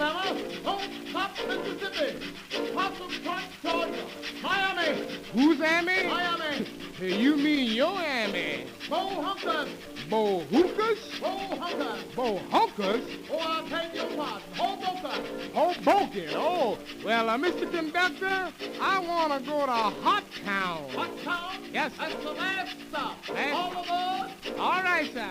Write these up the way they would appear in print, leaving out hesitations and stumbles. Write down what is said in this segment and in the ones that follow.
Alabama, Don't Stop, Mississippi, Possum Trot, Georgia, Miami. Who's Amy? Miami. Hey, you mean your Amy? Bo Hunkers. Bo Hookers? Bo Hunkers. Bo Hunkers? Oh, I'll take your pardon. Hoboken. Hoboken. Oh, well, Mr. Conductor, I want to go to Hot Town. Hot Town? Yes, sir. That's the last stop. Last- All aboard. All right, sir.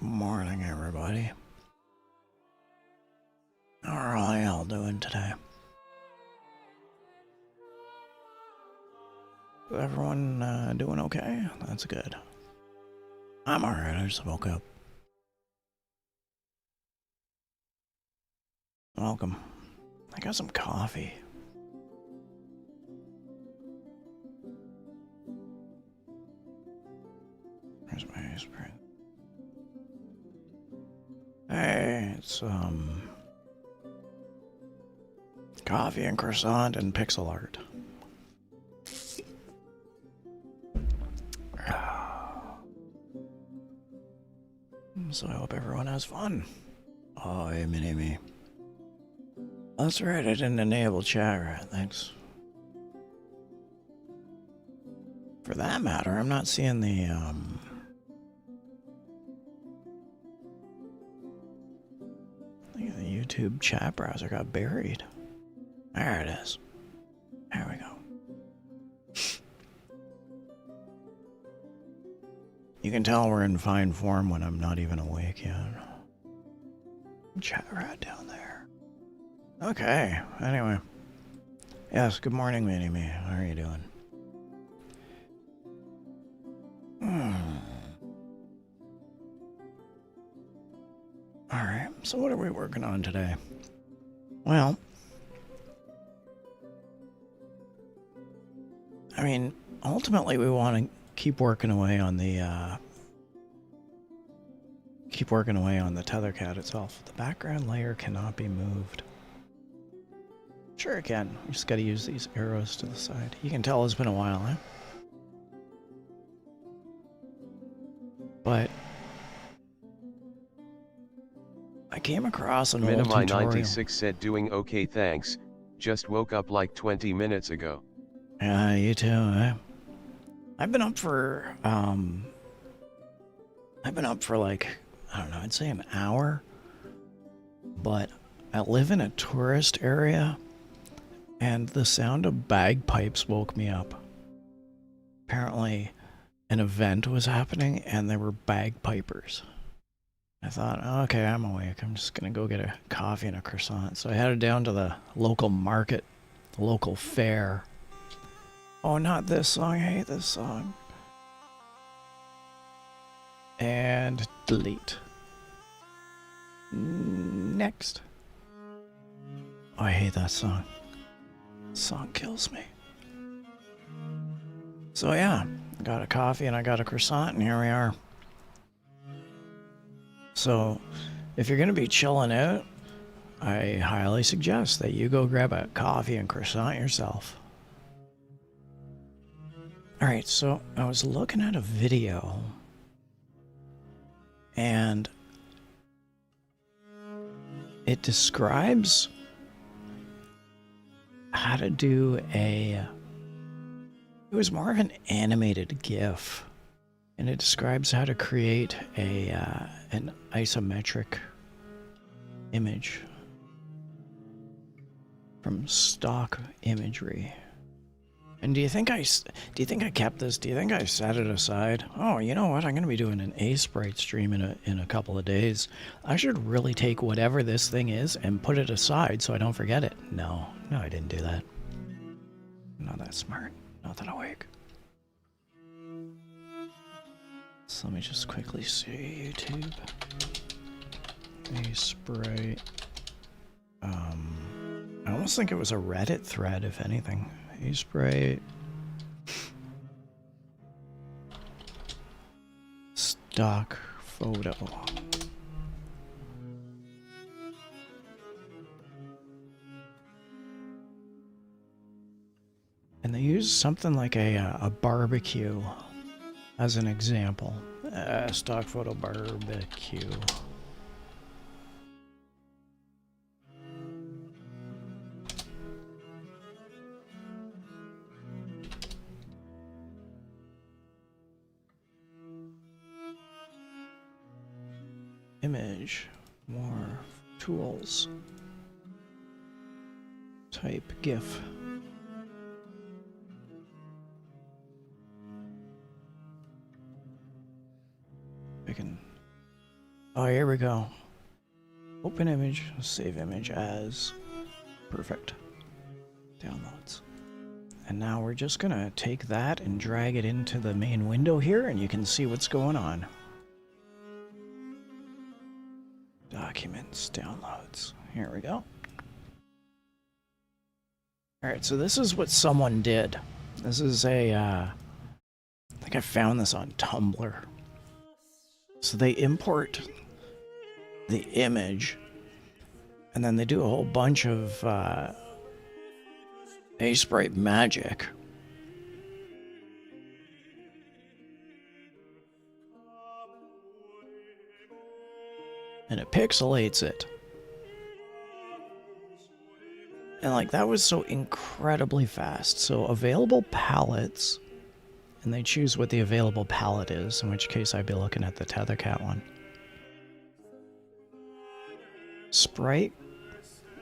Morning, everybody. How are all y'all doing today? Everyone doing okay? That's good. I'm alright, I just woke up. Welcome. I got some coffee. Where's my Aseprite? Hey, it's coffee and croissant and pixel art. So I hope everyone has fun. Oh, hey, mini-me. That's right, I didn't enable chat right, thanks. For that matter, I'm not seeing the, I think the YouTube chat browser got buried. There it is. There we go. You can tell we're in fine form when I'm not even awake yet. Chat right down there. Okay, anyway. Yes, good morning, Mini-Me. How are you doing? Alright, so what are we working on today? Well, I mean, ultimately we want to keep working away on the Tethercat itself. The background layer cannot be moved. Sure it can. You just gotta use these arrows to the side. You can tell it's been a while, eh? But I came across an old Minimi tutorial. 96 said doing okay thanks, just woke up like 20 minutes ago. Yeah, you too, eh? I've been up for like, I don't know, I'd say an hour. But I live in a tourist area, and the sound of bagpipes woke me up. Apparently, an event was happening, and there were bagpipers. I thought, oh, okay, I'm awake. I'm just gonna go get a coffee and a croissant. So I headed down to the local market, the local fair. Oh, not this song. I hate this song. And delete. Next. Oh, I hate that song. This song kills me. So yeah, I got a coffee and I got a croissant, and here we are. So, if you're gonna be chilling out, I highly suggest that you go grab a coffee and croissant yourself. Alright, so I was looking at a video, and it describes how to do it was more of an animated GIF, and it describes how to create an isometric image from stock imagery. And do you think I kept this? Do you think I set it aside? Oh, you know what? I'm going to be doing an Aseprite stream in a couple of days. I should really take whatever this thing is and put it aside so I don't forget it. No, I didn't do that. I'm not that smart. Not that awake. So let me just quickly see YouTube. Aseprite. I almost think it was a Reddit thread, if anything. Aseprite. Stock photo. And they use something like a barbecue as an example. Stock photo barbecue. Image, more tools, type GIF. I can, oh, here we go. Open image, save image as, perfect. Downloads. And now we're just gonna take that and drag it into the main window here, and you can see what's going on. Documents, downloads. Here we go. Alright, so this is what someone did. This is I think I found this on Tumblr. So they import the image, and then they do a whole bunch of Aseprite magic. And it pixelates it. And like, that was so incredibly fast. So available palettes, and they choose what the available palette is, in which case I'd be looking at the Tethercat one. Sprite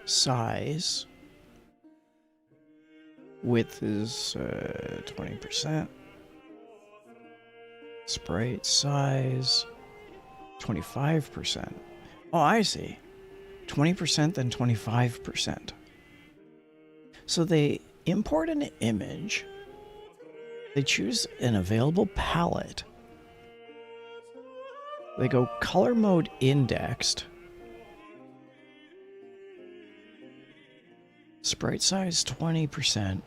size. Width is 20%. Sprite size 25%. Oh, I see. 20% then 25%. So they import an image. They choose an available palette. They go color mode indexed. Sprite size 20%.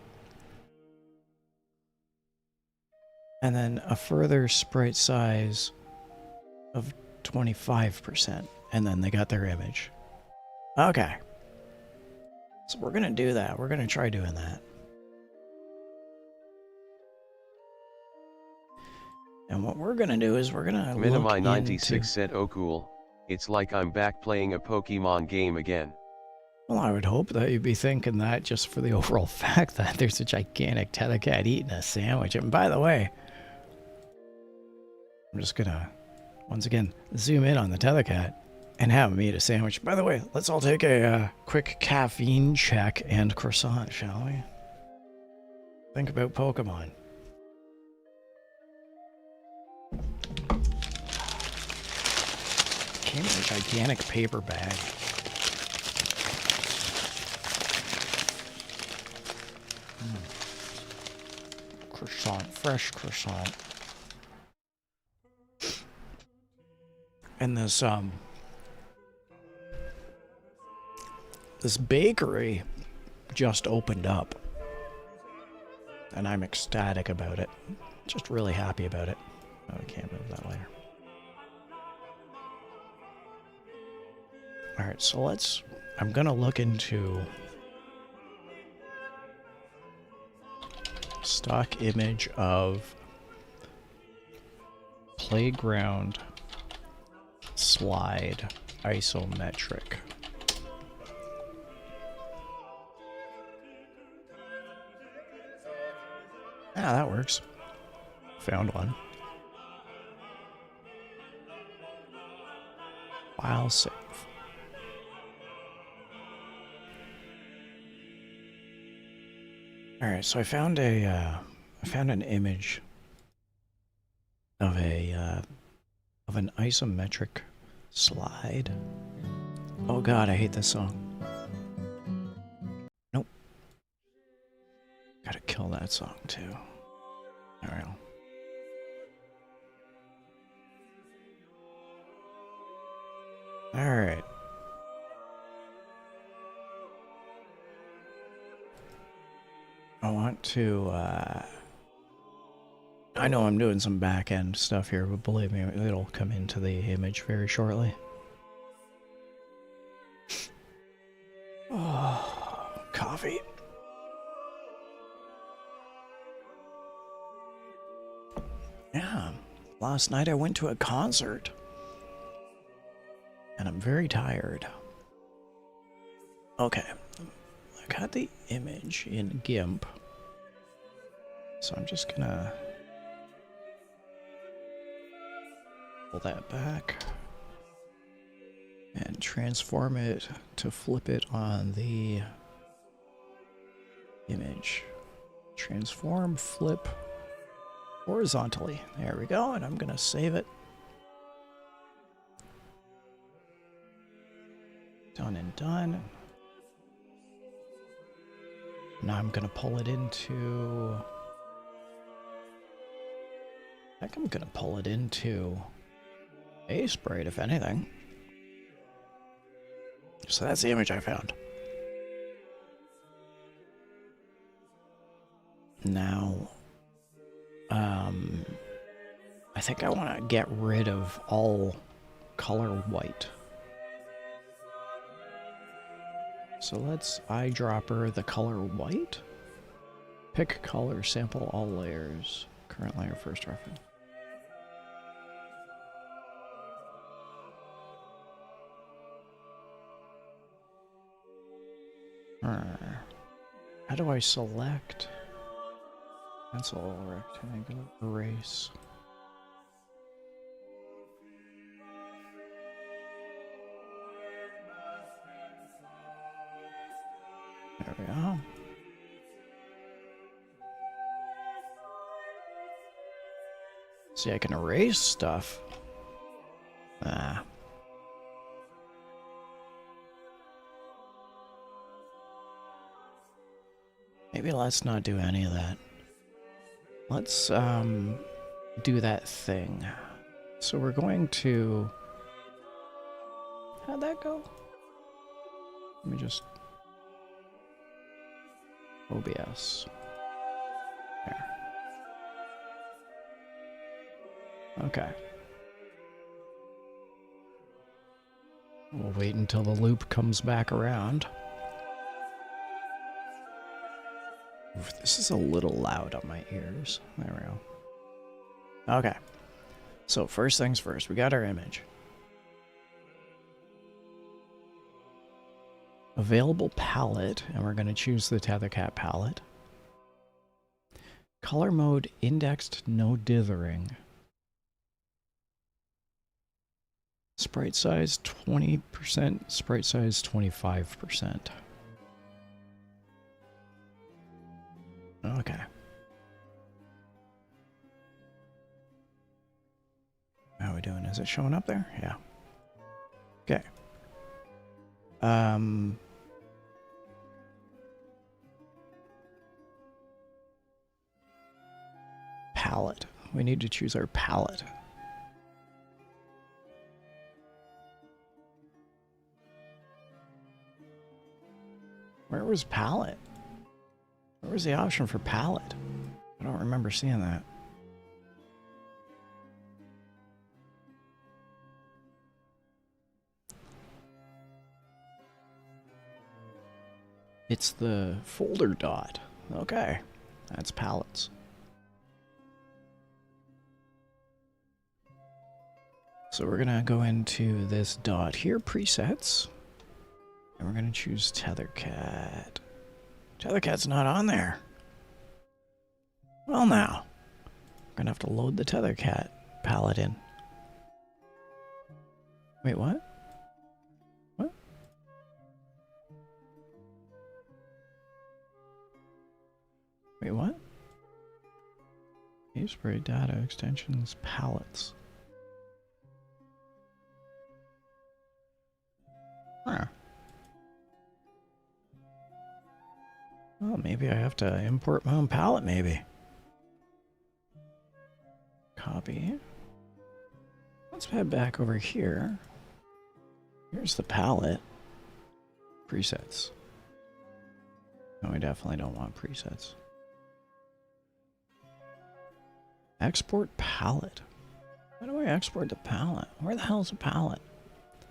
And then a further sprite size of 25%. And then they got their image. Okay. So we're going to do that. We're going to try doing that. And what we're going to do is we're going to Minimi 96 said, oh cool. It's like I'm back playing a Pokemon game again. Well, I would hope that you'd be thinking that just for the overall fact that there's a gigantic Tethercat eating a sandwich. And by the way, I'm just gonna, once again, zoom in on the Tethercat and have him eat a sandwich. By the way, let's all take a quick caffeine check and croissant, shall we? Think about Pokemon. Came in a gigantic paper bag. Croissant, fresh croissant. And this bakery just opened up. And I'm ecstatic about it. Just really happy about it. Oh, I can't move that later. Alright, so I'm gonna look into stock image of playground slide isometric. Ah, that works. Found one. File save. All right, so I found an image of an isometric slide. Oh God, I hate this song. Nope. Gotta kill that song too. All right. All right. I want to, I know I'm doing some back-end stuff here, but believe me, it'll come into the image very shortly. Oh, coffee. Yeah, last night I went to a concert, and I'm very tired. Okay. I got the image in GIMP, so I'm just gonna pull that back and transform it to flip it on the image. Transform, flip horizontally. There we go, and I'm gonna save it. Done and done. Now I'm gonna pull it into... I think I'm gonna pull it into Aseprite, if anything. So that's the image I found. Now, I think I want to get rid of all color white. So let's eyedropper the color white. Pick color, sample all layers. Current layer, first reference. How do I select? Pencil, rectangle, erase. There we go. See, I can erase stuff. Ah. Maybe let's not do any of that. Let's do that thing. So we're going to... How'd that go? Let me just... OBS. There. Okay. We'll wait until the loop comes back around. Oof, this is a little loud on my ears. There we go. Okay. So first things first, we got our image. Available palette, and we're going to choose the Tethercat palette. Color mode indexed, no dithering. Sprite size 20%, sprite size 25%. Okay. How are we doing? Is it showing up there? Yeah. Okay. Palette. We need to choose our palette. Where was palette? Where was the option for palette? I don't remember seeing that. It's the folder dot. Okay. That's palettes. So we're going to go into this dot here, presets. And we're going to choose Tethercat. Tethercat's not on there. Well now. We're going to have to load the Tethercat palette in. Wait, what? What? Wait, what? Aseprite data extensions palettes. Huh. Well, maybe I have to import my own palette, maybe. Copy. Let's head back over here. Here's the palette. Presets. No, we definitely don't want presets. Export palette. How do I export the palette? Where the hell is the palette?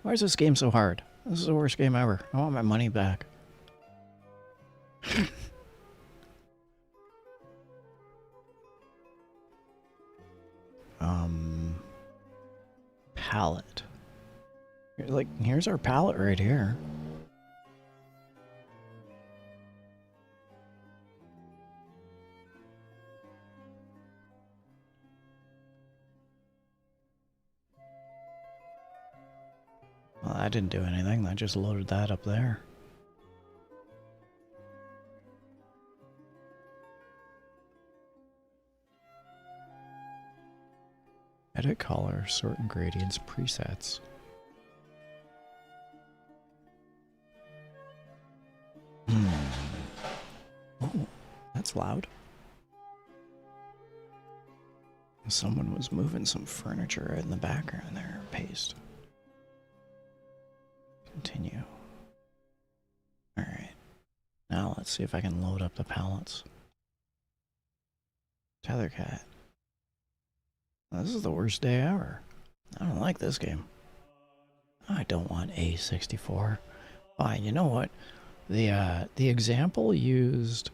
Why is this game so hard? This is the worst game ever. I want my money back. Palette. Like, here's our palette right here. Well, that didn't do anything. That just loaded that up there. Edit color, sort and gradients, presets. Oh, that's loud. Someone was moving some furniture in the background there. Paste. Continue. Alright. Now let's see if I can load up the palettes. Tethercat. This is the worst day ever. I don't like this game. I don't want A64. Fine, you know what? The example used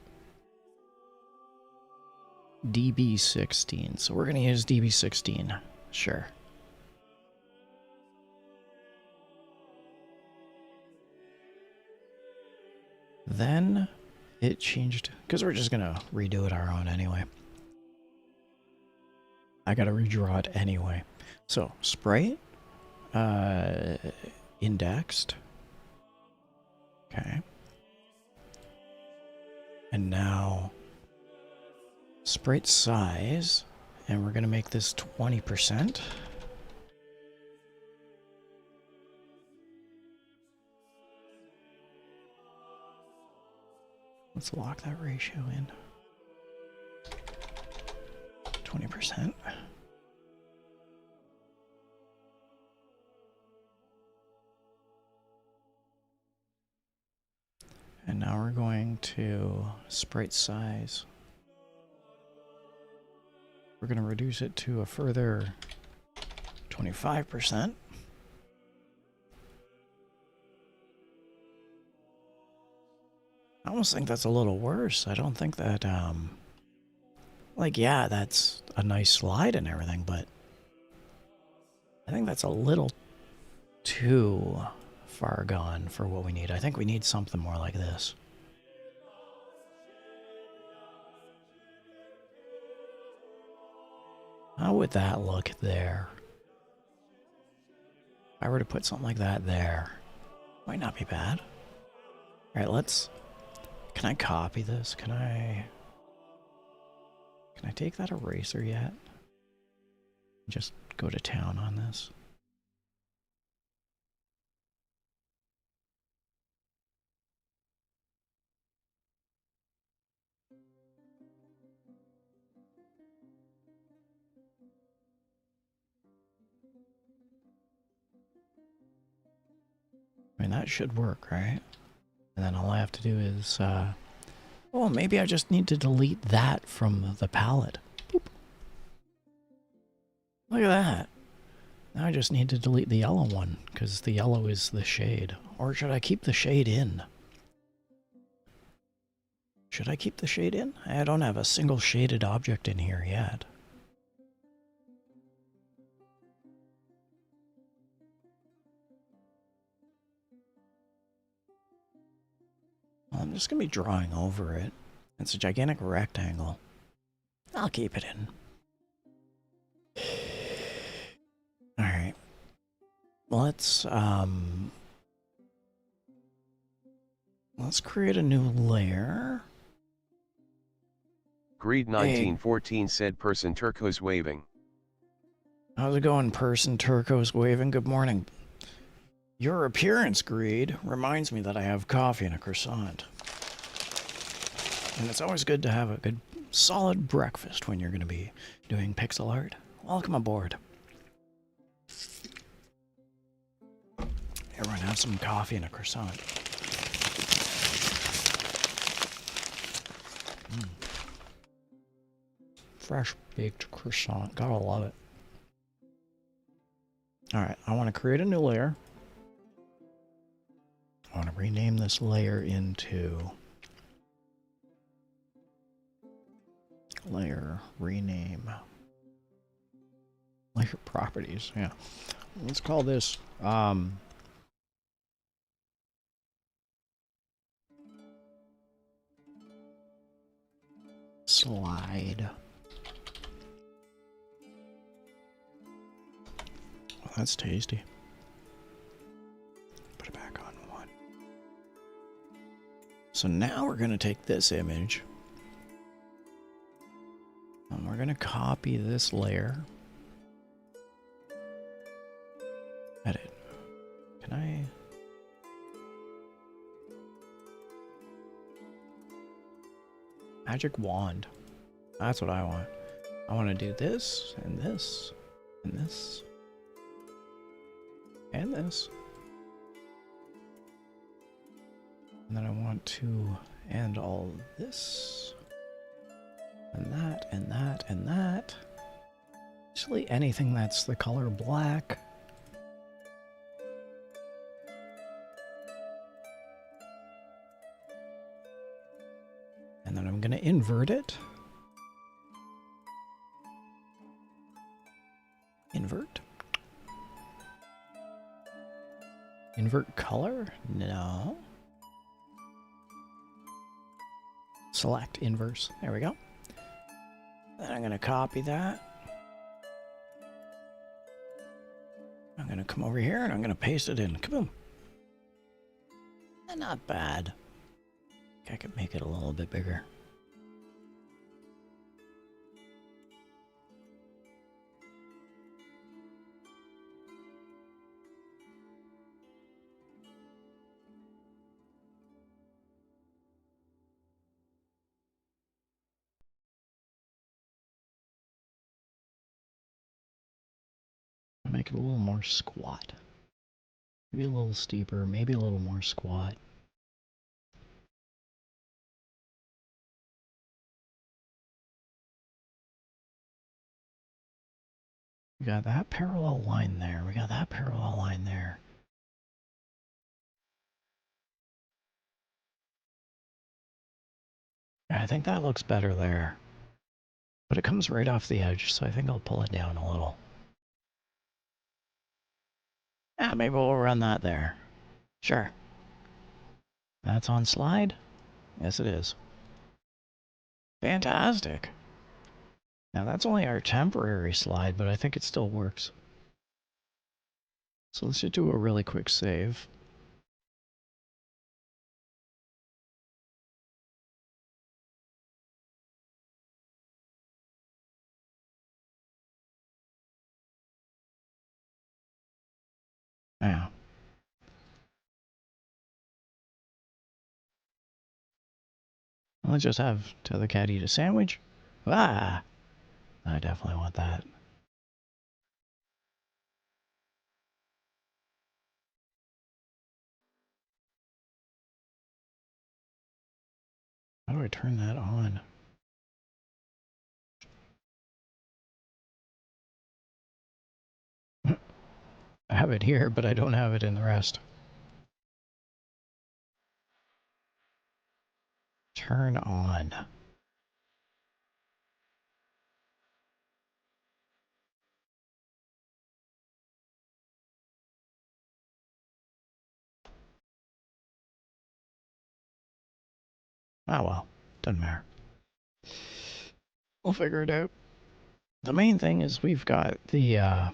DB16, so we're gonna use DB16. Sure. Then it changed, because we're just gonna redo it our own anyway. I gotta redraw it anyway. So, sprite, indexed. Okay. And now, sprite size, and we're gonna make this 20%. Let's lock that ratio in. 20%. And now we're going to sprite size. We're going to reduce it to a further 25%. I almost think that's a little worse. I don't think that, like, yeah, that's a nice slide and everything, but I think that's a little too far gone for what we need. I think we need something more like this. How would that look there? If I were to put something like that there, might not be bad. Alright, let's... Can I copy this? Can I take that eraser yet? Just go to town on this. I mean, that should work, right? And then all I have to do is, oh, maybe I just need to delete that from the palette. Boop. Look at that. Now I just need to delete the yellow one, because the yellow is the shade. Or should I keep the shade in? Should I keep the shade in? I don't have a single shaded object in here yet. Well, I'm just going to be drawing over it. It's a gigantic rectangle. I'll keep it in. Alright. Let's create a new layer. Greed 1914 said person turquoise waving. How's it going, person turquoise waving? Good morning. Your appearance, Greed, reminds me that I have coffee and a croissant. And it's always good to have a good, solid breakfast when you're going to be doing pixel art. Welcome aboard. Everyone have some coffee and a croissant. Fresh baked croissant. Gotta love it. Alright, I want to create a new layer. I want to rename this layer into layer rename layer properties. Yeah, let's call this slide. Well, that's tasty. Put it back on one. So now we're going to take this image and we're going to copy this layer. Edit. Can I? Magic wand. That's what I want. I want to do this and this and this and this. And then I want to end all this and that and that and that. Actually, anything that's the color black. And then I'm going to invert it. Invert. Invert color? No. Select inverse. There we go. Then I'm going to copy that. I'm going to come over here and I'm going to paste it in. Kaboom. Not bad. I could make it a little bit bigger. Make it a little more squat. Maybe a little steeper, maybe a little more squat. We got that parallel line there. We got that parallel line there. I think that looks better there. But it comes right off the edge, so I think I'll pull it down a little. Yeah, maybe we'll run that there. Sure. That's on slide? Yes, it is. Fantastic. Now, that's only our temporary slide, but I think it still works. So let's just do a really quick save. Yeah. Let's just have Tethercat eat a sandwich. Ah! I definitely want that. How do I turn that on? I have it here, but I don't have it in the rest. Turn on. Oh well, doesn't matter. We'll figure it out. The main thing is we've got the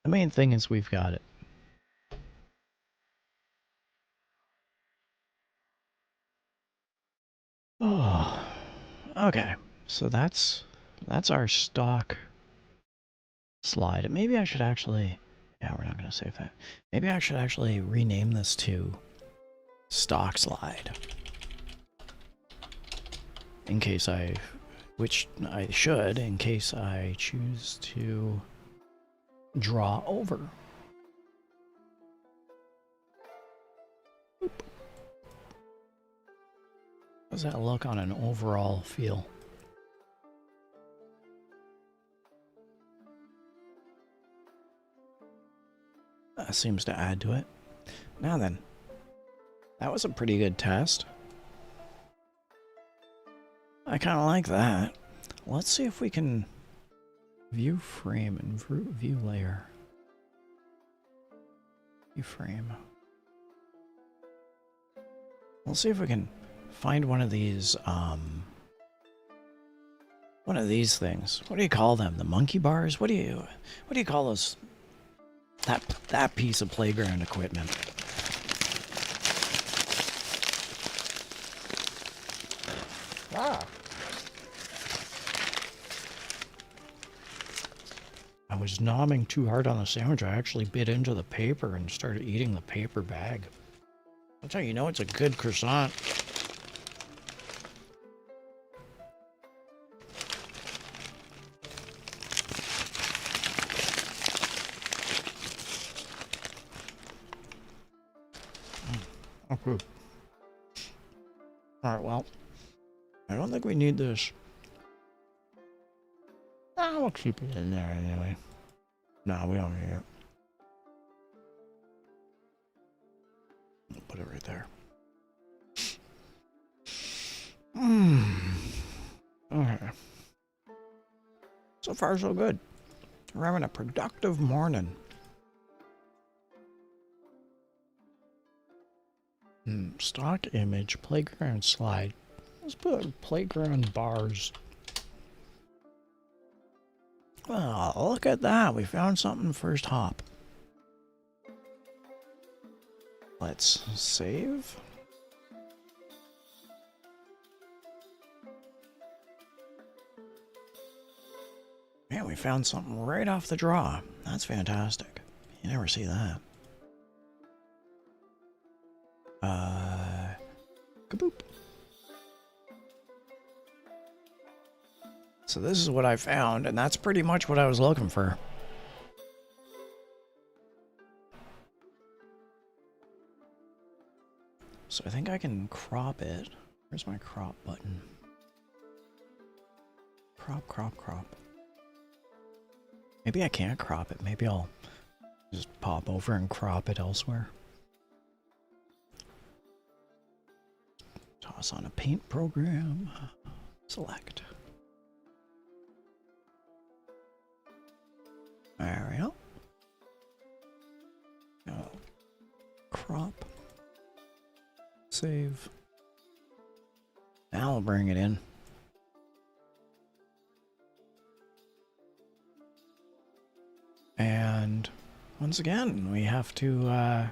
main thing is we've got it. Oh, okay. So that's our stock slide. Maybe I should actually, yeah, we're not going to save that. Maybe I should actually rename this to stock slide. In case which I should, in case I choose to draw over. Boop. How does that look on an overall feel? That seems to add to it. Now then, that was a pretty good test. I kind of like that. Let's see if we can view frame and view layer. View frame. We'll see if we can find one of these things. What do you call them? The monkey bars? What do you call those? That piece of playground equipment. Ah. I was nomming too hard on the sandwich. I actually bit into the paper and started eating the paper bag. That's how you know it's a good croissant. Okay. Alright, well, I don't think we need this. We'll keep it in there anyway. No, we don't need it. I'll put it right there. Okay. So far, so good. We're having a productive morning. Stock image, playground slide. Let's put playground bars. Oh, look at that. We found something first hop. Let's save. Man, we found something right off the draw. That's fantastic. You never see that. Kaboop. So this is what I found, and that's pretty much what I was looking for. So I think I can crop it. Where's my crop button? Crop, crop, crop. Maybe I can't crop it. Maybe I'll just pop over and crop it elsewhere. Toss on a paint program. Select. There we go. Oh. Now I'll bring it in. And once again, we have to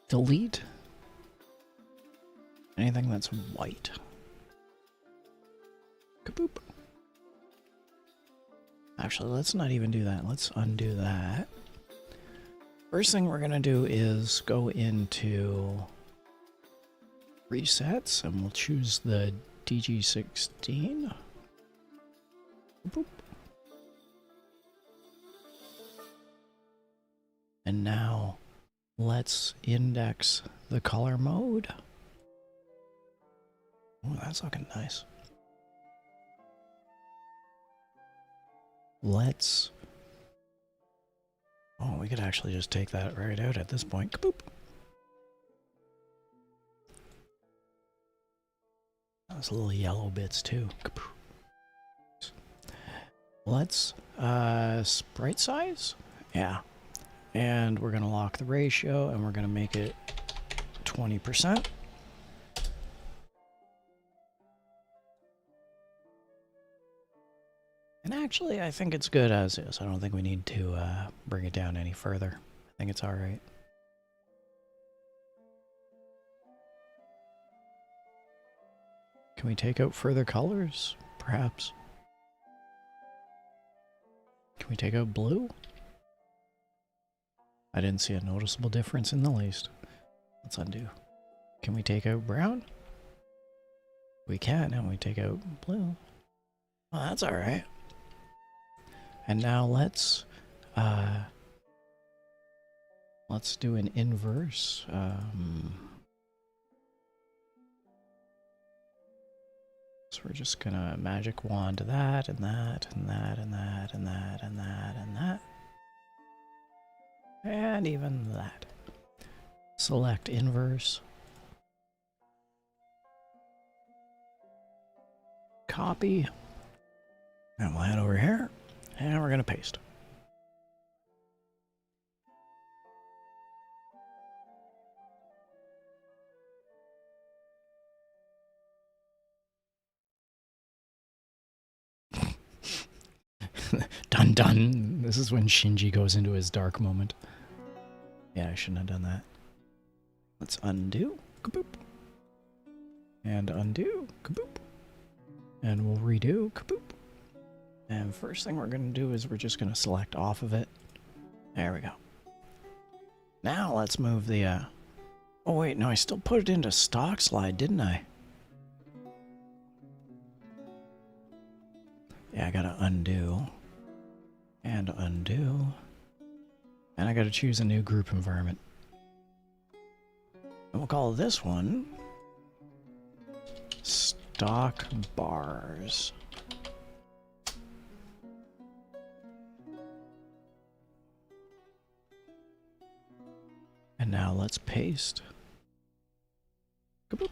delete anything that's white. Kaboop. Actually, let's not even do that. Let's undo that. First thing we're going to do is go into resets, and we'll choose the DG16. Boop. And now let's index the color mode. Oh, that's looking nice. Let's... Oh, we could actually just take that right out at this point. Kaboop. Those little yellow bits too. Kaboop. Let's sprite size? Yeah. And we're gonna lock the ratio and we're gonna make it 20%. And actually, I think it's good as is. I don't think we need to bring it down any further. I think it's alright. Can we take out further colors? Perhaps. Can we take out blue? I didn't see a noticeable difference in the least. Let's undo. Can we take out brown? We can, and we take out blue. Well, that's alright. And now let's do an inverse. So we're just gonna magic wand that and that and that and that and that and that and that. And even that. Select inverse. Copy. And we'll head over here. And we're going to paste. Dun dun. This is when Shinji goes into his dark moment. Yeah, I shouldn't have done that. Let's undo. Kaboop. And undo. Kaboop. And we'll redo. Kaboop. And first thing we're going to do is we're just going to select off of it. There we go. Now let's move the... Oh wait, no, I still put it into stock slide, didn't I? Yeah, I gotta undo. And undo. And I gotta choose a new group environment. And we'll call this one... Stock Bars. And now let's paste. Kaboop.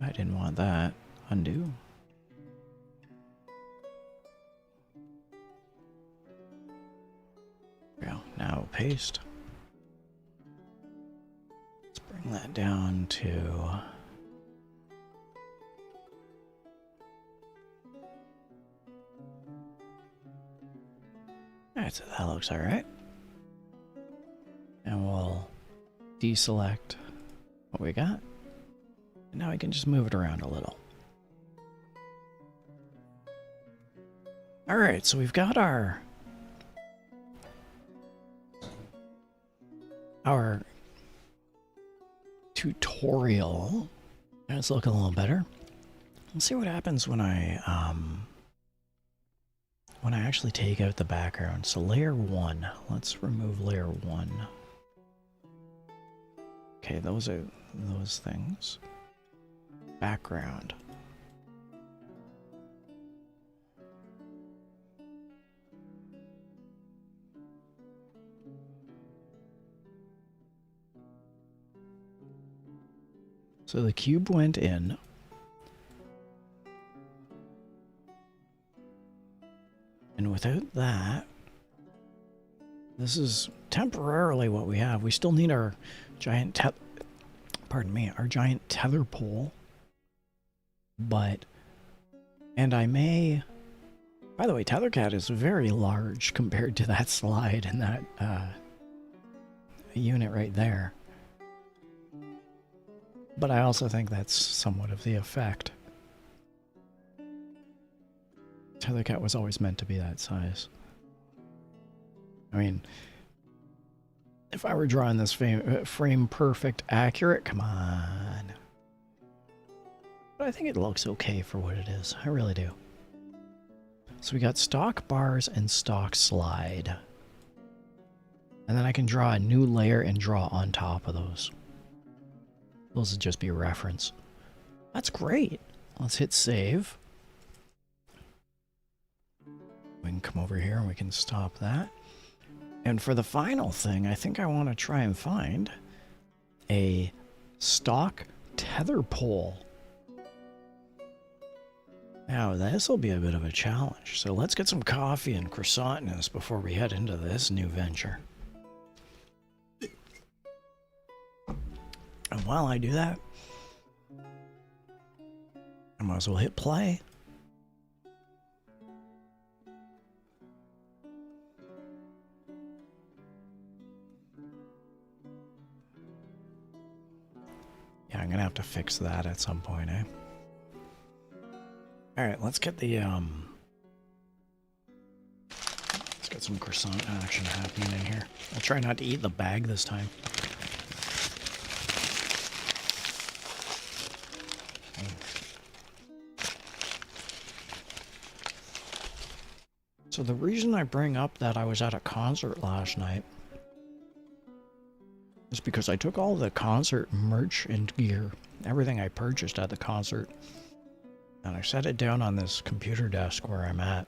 I didn't want that. Undo. There we go. Now paste. Let's bring that down to... Alright, so that looks alright. And we'll deselect what we got. And now we can just move it around a little. Alright, so we've got our tutorial. And it's looking a little better. Let's see what happens when I actually take out the background. So layer 1, let's remove layer 1. Okay, those are those things. Background. So the cube went in. And without that, This is temporarily what we have. We still need our giant our giant tether pole. But, and I may, by the way, Tethercat is very large compared to that slide and that unit right there. But I also think that's somewhat of the effect. Tethercat was always meant to be that size. I mean, if I were drawing this frame perfect accurate, come on. But I think it looks okay for what it is. I really do. So we got stock bars and stock slide. And then I can draw a new layer and draw on top of those. Those would just be a reference. That's great. Let's hit save. We can come over here and we can stop that. And for the final thing, I think I want to try and find a stock tether pole. Now, this will be a bit of a challenge. So let's get some coffee and croissantness before we head into this new venture. And while I do that, I might as well hit play. Yeah, I'm gonna have to fix that at some point, eh? Alright, let's get the, let's get some croissant action happening in here. I'll try not to eat the bag this time. So the reason I bring up that I was at a concert last night is because I took all the concert merch and gear, everything I purchased at the concert, and I set it down on this computer desk where I'm at.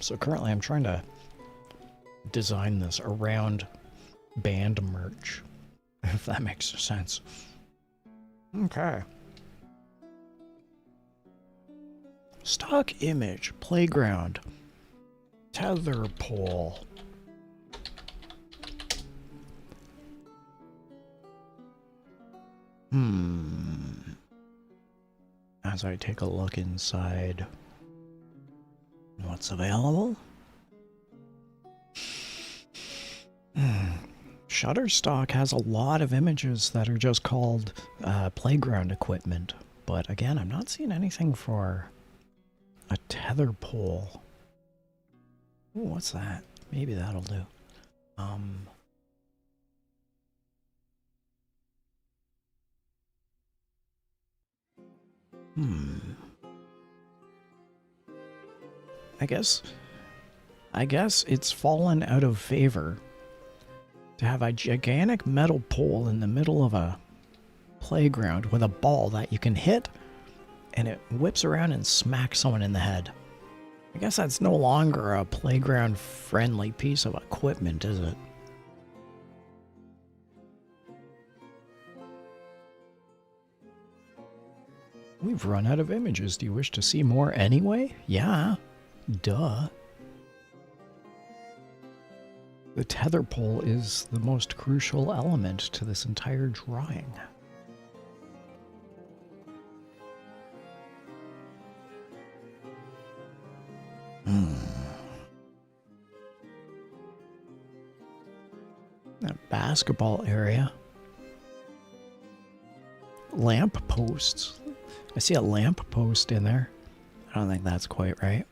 So currently I'm trying to design this around band merch, if that makes sense. Okay. Stock image, playground, tether pole. As I take a look inside what's available. Shutterstock has a lot of images that are just called playground equipment, but again, I'm not seeing anything for a tether pole. Ooh, what's that? Maybe that'll do. I guess it's fallen out of favor to have a gigantic metal pole in the middle of a playground with a ball that you can hit and it whips around and smacks someone in the head. I guess that's no longer a playground friendly piece of equipment, is it? We've run out of images. Do you wish to see more anyway? Yeah. Duh. The tether pole is the most crucial element to this entire drawing. A basketball area. Lamp posts. I see a lamp post in there. I don't think that's quite right.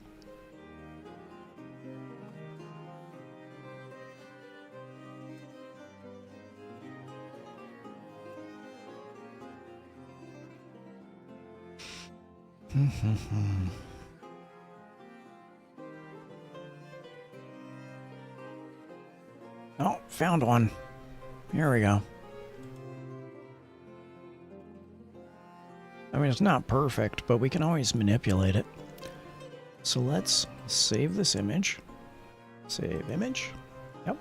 Oh, found one. Here we go. I mean, it's not perfect, but we can always manipulate it. So let's save this image. Save image. Yep.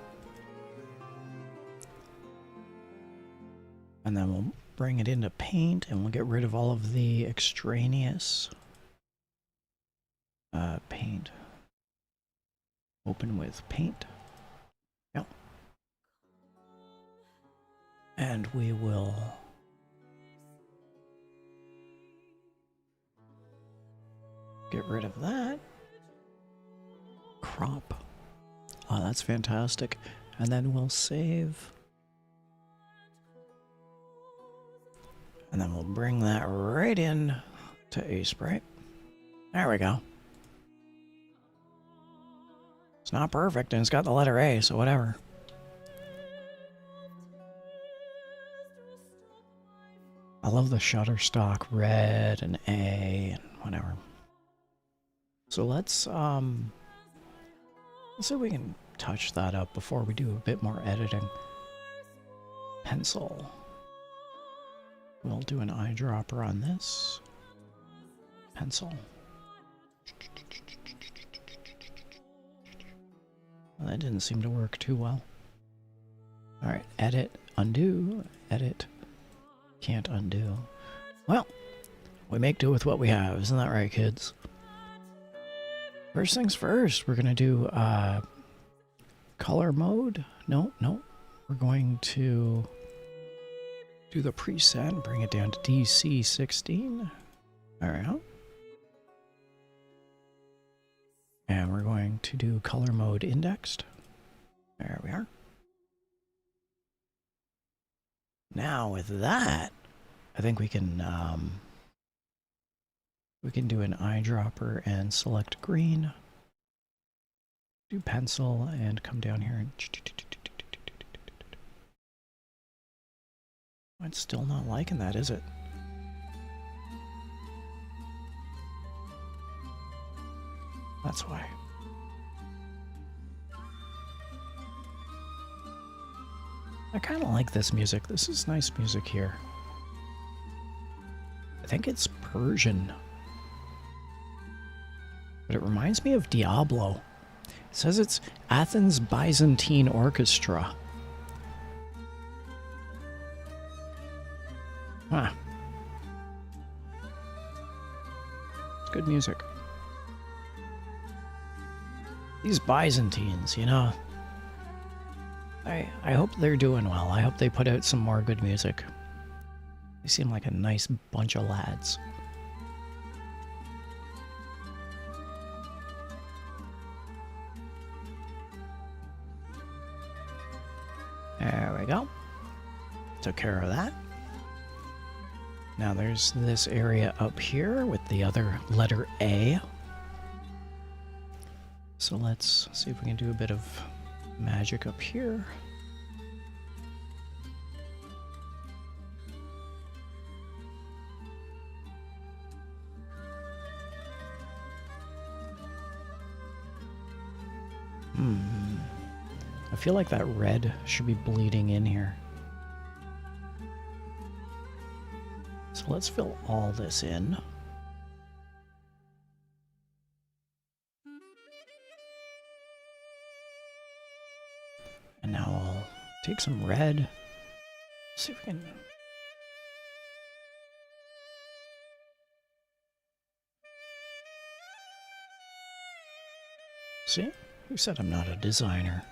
And then we'll bring it into paint, and we'll get rid of all of the extraneous paint. Open with paint. Yep. And we will get rid of that. Crop. Oh, that's fantastic. And then we'll save. And then we'll bring that right in to Aseprite. There we go. It's not perfect, and it's got the letter A, so whatever. I love the Shutterstock red and A and whatever. So let's see if we can touch that up before we do a bit more editing. Pencil. We'll do an eyedropper on this. Pencil. Well, that didn't seem to work too well. Alright, edit, undo, edit. Can't undo. Well, we make do with what we have, isn't that right, kids? First things first, we're gonna do color mode. No. We're going to do the preset and bring it down to DC16. Alright. And we're going to do color mode indexed. There we are. Now with that, I think we can do an eyedropper and select green. Do pencil and come down here and it's still not liking that, is it? That's why. I kind of like this music. This is nice music here. I think it's Persian. But it reminds me of Diablo. It says it's Athens Byzantine Orchestra. Huh. It's good music. These Byzantines, you know, I hope they're doing well. I hope they put out some more good music. They seem like a nice bunch of lads. There we go. Took care of that. Now there's this area up here with the other letter A. So let's see if we can do a bit of magic up here. I feel like that red should be bleeding in here. So let's fill all this in. And now I'll take some red. See if we can... See? Who said I'm not a designer?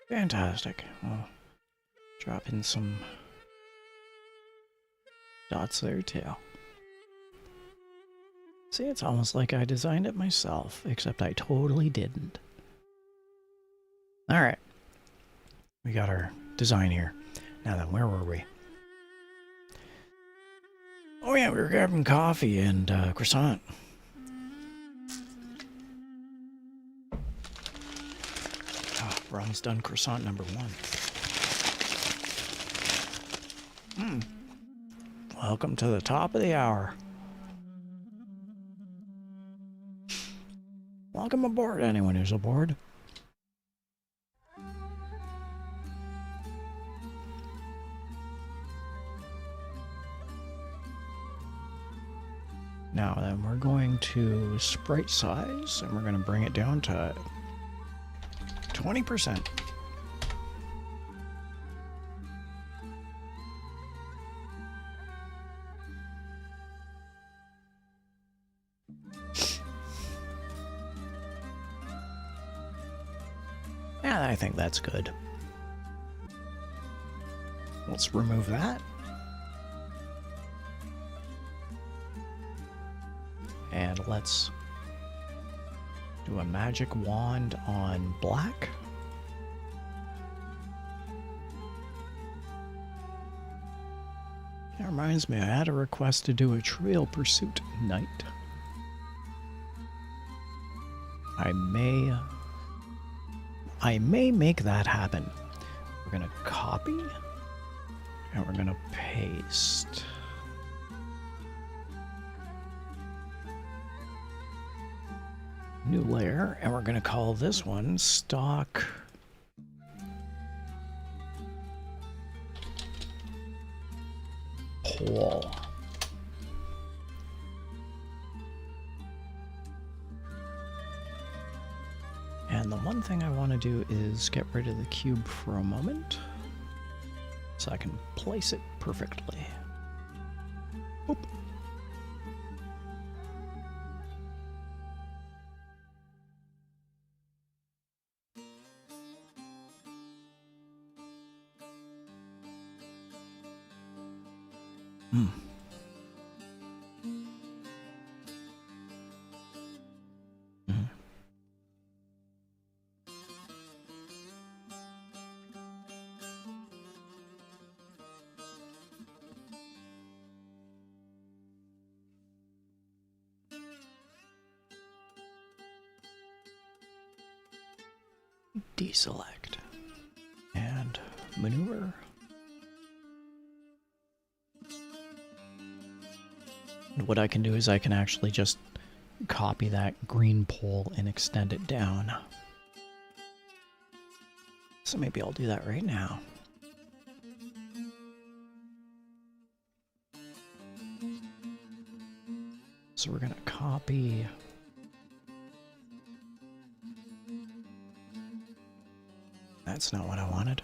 Fantastic. I'll drop in some dots there too. See, it's almost like I designed it myself, except I totally didn't. Alright. We got our design here. Now then, where were we? Oh yeah, we were grabbing coffee and croissant. Oh, we're almost done croissant number 1. Welcome to the top of the hour. Welcome aboard, anyone who's aboard. Now then, we're going to sprite size, and we're going to bring it down to 20%. Yeah, I think that's good. Let's remove that. And let's do a magic wand on black. That reminds me, I had a request to do a Trivial Pursuit night. I may make that happen. We're gonna copy and we're gonna paste. New layer, and we're gonna call this one stock poll. And the one thing I want to do is get rid of the cube for a moment so I can place it perfectly. Oop. Deselect and maneuver. And what I can do is I can actually just copy that green pole and extend it down. So maybe I'll do that right now. So we're gonna copy that's not what I wanted.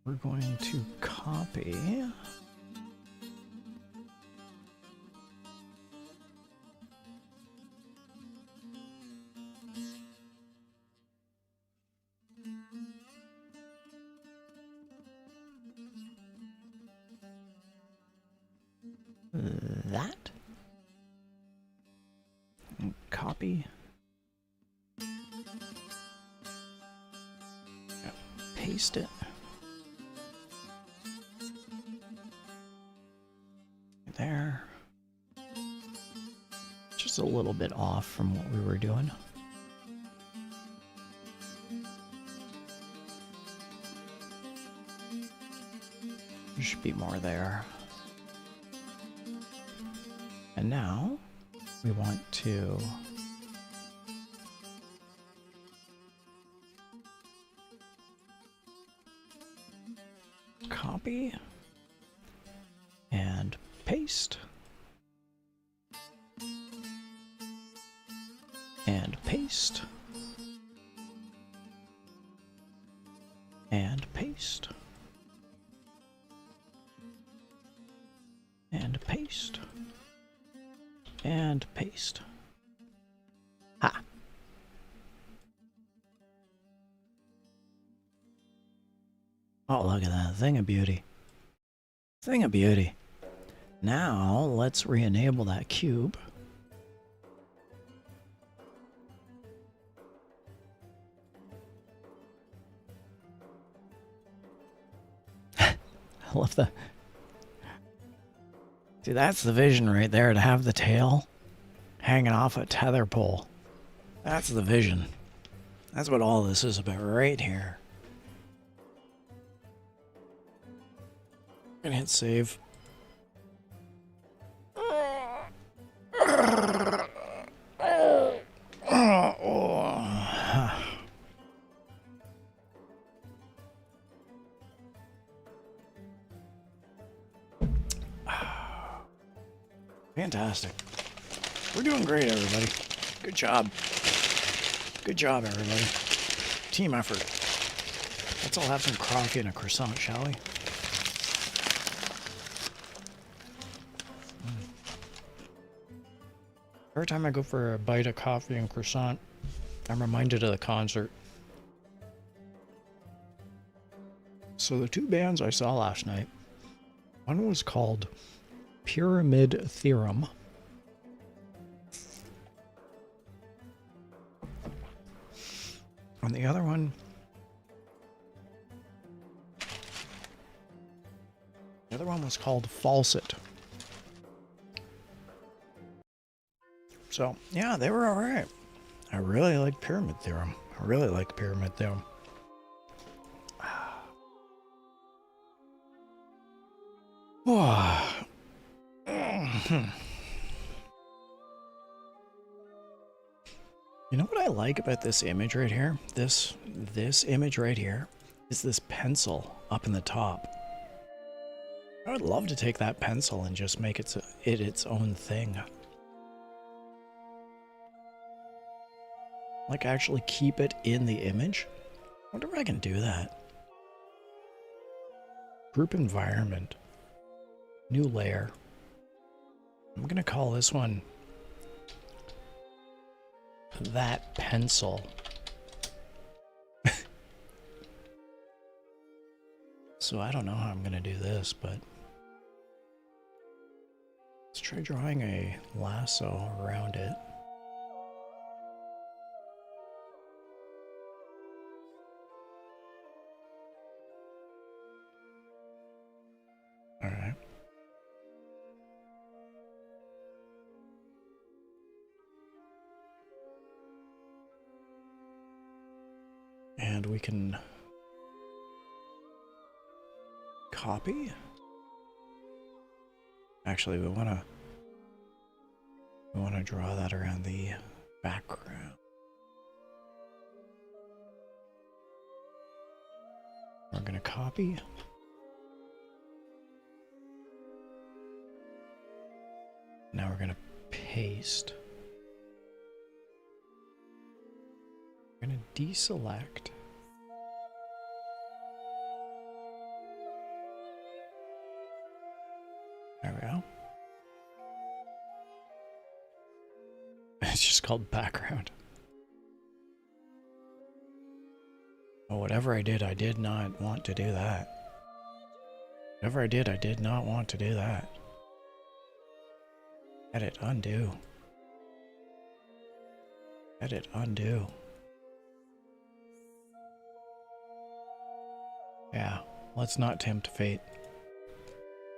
We're going to copy that and copy. Paste it. There. Just a little bit off from what we were doing. There should be more there. And now we want to copy and paste and paste and paste and paste and paste. Ha! Oh, look at that. Thing of beauty. Thing of beauty. Now, let's re-enable that cube. I love the... See, that's the vision right there, to have the tail hanging off a tether pole. That's the vision. That's what all this is about right here. I'm gonna hit save. Fantastic. We're doing great, everybody. Good job. Good job, everybody. Team effort. Let's all have some coffee and a croissant, shall we? Every time I go for a bite of coffee and croissant, I'm reminded of the concert. So the two bands I saw last night, one was called Pyramid Theorem. And the other one, was called Falset. So, yeah, they were alright. I really like Pyramid Theorem. I really like Pyramid Theorem. You know what I like about this image right here? This image right here is this pencil up in the top. I would love to take that pencil and just make it its own thing. Like actually keep it in the image. I wonder if I can do that. Group environment. New layer. I'm gonna call this one that pencil. So I don't know how I'm gonna do this, but let's try drawing a lasso around it. All right. And we can copy. Actually, we want to draw that around the background. We're going to copy. Now we're going to paste. We're going to deselect. There we go. It's just called background. Oh, whatever I did not want to do that. Whatever I did not want to do that. Edit, undo. Edit, undo. Yeah, let's not tempt fate.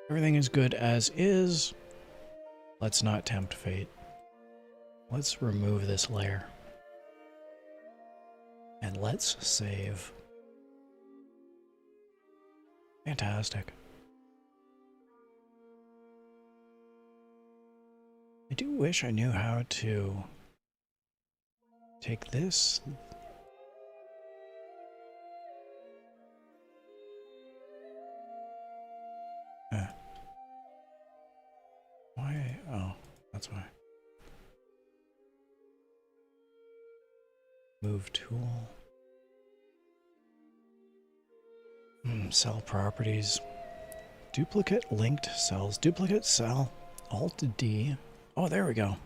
Everything is good as is. Let's not tempt fate. Let's remove this layer. And let's save. Fantastic. I do wish I knew how to take this. Why? Oh, that's why. Move tool. Cell properties. Duplicate linked cells. Duplicate cell. Alt D. Oh, there we go.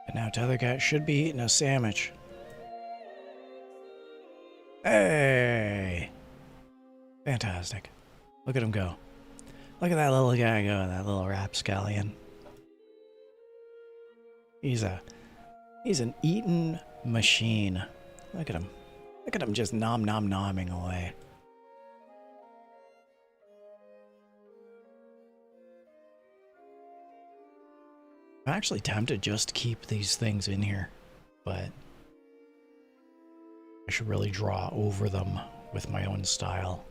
And now Tethercat should be eating a sandwich. Hey! Fantastic. Look at him go. Look at that little guy go, that little rapscallion. He's an eating machine. Look at him. Look at him just nomming away. I'm actually tempted just to keep these things in here, but I should really draw over them with my own style.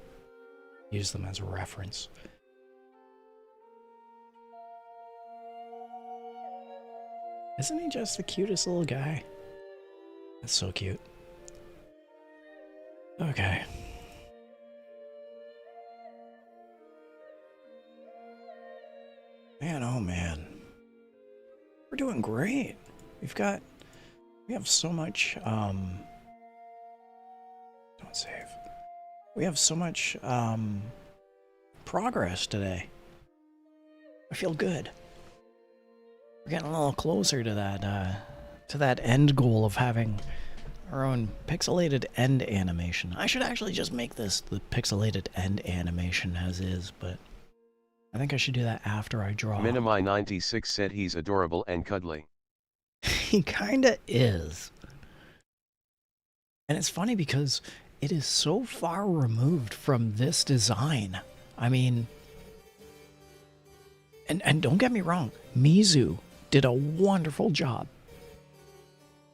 Use them as a reference. Isn't he just the cutest little guy? That's so cute. Okay. Man, oh man. We're doing great. We have so much, don't save. We have so much, progress today. I feel good. We're getting a little closer to that end goal of having our own pixelated end animation. I should actually just make this the pixelated end animation as is, but I think I should do that after I draw. Minimi96 said he's adorable and cuddly. He kinda is. And it's funny because it is so far removed from this design. I mean, and don't get me wrong, Mizu did a wonderful job.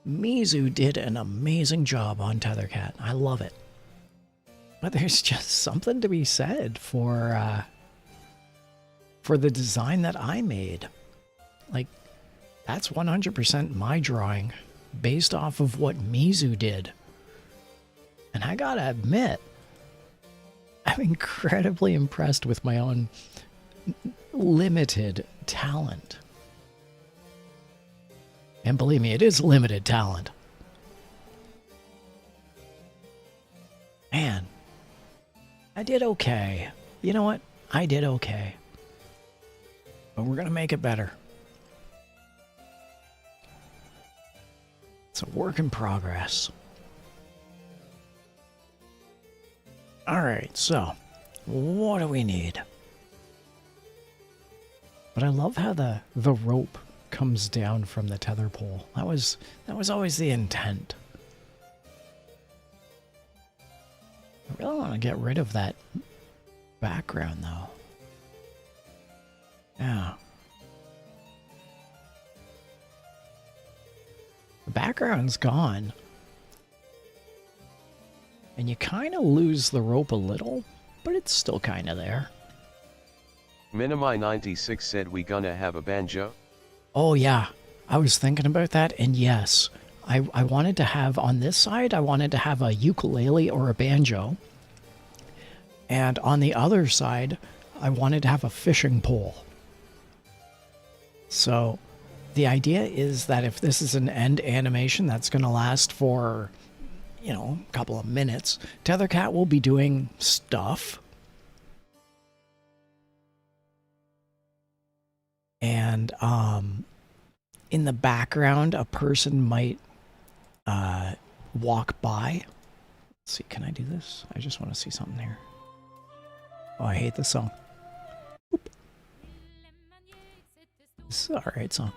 Mizu did an amazing job on Tethercat. I love it. But there's just something to be said for the design that I made. Like, that's 100% my drawing based off of what Mizu did. And I gotta admit, I'm incredibly impressed with my own limited talent. And believe me, it is limited talent. Man, I did okay. You know what? I did okay. But we're gonna make it better. It's a work in progress. Alright, so, what do we need? But I love how the rope comes down from the tether pole. That was always the intent. I really want to get rid of that background though. Yeah. The background's gone. And you kind of lose the rope a little, but it's still kind of there. Minimi96 said we gonna have a banjo? Oh yeah, I was thinking about that, and yes, I wanted to have, on this side, I wanted to have a ukulele or a banjo. And on the other side, I wanted to have a fishing pole. So, the idea is that if this is an end animation that's going to last for, you know, a couple of minutes, Tethercat will be doing stuff. And in the background, a person might walk by. Let's see, can I do this? I just want to see something here. Oh, I hate this song. Oop. This is an alright song.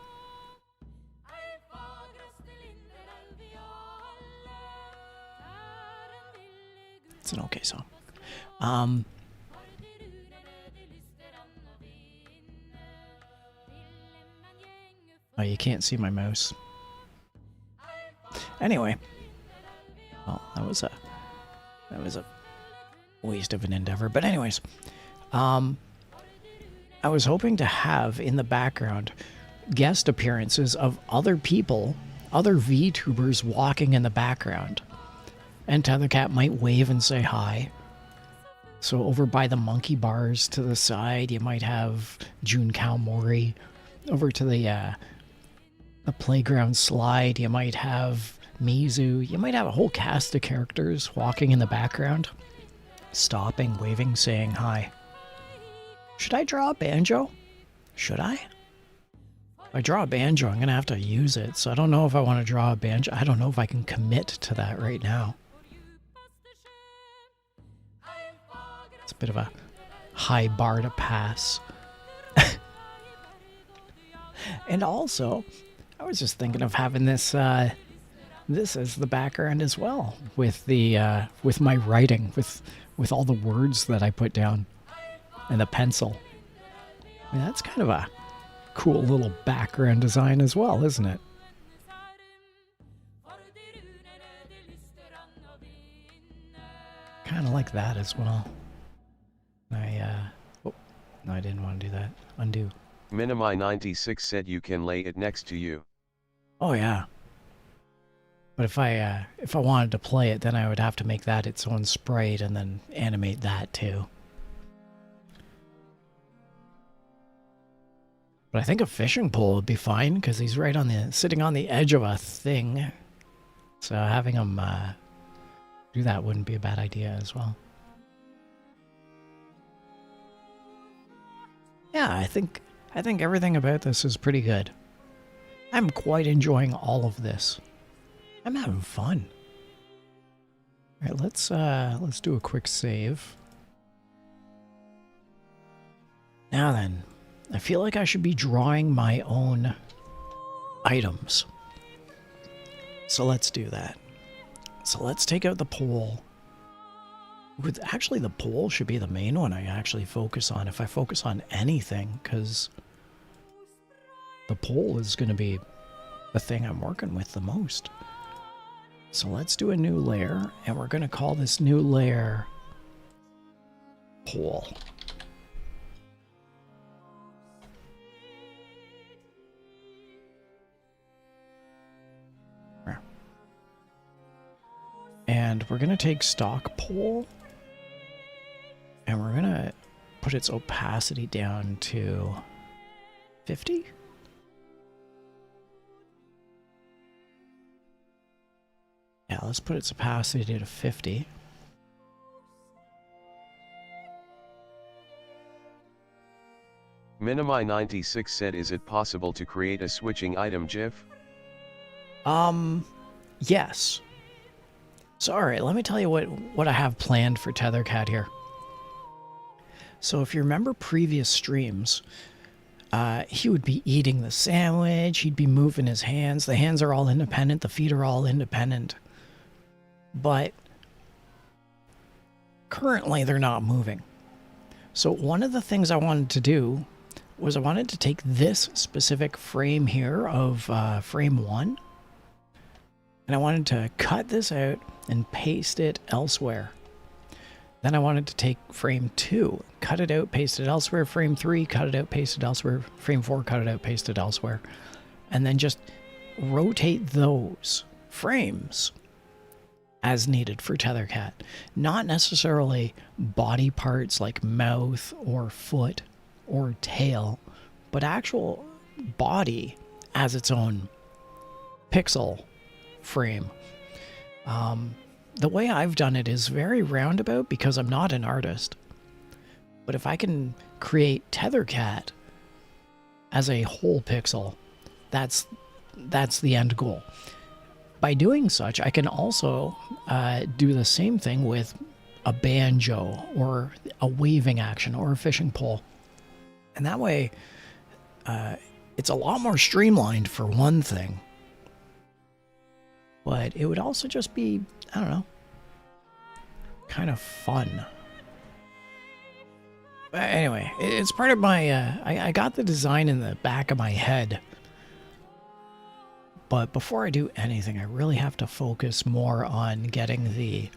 It's an okay song. Oh, you can't see my mouse. Anyway. Well, that was a waste of an endeavor. But anyways, I was hoping to have in the background guest appearances of other people, other VTubers walking in the background. And Tethercat might wave and say hi. So over by the monkey bars to the side, you might have Jun Kaomori. Over to the playground slide, you might have Mizu. You might have a whole cast of characters walking in the background. Stopping, waving, saying hi. Should I draw a banjo? Should I? If I draw a banjo, I'm going to have to use it. So I don't know if I want to draw a banjo. I don't know if I can commit to that right now. It's a bit of a high bar to pass. And also, I was just thinking of having this this as the background as well, with the with my writing, with all the words that I put down, and the pencil. I mean, that's kind of a cool little background design as well, isn't it? Kind of like that as well. Oh, no, I didn't want to do that. Undo. Minimi96 said you can lay it next to you. Oh, yeah. But if I wanted to play it, then I would have to make that its own sprite and then animate that too. But I think a fishing pole would be fine because he's right on the sitting on the edge of a thing. So having him do that wouldn't be a bad idea as well. Yeah, I think everything about this is pretty good. I'm quite enjoying all of this. I'm having fun. All right, let's do a quick save. Now then, I feel like I should be drawing my own items. So let's do that. So let's take out the pole. Actually, the pole should be the main one I actually focus on if I focus on anything, because the pole is going to be the thing I'm working with the most. So let's do a new layer, and we're going to call this new layer pole. And we're going to take stock pole, and we're going to put its opacity down to 50. Yeah, let's put its opacity to 50. Minimi96 said, is it possible to create a switching item GIF? Yes. So, alright, let me tell you what I have planned for Tethercat here. So, if you remember previous streams, he would be eating the sandwich, he'd be moving his hands. The hands are all independent, the feet are all independent. But currently they're not moving. So one of the things I wanted to do was I wanted to take this specific frame here of frame 1, and I wanted to cut this out and paste it elsewhere. Then I wanted to take frame 2, cut it out, paste it elsewhere, frame 3, cut it out, paste it elsewhere, frame 4, cut it out, paste it elsewhere, and then just rotate those frames as needed for Tethercat. Not necessarily body parts like mouth or foot or tail, but actual body as its own pixel frame. The way I've done it is very roundabout because I'm not an artist. But if I can create Tethercat as a whole pixel, that's the end goal. By doing such, I can also do the same thing with a banjo or a waving action or a fishing pole. And that way, it's a lot more streamlined for one thing. But it would also just be, I don't know, kind of fun. But anyway, it's part of my, I got the design in the back of my head. But before I do anything, I really have to focus more on getting the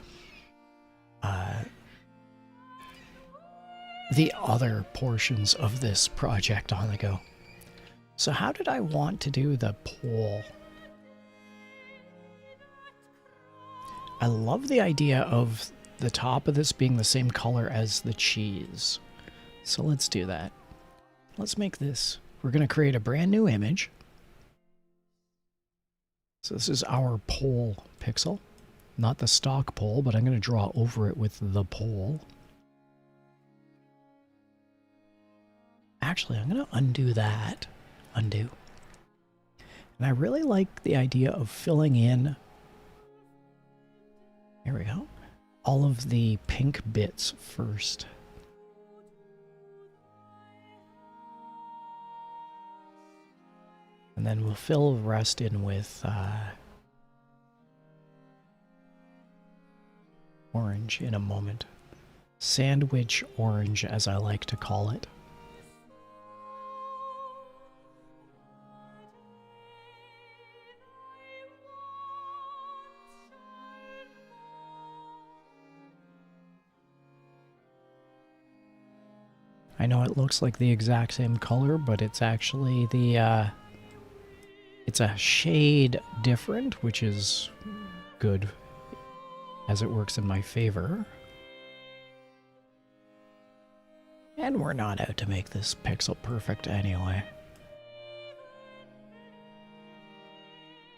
other portions of this project on the go. So how did I want to do the pole? I love the idea of the top of this being the same color as the cheese. So let's do that. Let's make this. We're going to create a brand new image. So this is our pole pixel, not the stock pole, but I'm going to draw over it with the pole. Actually, I'm going to undo that. Undo. And I really like the idea of filling in, here we go, all of the pink bits first. And then we'll fill the rest in with orange in a moment. Sandwich orange, as I like to call it. I know it looks like the exact same color, but it's actually the It's a shade different, which is good as it works in my favor. And we're not out to make this pixel perfect anyway.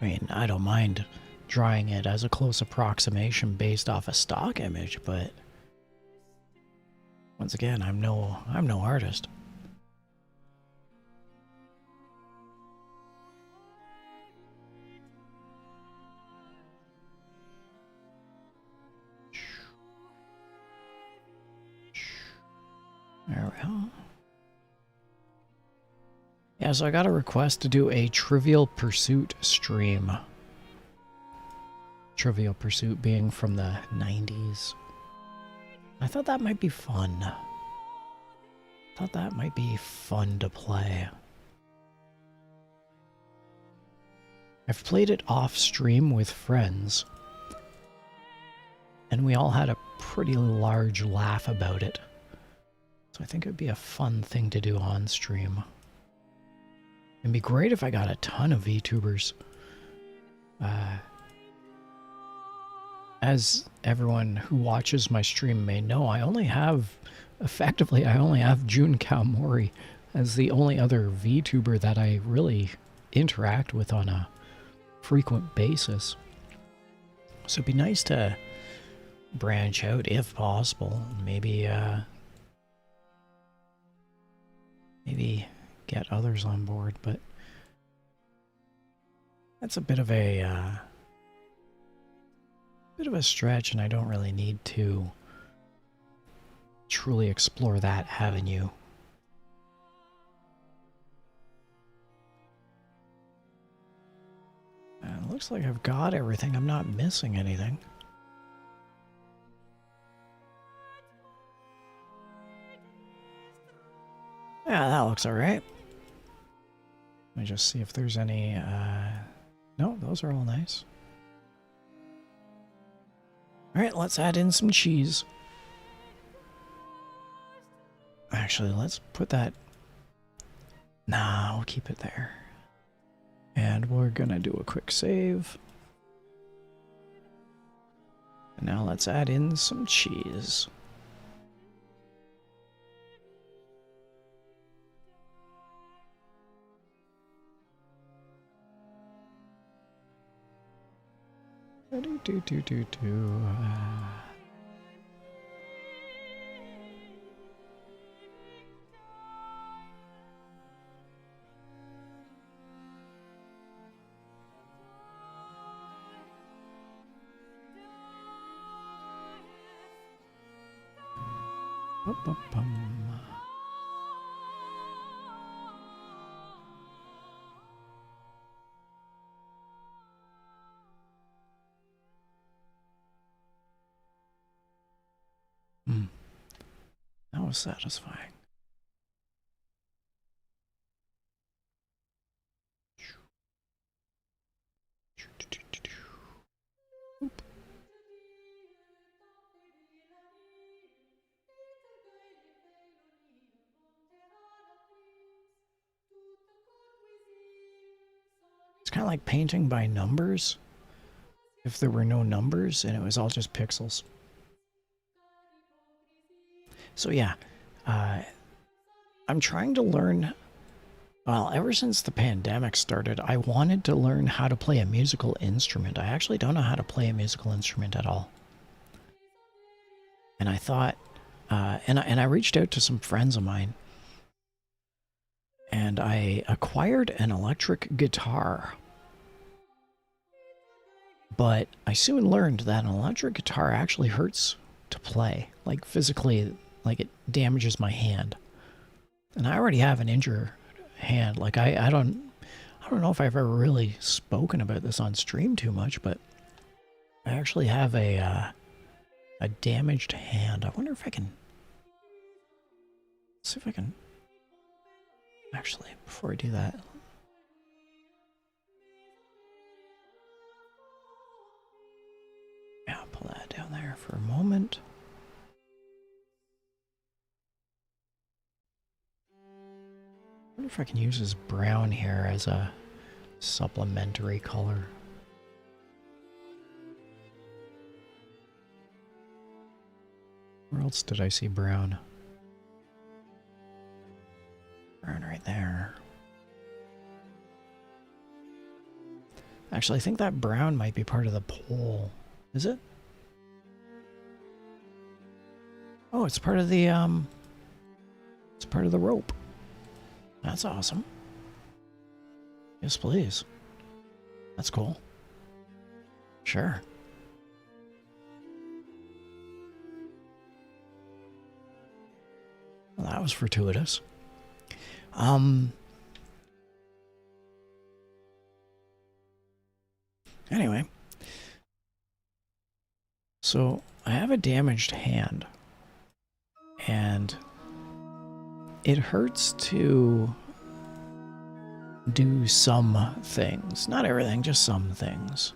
I mean, I don't mind drawing it as a close approximation based off a stock image, but once again, I'm no artist. There we go. Yeah, so I got a request to do a Trivial Pursuit stream. Trivial Pursuit being from the 90s. I thought that might be fun. Thought that might be fun to play. I've played it off stream with friends, and we all had a pretty large laugh about it. So I think it would be a fun thing to do on stream. It'd be great if I got a ton of VTubers. As everyone who watches my stream may know, I only have Jun Kaomori as the only other VTuber that I really interact with on a frequent basis. So it'd be nice to branch out if possible. Maybe get others on board, but that's a bit of a stretch, and I don't really need to truly explore that avenue. It looks like I've got everything. I'm not missing anything. Yeah, that looks alright. Let me just see if there's any, no, those are all nice. Alright, let's add in some cheese. Actually, let's put that... Nah, we'll keep it there. And we're gonna do a quick save. And now let's add in some cheese. That was satisfying. It's kind of like painting by numbers. If there were no numbers and it was all just pixels. So yeah, I'm trying to learn, well, ever since the pandemic started, I wanted to learn how to play a musical instrument. I actually don't know how to play a musical instrument at all. And I thought, and I reached out to some friends of mine, and I acquired an electric guitar. But I soon learned that an electric guitar actually hurts to play, like physically. Like, it damages my hand. And I already have an injured hand. Like, I don't know if I've ever really spoken about this on stream too much, but I actually have a damaged hand. I wonder if I can... see if I can... Actually, before I do that... Yeah, I'll pull that down there for a moment. I wonder if I can use this brown here as a supplementary color. Where else did I see brown? Brown right there. Actually, I think that brown might be part of the pole. Is it? Oh, it's part of the, it's part of the rope. That's awesome. Yes, please. That's cool. Sure. Well, that was fortuitous. Anyway. So, I have a damaged hand. And it hurts to do some things. Not everything, just some things.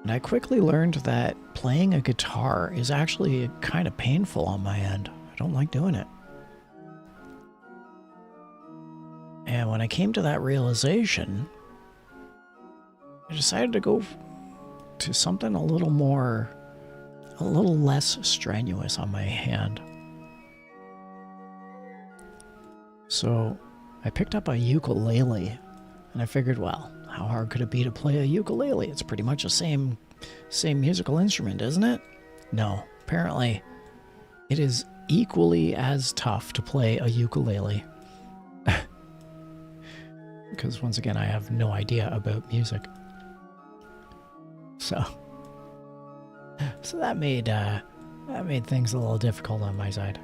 And I quickly learned that playing a guitar is actually kind of painful on my end. I don't like doing it. And when I came to that realization, I decided to go to something a little less strenuous on my hand. So I picked up a ukulele, and I figured, well, how hard could it be to play a ukulele? It's pretty much the same musical instrument, isn't it? No, apparently it is equally as tough to play a ukulele. Because once again, I have no idea about music. So that made things a little difficult on my side.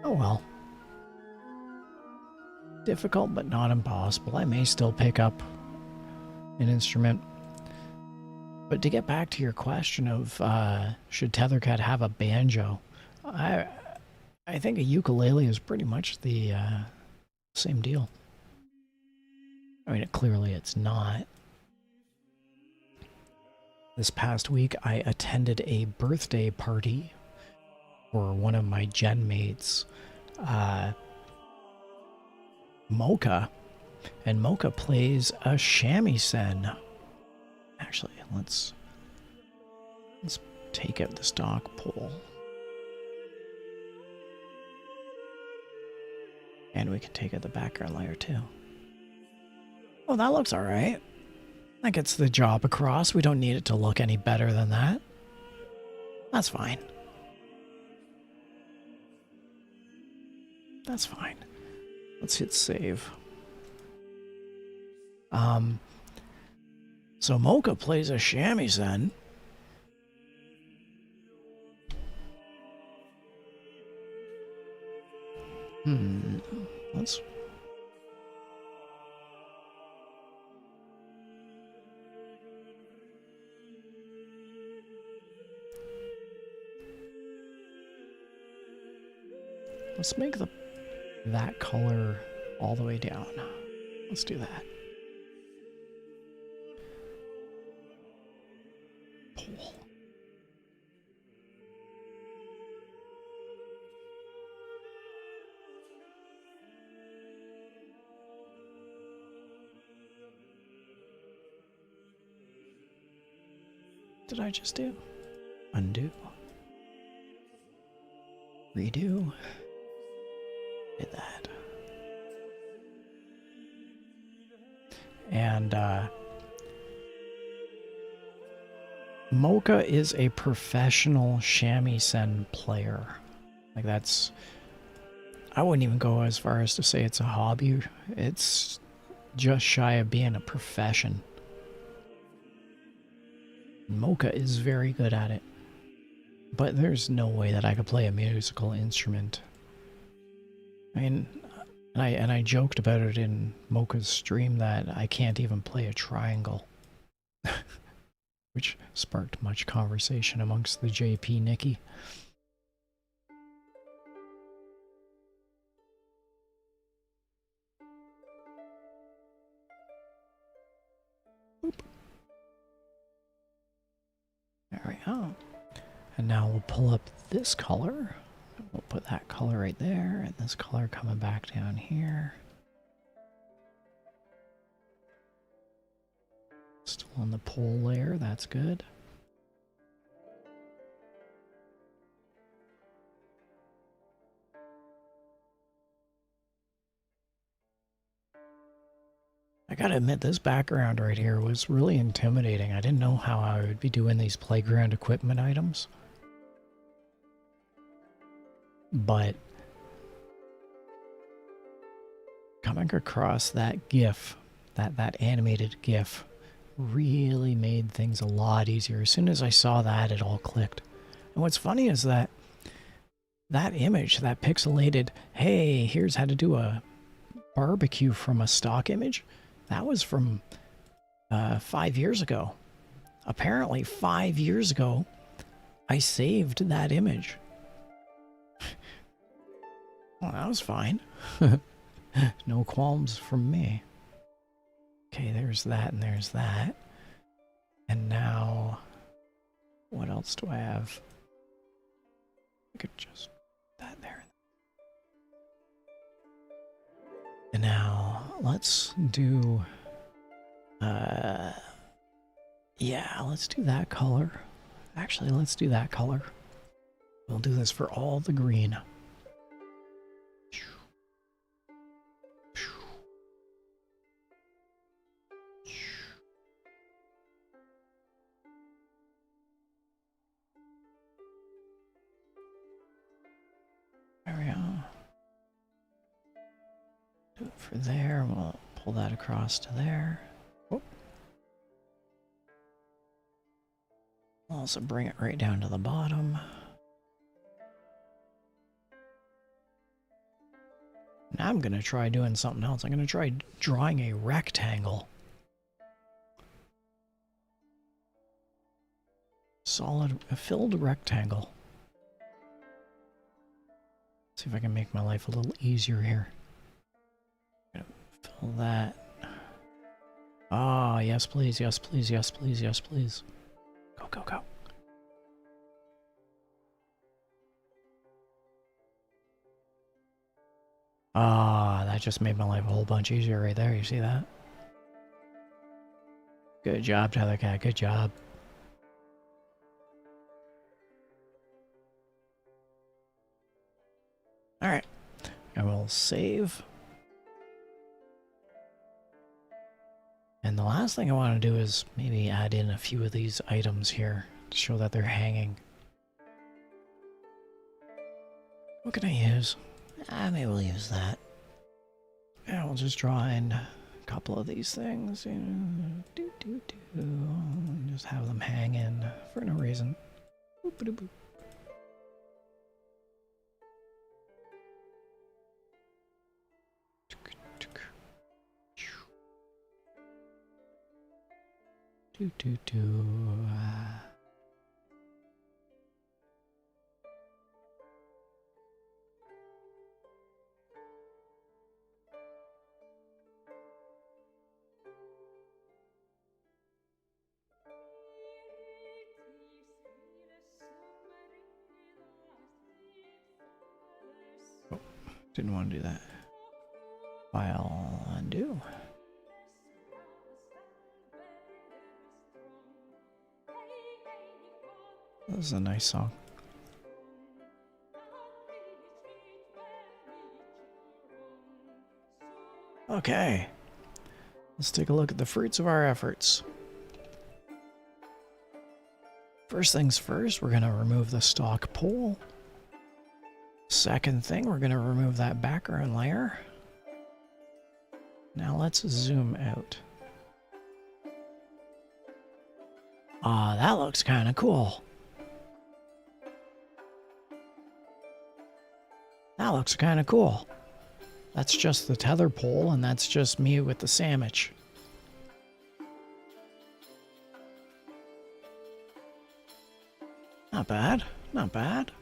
Oh well. Difficult but not impossible. I may still pick up an instrument. But to get back to your question of should Tethercat have a banjo, I think a ukulele is pretty much the same deal. I mean, clearly it's not. This past week, I attended a birthday party for one of my gen mates, Mocha. And Mocha plays a shamisen. Actually, let's take out the stock pole. And we can take out the background layer too. Oh, that looks alright. That gets the job across. We don't need it to look any better than that. That's fine. That's fine. Let's hit save. So Mocha plays a shamisen. Let's... Let's make that color all the way down. Let's do that. Pull. What did I just do? Undo. Redo. Did that. And Mocha is a professional shamisen player. Like that's... I wouldn't even go as far as to say it's a hobby. It's just shy of being a profession. Mocha is very good at it. But there's no way that I could play a musical instrument. I mean, and I joked about it in Mocha's stream that I can't even play a triangle. Which sparked much conversation amongst the JP Nikki. Boop. There we go. And now we'll pull up this color. We'll put that color right there, and this color coming back down here. on the pole layer. That's good. I gotta admit, this background right here was really intimidating. I didn't know how I would be doing these playground equipment items. But coming across that GIF, that animated GIF, really made things a lot easier. As soon as I saw that, it all clicked. And what's funny is that image, that pixelated, hey, here's how to do a barbecue from a stock image, that was from 5 years ago. Apparently 5 years ago, I saved that image. Well, that was fine. No qualms from me. Okay, there's that and there's that. And now, what else do I have? I could just that there. And now, let's do, yeah, let's do that color. Actually, let's do that color. We'll do this for all the green. There we go. Do it for there. We'll pull that across to there. Oh. We'll also bring it right down to the bottom. Now I'm going to try doing something else. I'm going to try drawing a rectangle. Solid, a filled rectangle. See if I can make my life a little easier here. Fill that. Ah, yes please, yes please, yes please, yes please. Go, go, go. Ah, that just made my life a whole bunch easier right there. You see that? Good job, Tethercat. Good job. Alright. I will save. And the last thing I want to do is maybe add in a few of these items here to show that they're hanging. What can I use? Maybe we'll use that. Yeah, we'll just draw in a couple of these things. You know, just have them hang in for no reason. Boop-a-doop-boop. Oh, didn't want to do that. File undo. This is a nice song. Okay. Let's take a look at the fruits of our efforts. First things first, we're going to remove the stock pole. Second thing, we're going to remove that background layer. Now let's zoom out. Ah, that looks kind of cool. That looks kind of cool. That's just the tether pole, and that's just me with the sandwich. Not bad. Not bad.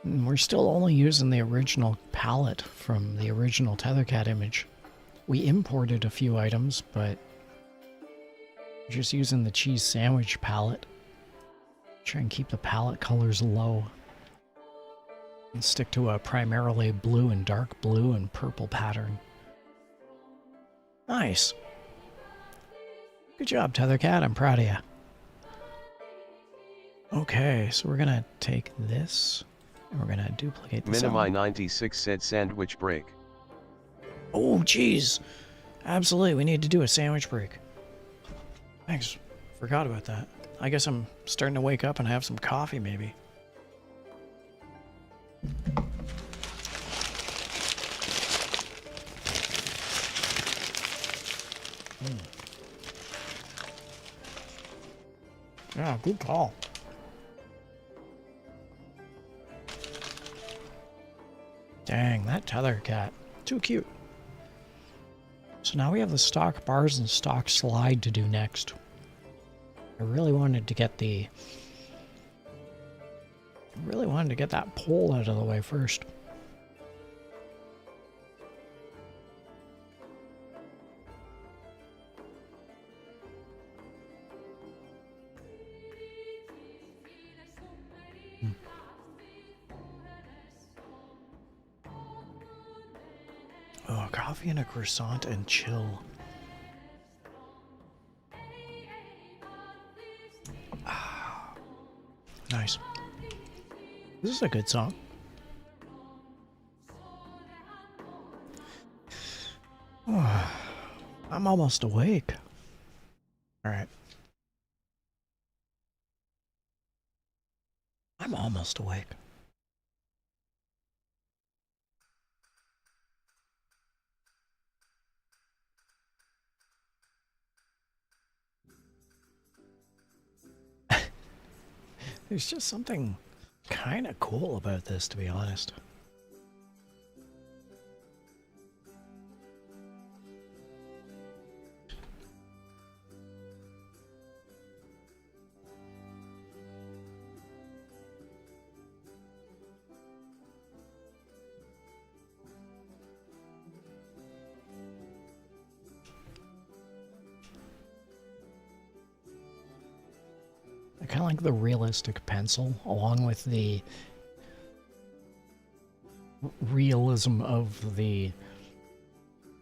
And we're still only using the original palette from the original Tethercat image. We imported a few items, but we're just using the cheese sandwich palette. Try and keep the palette colors low. And stick to a primarily blue and dark blue and purple pattern. Nice. Good job, Tethercat. I'm proud of you. Okay, so we're gonna take this and we're gonna duplicate this. Minimi96 said sandwich break. Oh, jeez. Absolutely, we need to do a sandwich break. Thanks. Forgot about that. I guess I'm starting to wake up and have some coffee, maybe. Yeah, good call. Dang, that Tethercat. Too cute. So now we have the stock bars and stock slide to do next. I really wanted to get that pole out of the way first. Oh, coffee and a croissant and chill. Ah, nice. This is a good song. Oh, I'm almost awake. All right. I'm almost awake. There's just something kind of cool about this, to be honest. I kind of like the realistic pencil, along with the realism of the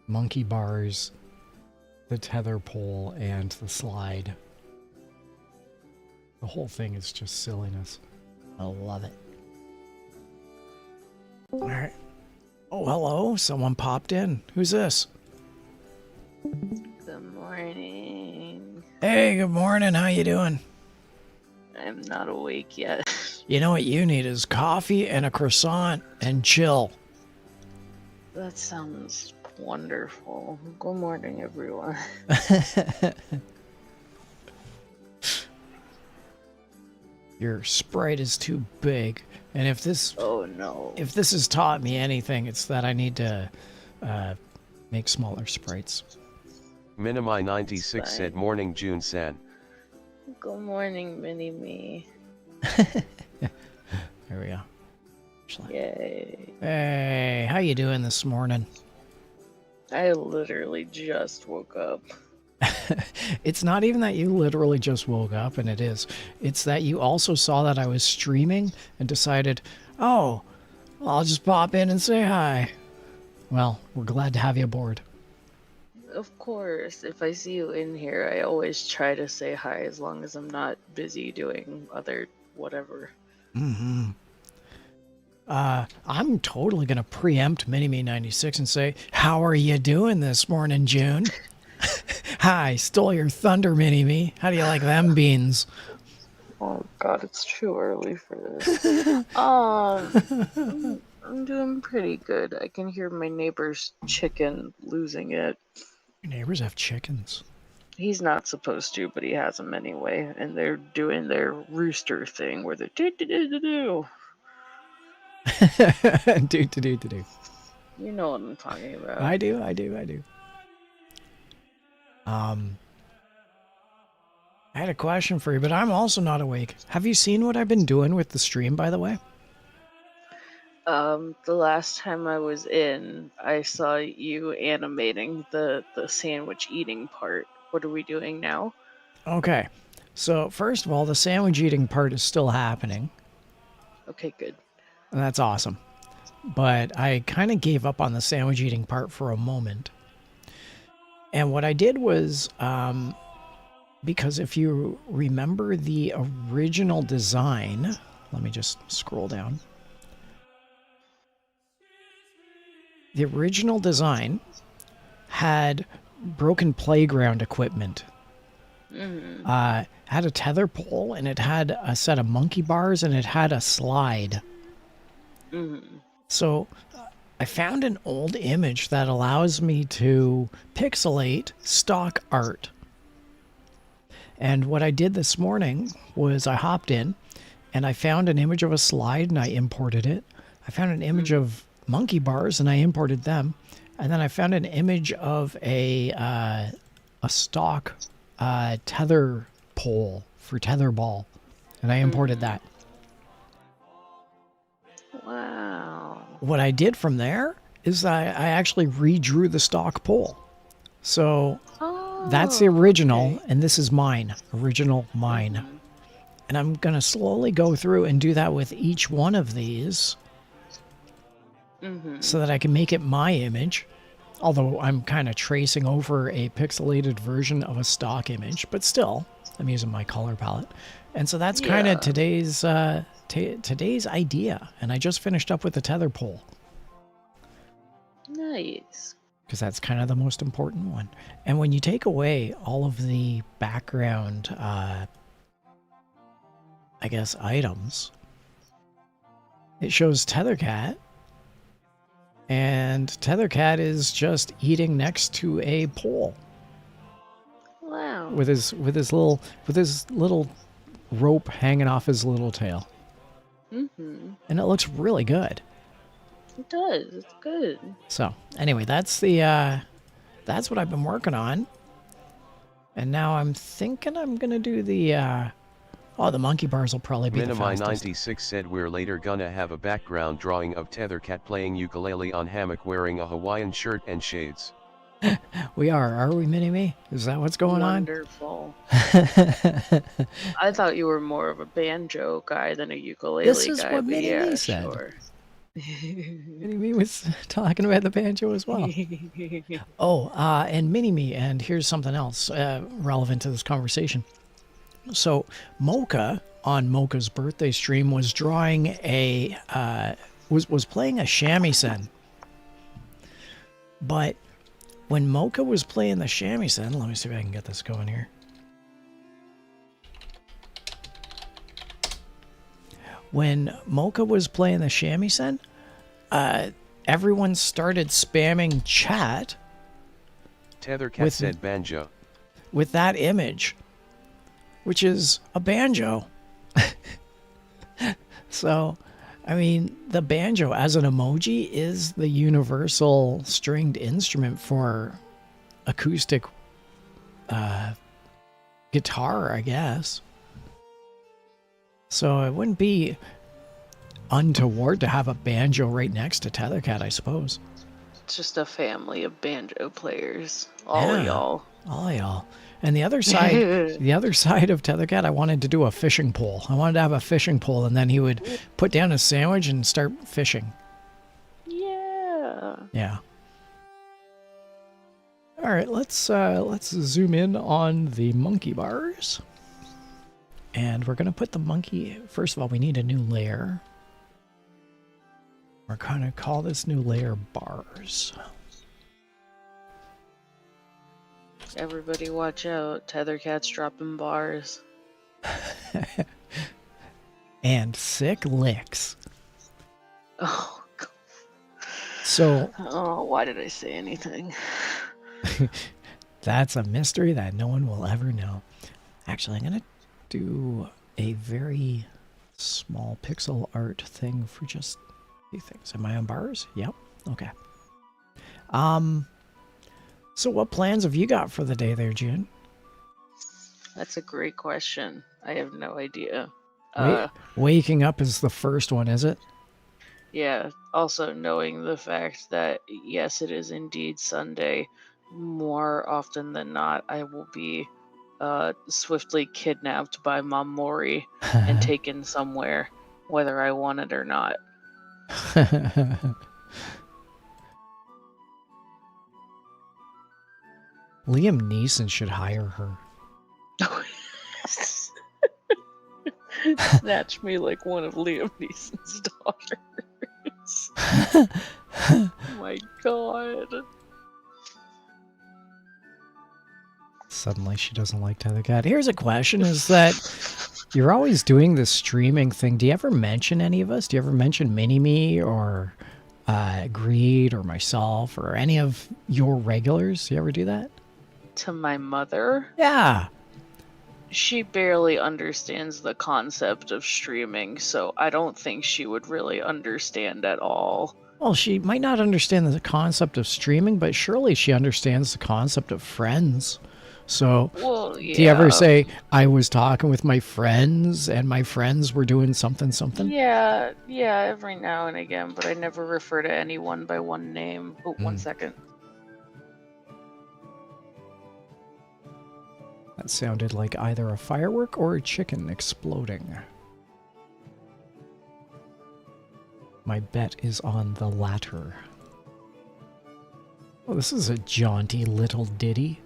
monkey bars, the tether pole, and the slide. The whole thing is just silliness. I love it. Alright. Oh, hello. Someone popped in. Who's this? Good morning. Hey, good morning. How you doing? I'm not awake yet. You know what you need is coffee and a croissant and chill. That sounds wonderful. Good morning, everyone. Your sprite is too big, and if this has taught me anything, it's that I need to make smaller sprites. Minimi96 said morning June-san. Good morning, mini-me. There we go. Yay. Hey, how you doing this morning? I literally just woke up. It's not even that you literally just woke up, and it is. It's that you also saw that I was streaming and decided, oh, I'll just pop in and say hi. Well, we're glad to have you aboard. Of course, if I see you in here, I always try to say hi as long as I'm not busy doing other whatever. Mm-hmm. I'm totally going to preempt Mini-Me96 and say, how are you doing this morning, June? Hi, stole your thunder, Mini-Me. How do you like them beans? Oh god, it's too early for this. I'm doing pretty good. I can hear my neighbor's chicken losing it. Your neighbors have chickens. He's not supposed to, but he has them anyway, and they're doing their rooster thing where they're do-do-do-do-do. Do. You know what I'm talking about. I do. I had a question for you, but I'm also not awake. Have you seen what I've been doing with the stream, by the way? The last time I was in, I saw you animating the sandwich eating part. What are we doing now? Okay. So, first of all, the sandwich eating part is still happening. Okay, good. And that's awesome. But I kind of gave up on the sandwich eating part for a moment. And what I did was, because if you remember the original design, let me just scroll down. The original design had broken playground equipment. Had a tether pole, and it had a set of monkey bars, and it had a slide. So I found an old image that allows me to pixelate stock art. And what I did this morning was I hopped in and I found an image of a slide and I imported it. I found an image of monkey bars and I imported them. And then I found an image of a stock tether pole for tetherball, and I imported that. Wow. What I did from there is I actually redrew the stock pole. So that's the original, okay. and this is mine, original mine. And I'm going to slowly go through and do that with each one of these so that I can make it my image. Although I'm kind of tracing over a pixelated version of a stock image, but still, I'm using my color palette. And so that's kind of today's today's idea. And I just finished up with the tether pole. Nice. Because that's kind of the most important one. And when you take away all of the background, I guess, items, it shows Tethercat. And Tethercat is just eating next to a pole. Wow. With his little rope hanging off his little tail. And it looks really good. It does. It's good. So anyway, that's what I've been working on. And now I'm thinking I'm gonna do the the monkey bars will probably be the fastest. Minimi96 said we're later gonna have a background drawing of Tethercat playing ukulele on hammock wearing a Hawaiian shirt and shades. We are we, Mini-Me? Is that what's going Wonderful. I thought you were more of a banjo guy than a ukulele This is guy. what but Mini-Me said. Sure. Mini-Me was talking about the banjo as well. And Mini-Me, and here's something else relevant to this conversation. So Mocha, on Mocha's birthday stream, was drawing was playing a shamisen. But when Mocha was playing the shamisen, let me see if I can get this going here. When Mocha was playing the shamisen, everyone started spamming chat. Tethercat said banjo. With that image, which is a banjo. So, I mean, the banjo as an emoji is the universal stringed instrument for acoustic guitar, I guess. So it wouldn't be untoward to have a banjo right next to Tethercat, I suppose. It's just a family of banjo players. All of y'all. All y'all. And the other side, of Tethercat, I wanted to do a fishing pole. I wanted to have a fishing pole, and then he would put down his sandwich and start fishing. Yeah. Yeah. All right, let's zoom in on the monkey bars. And we're going to put the monkey... First of all, we need a new layer. We're going to call this new layer bars. Everybody watch out. Tethercat's dropping bars. And sick licks. Oh, God. So... Oh, why did I say anything? That's a mystery that no one will ever know. Actually, I'm going to do a very small pixel art thing for just a few things. Am I on bars? Yep. Okay. So what plans have you got for the day there, June? That's a great question. I have no idea. Waking up is the first one, is it? Yeah. Also knowing the fact that, yes, it is indeed Sunday. More often than not, I will be swiftly kidnapped by Mom Mori and taken somewhere, whether I want it or not. Liam Neeson should hire her. Snatch me like one of Liam Neeson's daughters. Oh my god. Suddenly she doesn't like Tethercat. Here's a question, is that you're always doing this streaming thing. Do you ever mention any of us? Do you ever mention Mini-Me or Greed or myself or any of your regulars? Do you ever do that? To my mother? Yeah. She barely understands the concept of streaming, so I don't think she would really understand at all. Well, she might not understand the concept of streaming, but surely she understands the concept of friends. So, well, yeah. Do you ever say, I was talking with my friends and my friends were doing something? Yeah, every now and again, but I never refer to anyone by one name. Oh, 1 second. That sounded like either a firework or a chicken exploding. My bet is on the latter. Oh, this is a jaunty little ditty.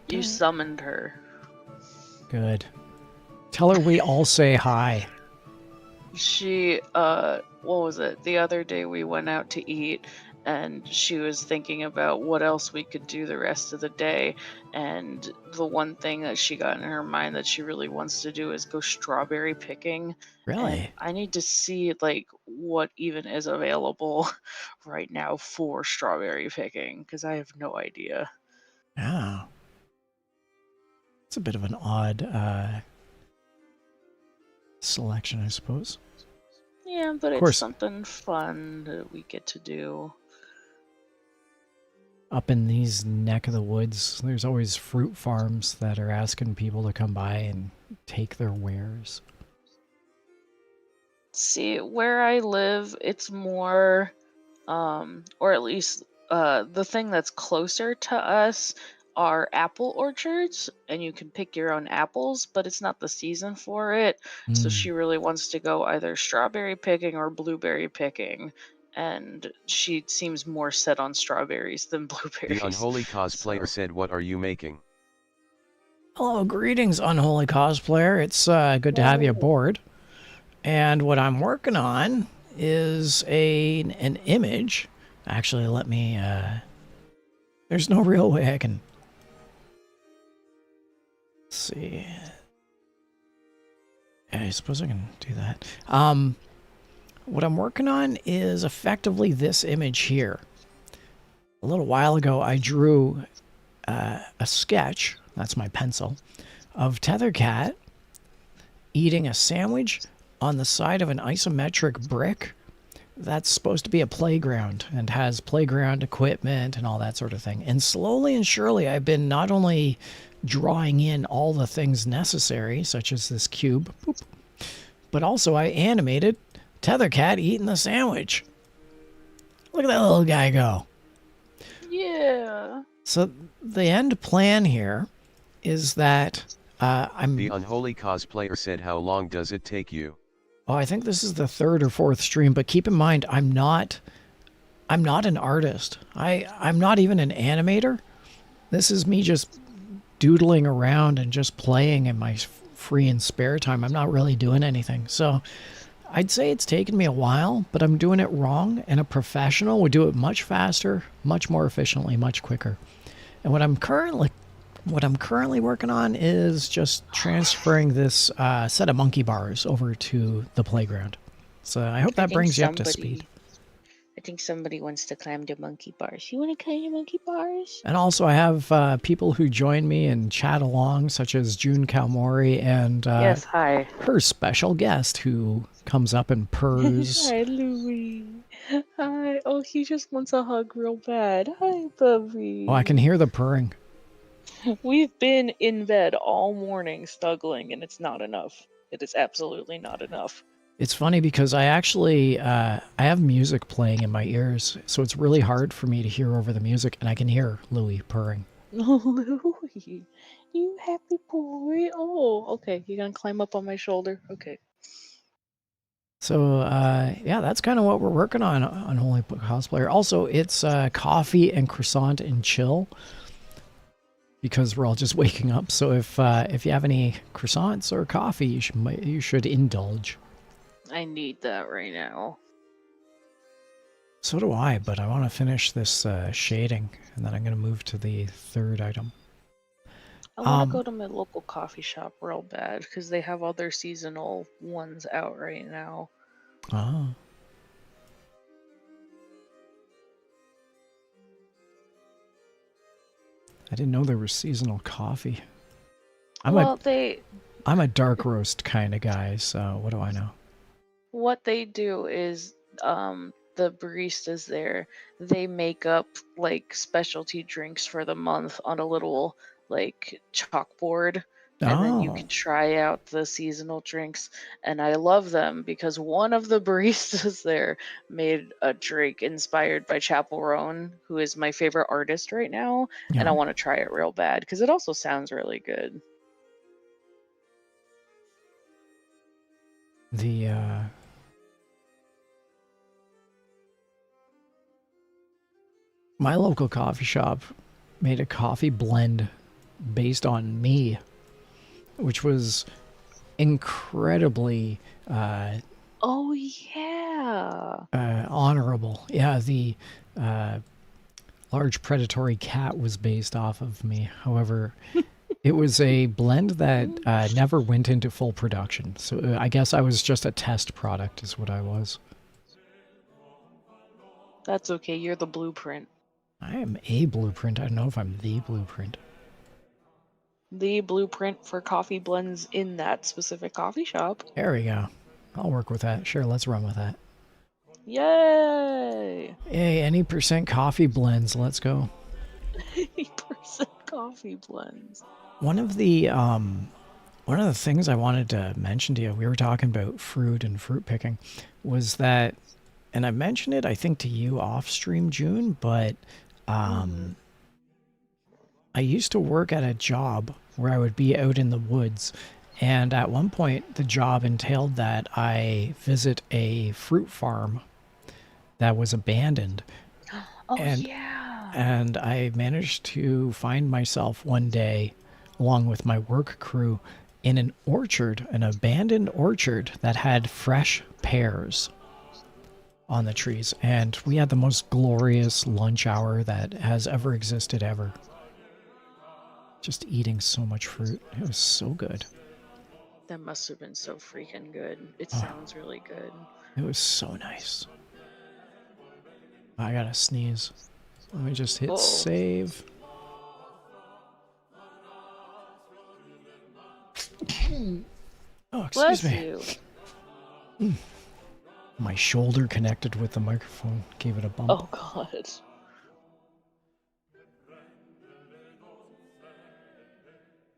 You summoned her. Good. Tell her we all say hi. She, what was it? The other day we went out to eat, and she was thinking about what else we could do the rest of the day, and the one thing that she got in her mind that she really wants to do is go strawberry picking. Really? And I need to see, like, what even is available right now for strawberry picking, because I have no idea. Yeah. It's a bit of an odd, selection, I suppose. Yeah, but it's something fun that we get to do. Up in these neck of the woods, there's always fruit farms that are asking people to come by and take their wares. See, where I live, it's more, or at least the thing that's closer to us are apple orchards, and you can pick your own apples, but it's not the season for it. So she really wants to go either strawberry picking or blueberry picking, and she seems more set on strawberries than blueberries. The unholy cosplayer said, "What are you making?" Hello, greetings, unholy cosplayer. It's good to have you aboard. And what I'm working on is an image. Actually, let me, there's no real way I can... Let's see. I suppose I can do that. What I'm working on is effectively this image here. A little while ago, I drew a sketch, that's my pencil, of Tethercat eating a sandwich on the side of an isometric brick that's supposed to be a playground and has playground equipment and all that sort of thing. And slowly and surely, I've been not only drawing in all the things necessary, such as this cube, boop, but also I animated Tethercat eating the sandwich. Look at that little guy go. Yeah. So the end plan here is that The unholy cosplayer said, "How long does it take you?" Oh, I think this is the third or fourth stream, but keep in mind, I'm not an artist. I'm not even an animator. This is me just doodling around and just playing in my free and spare time. I'm not really doing anything. So I'd say it's taken me a while, but I'm doing it wrong, and a professional would do it much faster, much more efficiently, much quicker. And what I'm currently working on is just transferring this set of monkey bars over to the playground. So I hope that brings you up to speed. I think somebody wants to climb the monkey bars. You want to climb the monkey bars? And also I have people who join me and chat along, such as June Kalmori and yes, hi. Her special guest who comes up and purrs. Hi, Louie. Hi. Oh, he just wants a hug real bad. Hi, Bubby. Oh, I can hear the purring. We've been in bed all morning snuggling, and it's not enough. It is absolutely not enough. It's funny because I actually, I have music playing in my ears, so it's really hard for me to hear over the music, and I can hear Louie purring. Louie. You happy boy. Oh, okay. You're gonna climb up on my shoulder. Okay. So, yeah, that's kind of what we're working on Holy Cosplayer. Also, it's coffee and croissant and chill because we're all just waking up. So if you have any croissants or coffee, you should indulge. I need that right now. So do I, but I want to finish this shading, and then I'm going to move to the third item. I want to go to my local coffee shop real bad because they have other seasonal ones out right now. Oh. I didn't know there was seasonal coffee. I'm a dark roast kind of guy, so what do I know? What they do is the baristas there, they make up like specialty drinks for the month on a little like chalkboard, and then you can try out the seasonal drinks. And I love them because one of the baristas there made a drink inspired by Chapel Roan, who is my favorite artist right now, and I want to try it real bad because it also sounds really good. My local coffee shop made a coffee blend based on me, which was incredibly oh yeah, honorable. Yeah, the large predatory cat was based off of me. However, it was a blend that never went into full production. So I guess I was just a test product is what I was. That's okay. You're the blueprint. I am a blueprint. I don't know if I'm the blueprint. The blueprint for coffee blends in that specific coffee shop. There we go. I'll work with that. Sure, let's run with that. Yay! Yay, any percent coffee blends. Let's go. 80% coffee blends. One of the things I wanted to mention to you, we were talking about fruit and fruit picking, was that, and I mentioned it, I think, to you off stream, June, but I used to work at a job where I would be out in the woods, and at one point the job entailed that I visit a fruit farm that was abandoned. Oh, yeah. And I managed to find myself one day, along with my work crew, in an orchard, an abandoned orchard that had fresh pears on the trees. And we had the most glorious lunch hour that has ever existed ever. Just eating so much fruit. It was so good. That must have been so freaking good. It sounds really good. It was so nice. I gotta sneeze. Let me just hit save. Oh, excuse me. You. My shoulder connected with the microphone gave it a bump. Oh, God.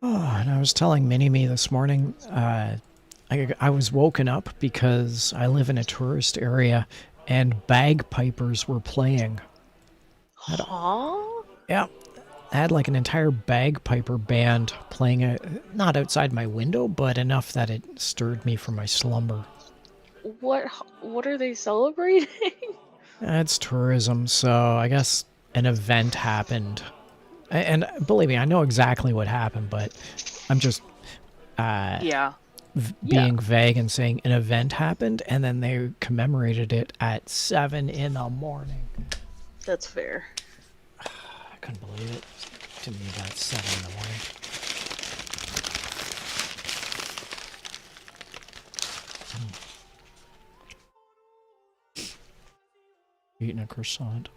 Oh, and I was telling Mini-Me this morning, I was woken up because I live in a tourist area and bagpipers were playing. Huh? Yeah. I had like an entire bagpiper band playing, not outside my window, but enough that it stirred me from my slumber. What are they celebrating? It's tourism, so I guess an event happened. And believe me, I know exactly what happened, but I'm just being vague and saying an event happened, and then they commemorated it at 7 in the morning. That's fair. I couldn't believe it. To me, that's 7 in the morning. Eating a croissant.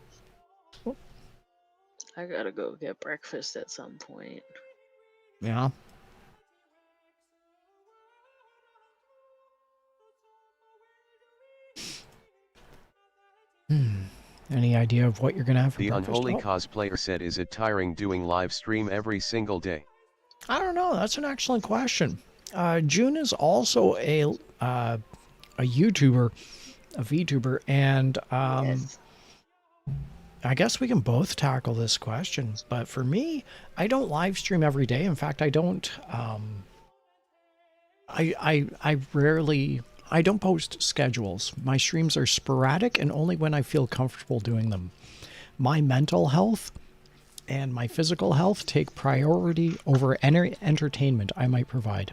I gotta go get breakfast at some point. Yeah. Any idea of what you're gonna have for The breakfast? unholy cosplayer said, is it tiring doing live stream every single day? I don't know. That's an excellent question. June is also a YouTuber, a VTuber, and Yes. I guess we can both tackle this question, but for me, I don't live stream every day. In fact, I don't. I rarely. I don't post schedules. My streams are sporadic and only when I feel comfortable doing them. My mental health and my physical health take priority over any entertainment I might provide.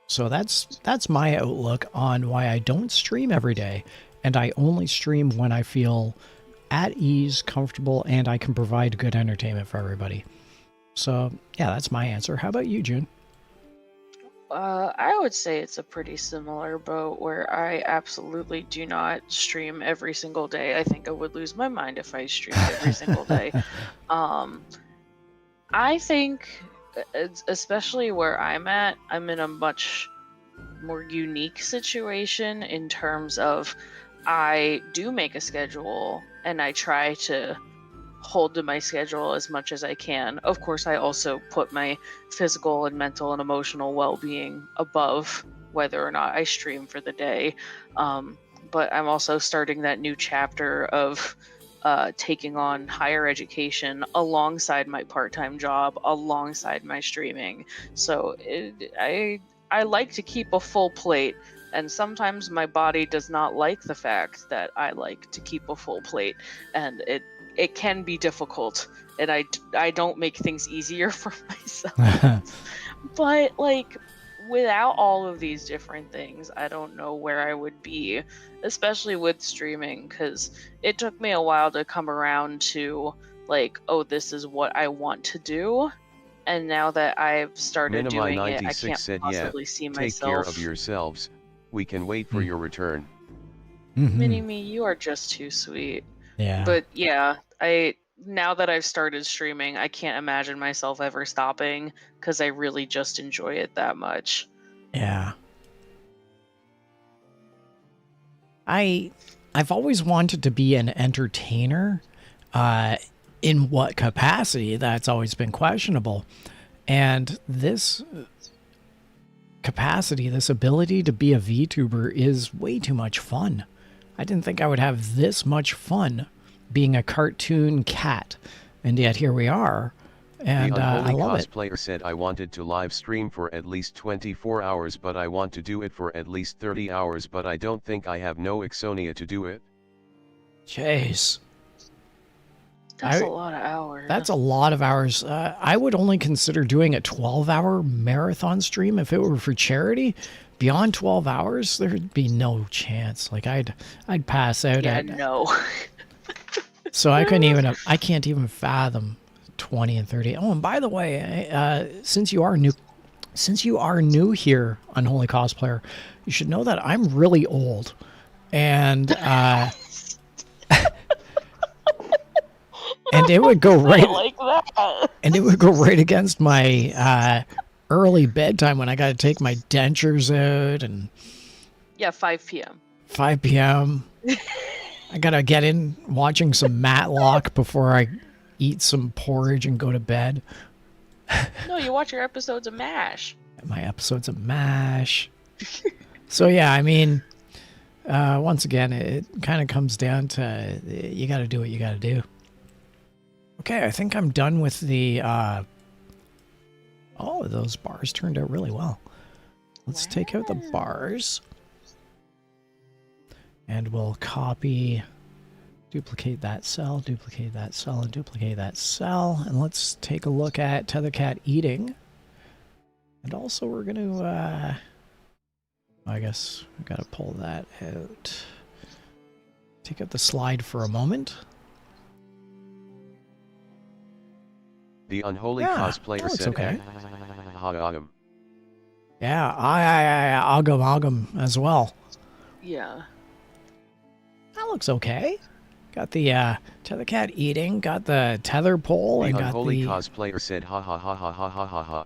So that's my outlook on why I don't stream every day, and I only stream when I feel at ease, comfortable, and I can provide good entertainment for everybody. So yeah, that's my answer. How about you, June? I would say it's a pretty similar boat where I absolutely do not stream every single day. I think I would lose my mind if I streamed every single day. I think, especially where I'm at, I'm in a much more unique situation in terms of I do make a schedule and I try to hold to my schedule as much as I can. Of course, I also put my physical and mental and emotional well-being above whether or not I stream for the day. But I'm also starting that new chapter of taking on higher education alongside my part-time job, alongside my streaming. So I like to keep a full plate, and sometimes my body does not like the fact that I like to keep a full plate, and it can be difficult, and I don't make things easier for myself. But like, without all of these different things, I don't know where I would be, especially with streaming, because it took me a while to come around to like, oh, this is what I want to do. And now that I've started doing it, I can't possibly see myself. Take care of yourselves. We can wait for your return. Mini-Me, you are just too sweet. Yeah. But yeah, now that I've started streaming, I can't imagine myself ever stopping because I really just enjoy it that much. Yeah. I've always wanted to be an entertainer. In what capacity? That's always been questionable. And this capacity, this ability to be a VTuber is way too much fun. I didn't think I would have this much fun being a cartoon cat, and yet here we are, and I love it. The cosplayer said I wanted to live stream for at least 24 hours, but I want to do it for at least 30 hours, but I don't think I have no Ixonia to do it. Jeez. That's a lot of hours. That's a lot of hours. I would only consider doing a 12-hour marathon stream if it were for charity. Beyond 12 hours, there'd be no chance. Like I'd pass out. Yeah, no. So I can't even fathom 20 and 30. Oh, and by the way, since you are new here, Unholy Cosplayer, you should know that I'm really old, and and it would go right like that. And it would go right against my early bedtime when I got to take my dentures out, and 5 p.m. 5 p.m. I gotta get in watching some Matlock before I eat some porridge and go to bed. No, you watch your episodes of MASH. My episodes of MASH. So yeah, I mean, once again, it kind of comes down to you got to do what you got to do. Okay, I think I'm done with the. Oh, those bars turned out really well. Let's take out the bars. And we'll copy, duplicate that cell, and duplicate that cell. And let's take a look at Tethercat eating. And also we're going to, I guess we've got to pull that out. Take out the slide for a moment. The Unholy Cosplayer said, okay. Yeah, Amalgam as well. Yeah. That looks okay. Got the Tethercat eating, got the tether pole, and got the... Unholy Cosplayer said, ha ha ha ha ha ha ha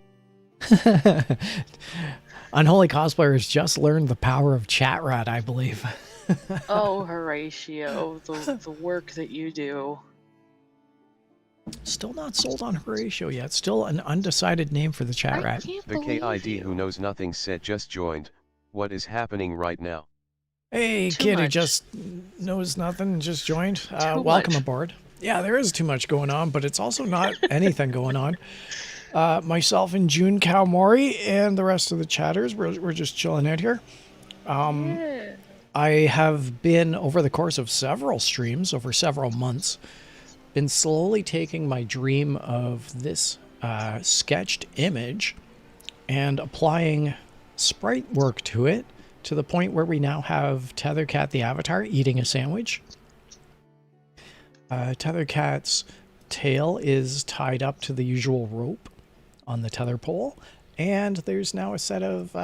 ha. Unholy Cosplayer has just learned the power of chat rat, I believe. Oh, Horatio, the work that you do. Still not sold on Horatio yet. Still an undecided name for the chat rat. The KID who knows nothing said just joined. What is happening right now? Hey, Too kid who much. just knows nothing, just joined. Too Welcome much. aboard. Yeah, there is too much going on, but it's also not anything going on. Myself and June Kawamori and the rest of the chatters, we're just chilling out here. Yeah. I have been, over the course of several streams, over several months, been slowly taking my dream of this sketched image and applying sprite work to it, to the point where we now have Tethercat the avatar eating a sandwich. Tethercat's tail is tied up to the usual rope on the tether pole, and there's now a set of,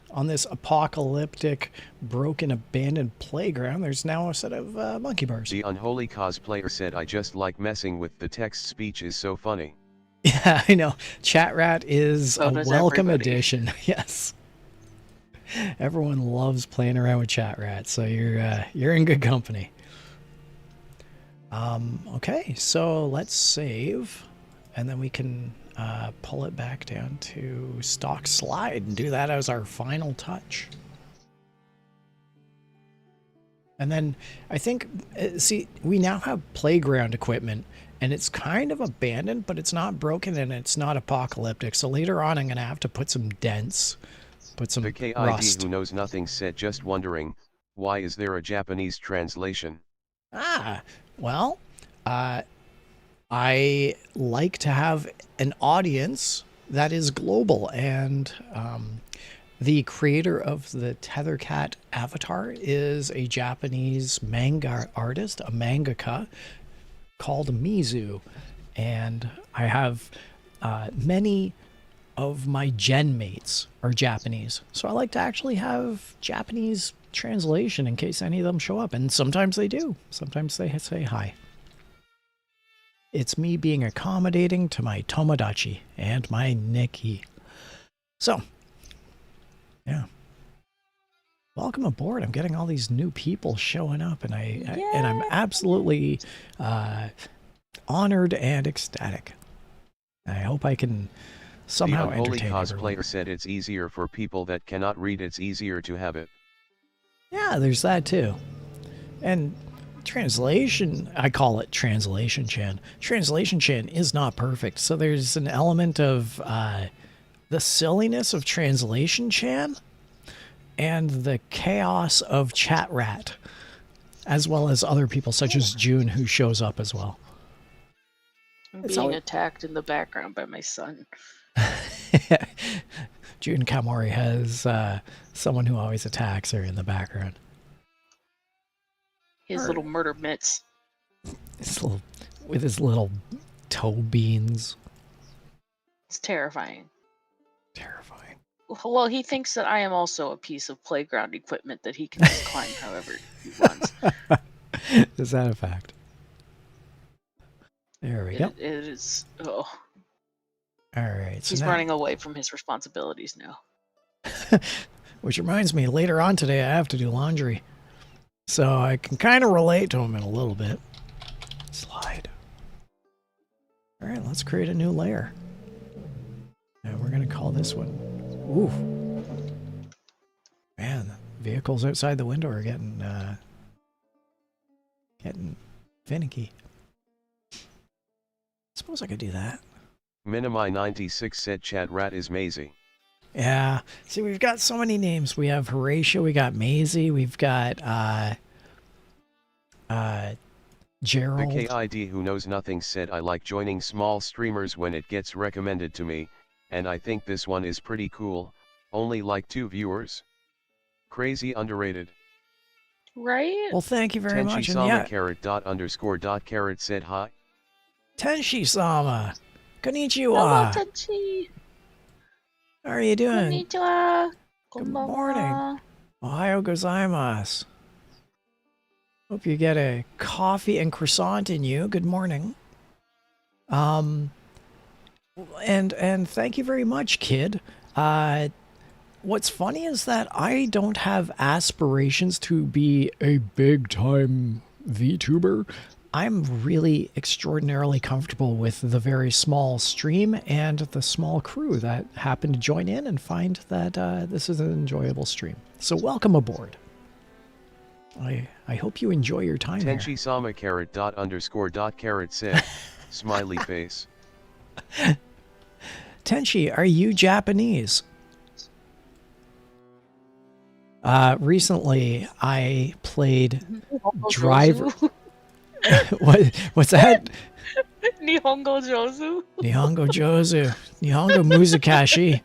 on this apocalyptic, broken, abandoned playground, there's now a set of monkey bars. The unholy cosplayer said, I just like messing with the text speech is so funny. Yeah, I know. Chat Rat is So a does welcome everybody. addition. Yes. Everyone loves playing around with Chat Rat, so you're in good company. Okay, so let's save, and then we can pull it back down to stock slide and do that as our final touch. And then I think, see, we now have playground equipment, and it's kind of abandoned, but it's not broken and it's not apocalyptic. So later on, I'm going to have to put some dents, put some The KID rust. who knows nothing said, just wondering, why is there a Japanese translation? Ah, well, I like to have an audience that is global, and the creator of the Tethercat avatar is a Japanese manga artist, a mangaka called Mizu, and I have many of my gen mates are Japanese, so I like to actually have Japanese translation in case any of them show up, and sometimes they do. Sometimes they say hi. It's me being accommodating to my Tomodachi and my Nikki. So, yeah. Welcome aboard. I'm getting all these new people showing up, and I'm absolutely honored and ecstatic. I hope I can somehow the unholy entertain everyone. cosplayer said, it's easier for people that cannot read, it's easier to have it. Yeah, there's that too. And translation, I call it Translation Chan. Translation Chan is not perfect, so there's an element of the silliness of Translation Chan and the chaos of Chat Rat, as well as other people such as June, who shows up as well. I'm It's being all- attacked in the background by my son. June Kamori has someone who always attacks her in the background. His little murder mitts. With his little toe beans. It's terrifying. Terrifying. Well, he thinks that I am also a piece of playground equipment that he can just climb however he wants. Is that a fact? There we go. It is. Oh, All right. So he's now, running away from his responsibilities now. which reminds me, later on today, I have to do laundry. So I can kind of relate to him in a little bit. Slide. All right, let's create a new layer. And we're going to call this one. Ooh. Man, the vehicles outside the window are getting finicky. Suppose I could do that. Minimi96 said, Chat Rat is Maisie. Yeah. See, we've got so many names. We have Horatio, we got Maisie, we've got Gerald. The KID who knows nothing said, I like joining small streamers when it gets recommended to me, and I think this one is pretty cool, only like 2 viewers. Crazy underrated. Right? Well, thank you very much. And Tenshi-sama yeah, carrot dot underscore dot carrot said hi. Tenshi-sama. Konnichiwa. Hello, Tenchi. How are you doing? Konnichiwa. Good Konbanwa. morning. Ohio gozaimasu. Hope you get a coffee and croissant in you. Good morning. And thank you very much, kid. What's funny is that I don't have aspirations to be a big-time VTuber. I'm really extraordinarily comfortable with the very small stream and the small crew that happened to join in and find that this is an enjoyable stream. So welcome aboard. I hope you enjoy your time here. Tenchi sama carrot dot underscore dot carrot said, smiley face. Tenchi, are you Japanese? Recently I played Driver. What's that? Nihongo Jozu. Nihongo Jozu. Nihongo Muzakashi.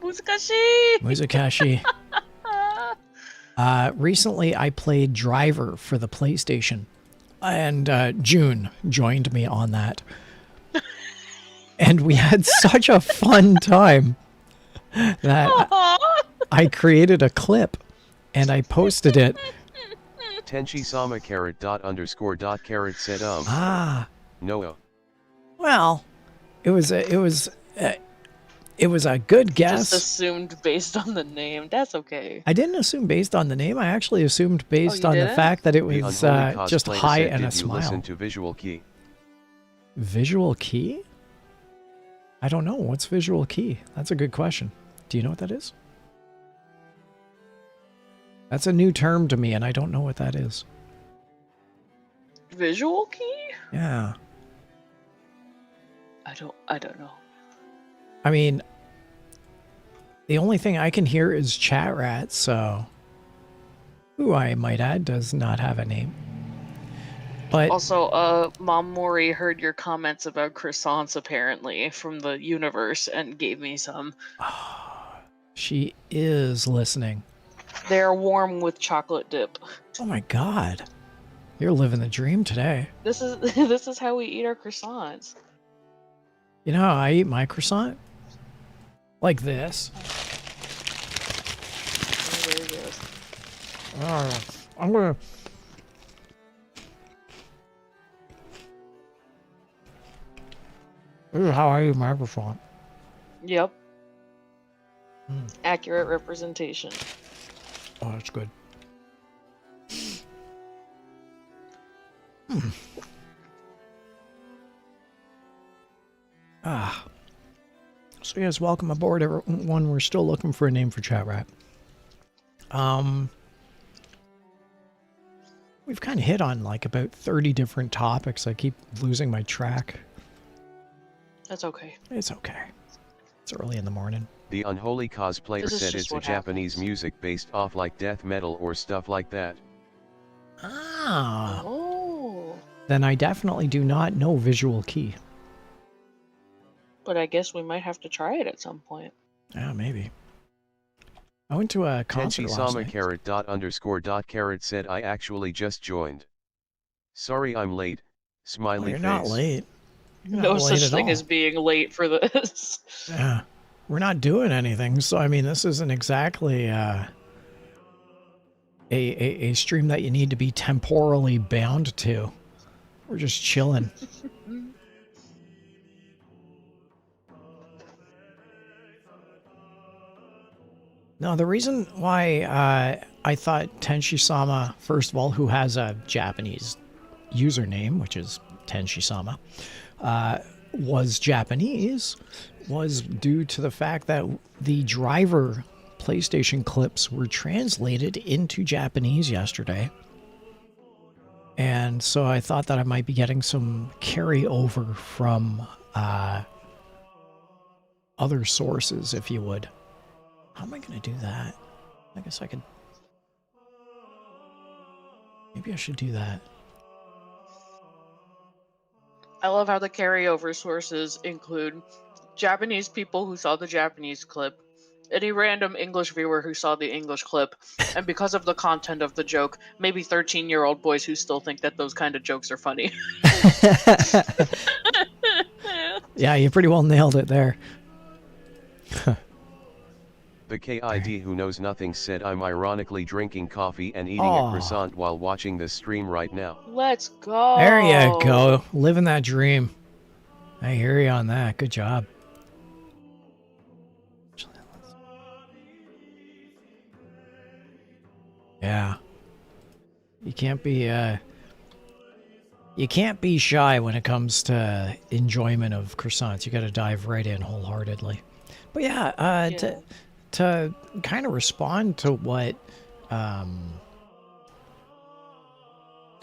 Muzakashi. Recently I played Driver for the PlayStation, and June joined me on that. And we had such a fun time that I created a clip and I posted it. Tenchi sama carrot dot underscore dot carrot said Noah. Well, it was a good guess. Just assumed based on the name. That's okay. I didn't assume based on the name. I actually assumed based on the didn't? fact that it The was unholy just cosplayer hi said, and a "Did you listen smile. to Visual Key?" Visual key? I don't know. What's visual key? That's a good question. Do you know what that is? That's a new term to me, and I don't know what that is. Visual key? Yeah. I don't know. I mean, the only thing I can hear is chat rat, so who I might add does not have a name. But Also, Mom Mori heard your comments about croissants apparently from the universe and gave me some. she is listening. They're warm with chocolate dip. Oh my god. You're living the dream today. This is how we eat our croissants. You know how I eat my croissant? Like this. Oh, there it goes. I'm gonna... This is how I eat my croissant. Yep. Mm. Accurate representation. Oh, that's good. Hmm. So yes, welcome aboard everyone. We're still looking for a name for chat rat. We've kind of hit on like about 30 different topics. I keep losing my track. That's okay. It's okay. It's early in the morning. The unholy cosplayer This is said just it's a what Japanese happens. music based off like death metal or stuff like that. Ah. Oh. Then I definitely do not know visual key. But I guess we might have to try it at some point. Yeah, maybe. I went to a concert Tenchi last sama night. carrot dot underscore dot carrot said I actually just joined. Sorry I'm late. Smiley You're face. not late. You're No not late such at thing all. as being late for this. Yeah. We're not doing anything, so I mean, this isn't exactly a stream that you need to be temporally bound to. We're just chilling. No, the reason why I thought Tenshi-sama, first of all, who has a Japanese username, which is Tenshi-sama, was Japanese, was due to the fact that the driver PlayStation clips were translated into Japanese yesterday. And so I thought that I might be getting some carryover from other sources, if you would. How am I going to do that? I guess I could... Maybe I should do that. I love how the carryover sources include Japanese people who saw the Japanese clip, any random English viewer who saw the English clip, and because of the content of the joke, maybe 13-year-old boys who still think that those kind of jokes are funny. Yeah, you pretty well nailed it there. The KID who knows nothing said I'm ironically drinking coffee and eating Aw. a croissant while watching this stream right now. Let's go. There you go. Living that dream. I hear you on that. Good job. Yeah. You can't be shy when it comes to enjoyment of croissants. You got to dive right in wholeheartedly. But yeah, to kind of respond to what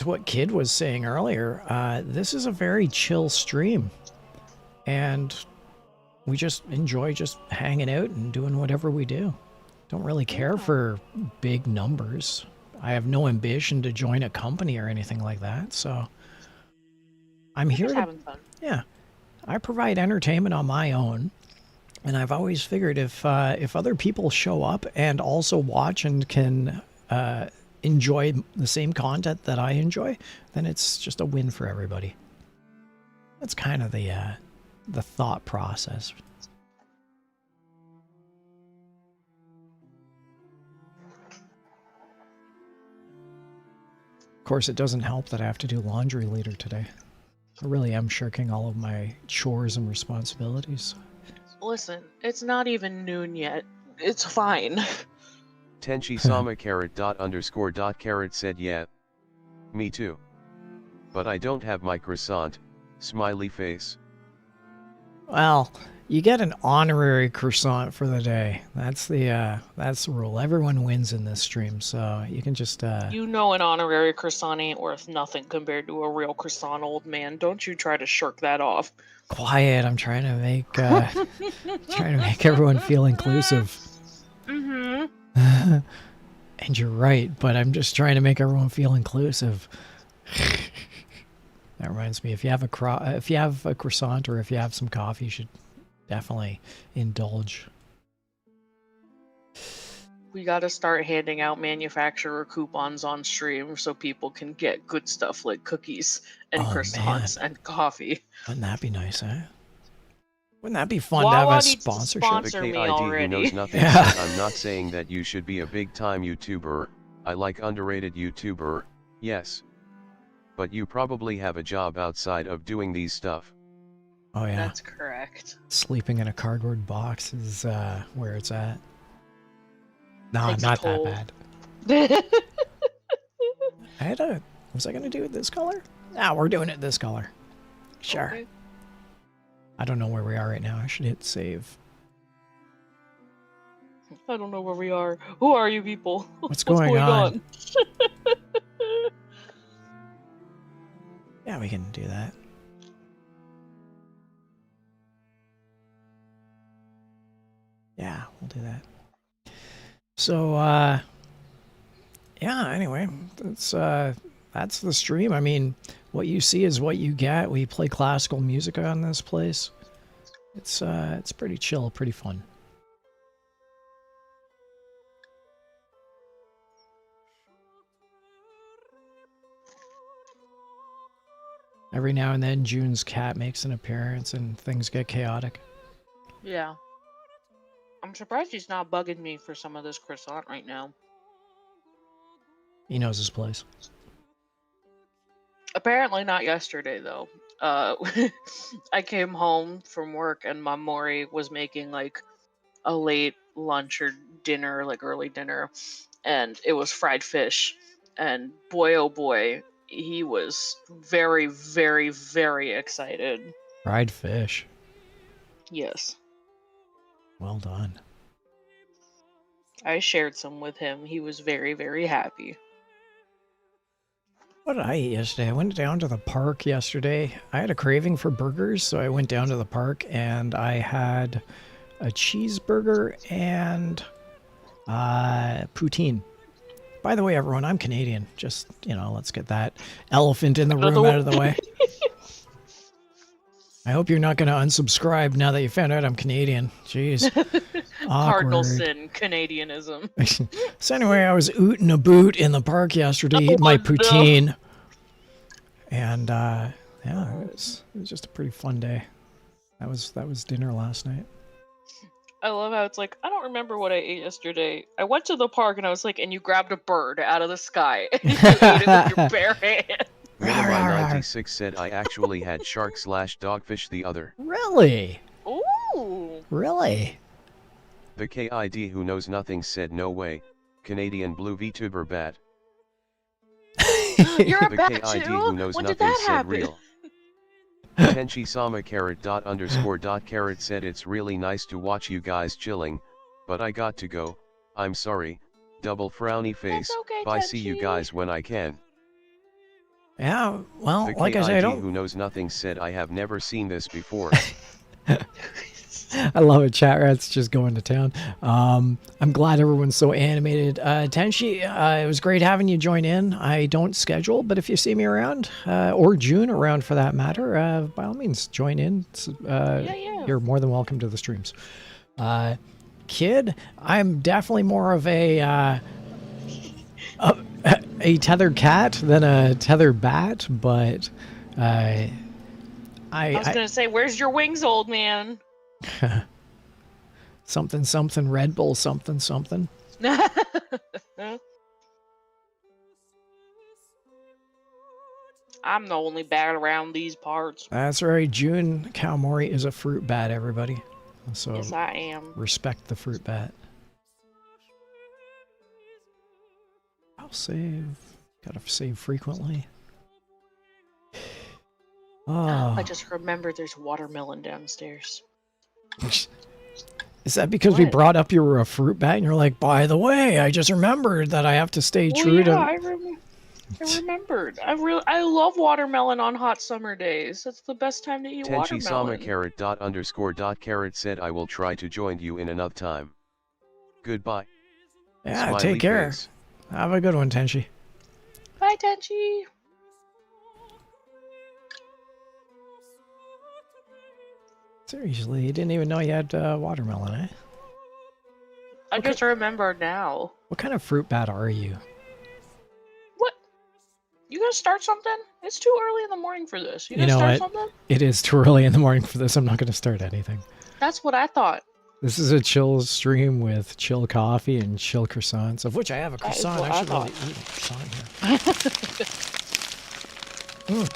to what Kid was saying earlier, this is a very chill stream. And we just enjoy just hanging out and doing whatever we do. Don't really care for big numbers. I have no ambition to join a company or anything like that, so I'm here Just to having fun. yeah. I provide entertainment on my own, and I've always figured if other people show up and also watch and can enjoy the same content that I enjoy, then it's just a win for everybody. That's kind of the thought process. Of course, it doesn't help that I have to do laundry later today. I really am shirking all of my chores and responsibilities. Listen, it's not even noon yet. It's fine. Tenchi Sama carrot dot underscore dot carrot said yeah. Me too. But I don't have my croissant, smiley face. Well, you get an honorary croissant for the day. That's the rule. Everyone wins in this stream, so you can just You know an honorary croissant ain't worth nothing compared to a real croissant, old man. Don't you try to shirk that off. quiet. I'm trying to make everyone feel inclusive. Mm-hmm. And you're right, but I'm just trying to make everyone feel inclusive. That reminds me, if you have a croissant or if you have some coffee, you should definitely indulge. We gotta start handing out manufacturer coupons on stream so people can get good stuff like cookies and croissants and coffee. Wouldn't that be nice, eh? Wouldn't that be fun to Wawa have a needs to sponsorship? sponsor The me KID who already. knows nothing Yeah. said, I'm not saying that you should be a big-time YouTuber, I like underrated YouTuber, yes. But you probably have a job outside of doing these stuff. Oh yeah, That's correct. sleeping in a cardboard box is where it's at. No, Takes a not toll. that bad. Was I gonna do it this color? Ah, we're doing it this color. Sure. Okay. I don't know where we are right now. I should hit save. I don't know where we are. Who are you people? What's going on? Yeah, we can do that. Yeah, we'll do that. So, yeah, anyway, that's the stream. I mean, what you see is what you get. We play classical music on this place. It's pretty chill, pretty fun. Every now and then, June's cat makes an appearance and things get chaotic. Yeah. I'm surprised he's not bugging me for some of this croissant right now. He knows his place. Apparently not yesterday, though. I came home from work and my Mori was making like a late lunch or dinner, like early dinner, and it was fried fish. And boy, oh boy, he was very, very, very excited. Fried fish. Yes. Well done. I shared some with him. He was very, very happy. What did I eat yesterday? I went down to the park yesterday. I had a craving for burgers, so I went down to the park and I had a cheeseburger and poutine. By the way, everyone, I'm Canadian. Just, let's get that elephant in the room out of the way. I hope you're not going to unsubscribe now that you found out I'm Canadian. Jeez. Cardinal Awkward. sin, Canadianism. So anyway, I was ootin' a boot in the park yesterday, eating my poutine. And, yeah, it was just a pretty fun day. That was dinner last night. I love how it's like, I don't remember what I ate yesterday. I went to the park and I was like, and you grabbed a bird out of the sky. And you ate it with your bare hand. Minamai96 said I actually had shark/dogfish the other. Really? Ooh. Really? The KID who knows nothing said no way, Canadian blue VTuber bad. You're a The bat KID too? who knows When did nothing that said happen? real. Tenchi Sama carrot dot underscore dot carrot said it's really nice to watch you guys chilling, but I got to go, I'm sorry, double frowny face, okay, bye see you Tenchi. guys when I can. Yeah, well, The like I say, I KIG don't... who knows nothing said I have never seen this before. I love it. Chat Rat's just going to town. I'm glad everyone's so animated. Tenshi, it was great having you join in. I don't schedule, but if you see me around, or June around for that matter, by all means, join in. Yeah. You're more than welcome to the streams. Kid, I'm definitely more of a tethered cat than a tethered bat, but I was gonna say, where's your wings, old man? something Red Bull something. I'm the only bat around these parts. That's right. June Kawamori is a fruit bat, everybody. So Yes, I am. respect the fruit bat. I'll save. Gotta save frequently. Oh. I just remembered there's watermelon downstairs. Is that because we What? brought up you were a fruit bat and you're like, by the way, I just remembered that I have to stay true to... I remembered. I love watermelon on hot summer days. That's the best time to eat Tenchi Sama watermelon. carrot said I will try to join you in enough time. Goodbye. Yeah, Smiley take care. face. Have a good one, Tenchi. Bye, Tenchi. Seriously, you didn't even know you had watermelon, eh? I just remembered now. What kind of fruit bat are you? What? You gonna start something? It's too early in the morning for this. You You gonna know start what? something? It is too early in the morning for this. I'm not going to start anything. That's what I thought. This is a chill stream with chill coffee and chill croissants, of which I have a That is croissant. what I I should really thought. eat a croissant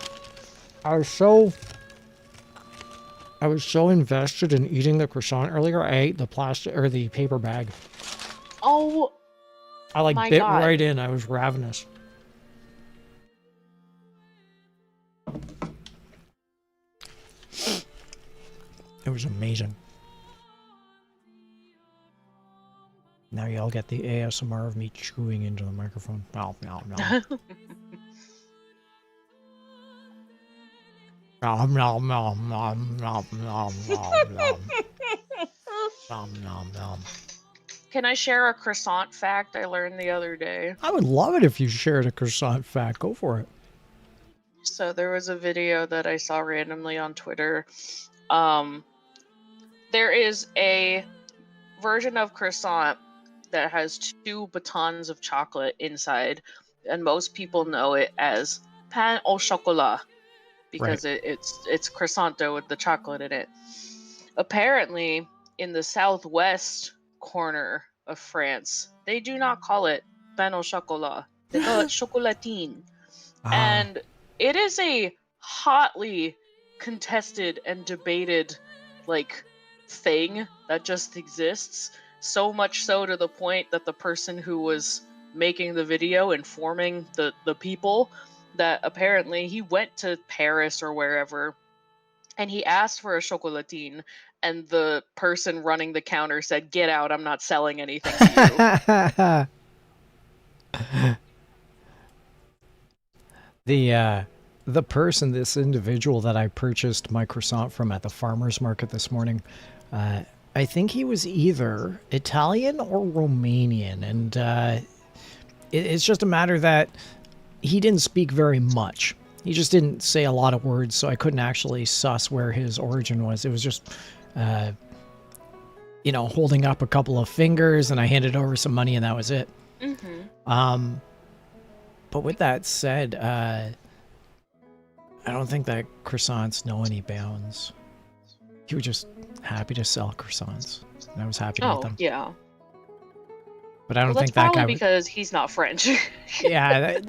here. I was so invested in eating the croissant earlier. I ate the plastic or the paper bag. Oh, I like My bit God. right in. I was ravenous. It was amazing. Now y'all get the ASMR of me chewing into the microphone. No. Nom nom nom nom nom nom nom nom. can I share a croissant fact I learned the other day? I would love it if you shared a croissant fact. Go for it. So there was a video that I saw randomly on Twitter. There is a version of croissant that has 2 batons of chocolate inside, and most people know it as pain au chocolat because it's croissant dough with the chocolate in it. Apparently, in the southwest corner of France, they do not call it pain au chocolat. They call it chocolatine. And it is a hotly contested and debated thing that just exists, so much so to the point that the person who was making the video informing the people that apparently he went to Paris or wherever and he asked for a chocolatine, and the person running the counter said, "Get out, I'm not selling anything to you." The person, this individual that I purchased my croissant from at the farmer's market this morning, I think he was either Italian or Romanian, and it's just a matter that he didn't speak very much. He just didn't say a lot of words, so I couldn't actually suss where his origin was. It was just, holding up a couple of fingers, and I handed over some money, and that was it. Mm-hmm. But with that said, I don't think that croissants know any bounds. He was just happy to sell croissants, and I was happy to eat them. Yeah. But I don't Well, think that's that guy. probably because he's not French. Yeah,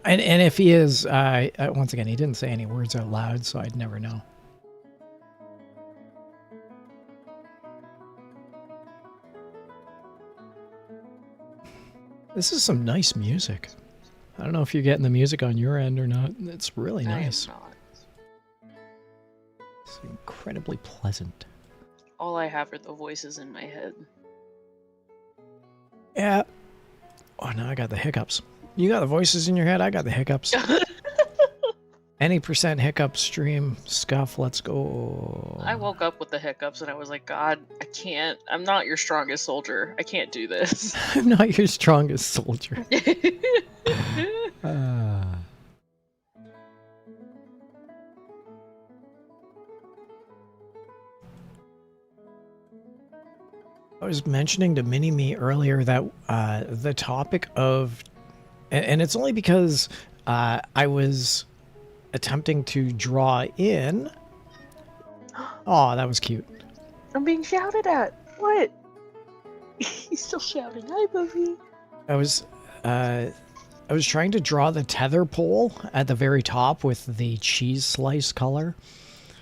and if he is, once again, he didn't say any words out loud, so I'd never know. This is some nice music. I don't know if you're getting the music on your end or not. It's really nice. I am not. It's incredibly pleasant. All I have are the voices in my head. Yeah. Oh, now I got the hiccups. You got the voices in your head. I got the hiccups. Any percent hiccup stream scuff. Let's go. I woke up with the hiccups and I was like, God, I can't. I'm not your strongest soldier. I can't do this. I'm not your strongest soldier. I was mentioning to Mini-Me earlier that the topic of, and it's only because I was attempting to draw in. Oh, that was cute. I'm being shouted at. What? He's still shouting. Hi, Buffy. I was trying to draw the tether pole at the very top with the cheese slice color.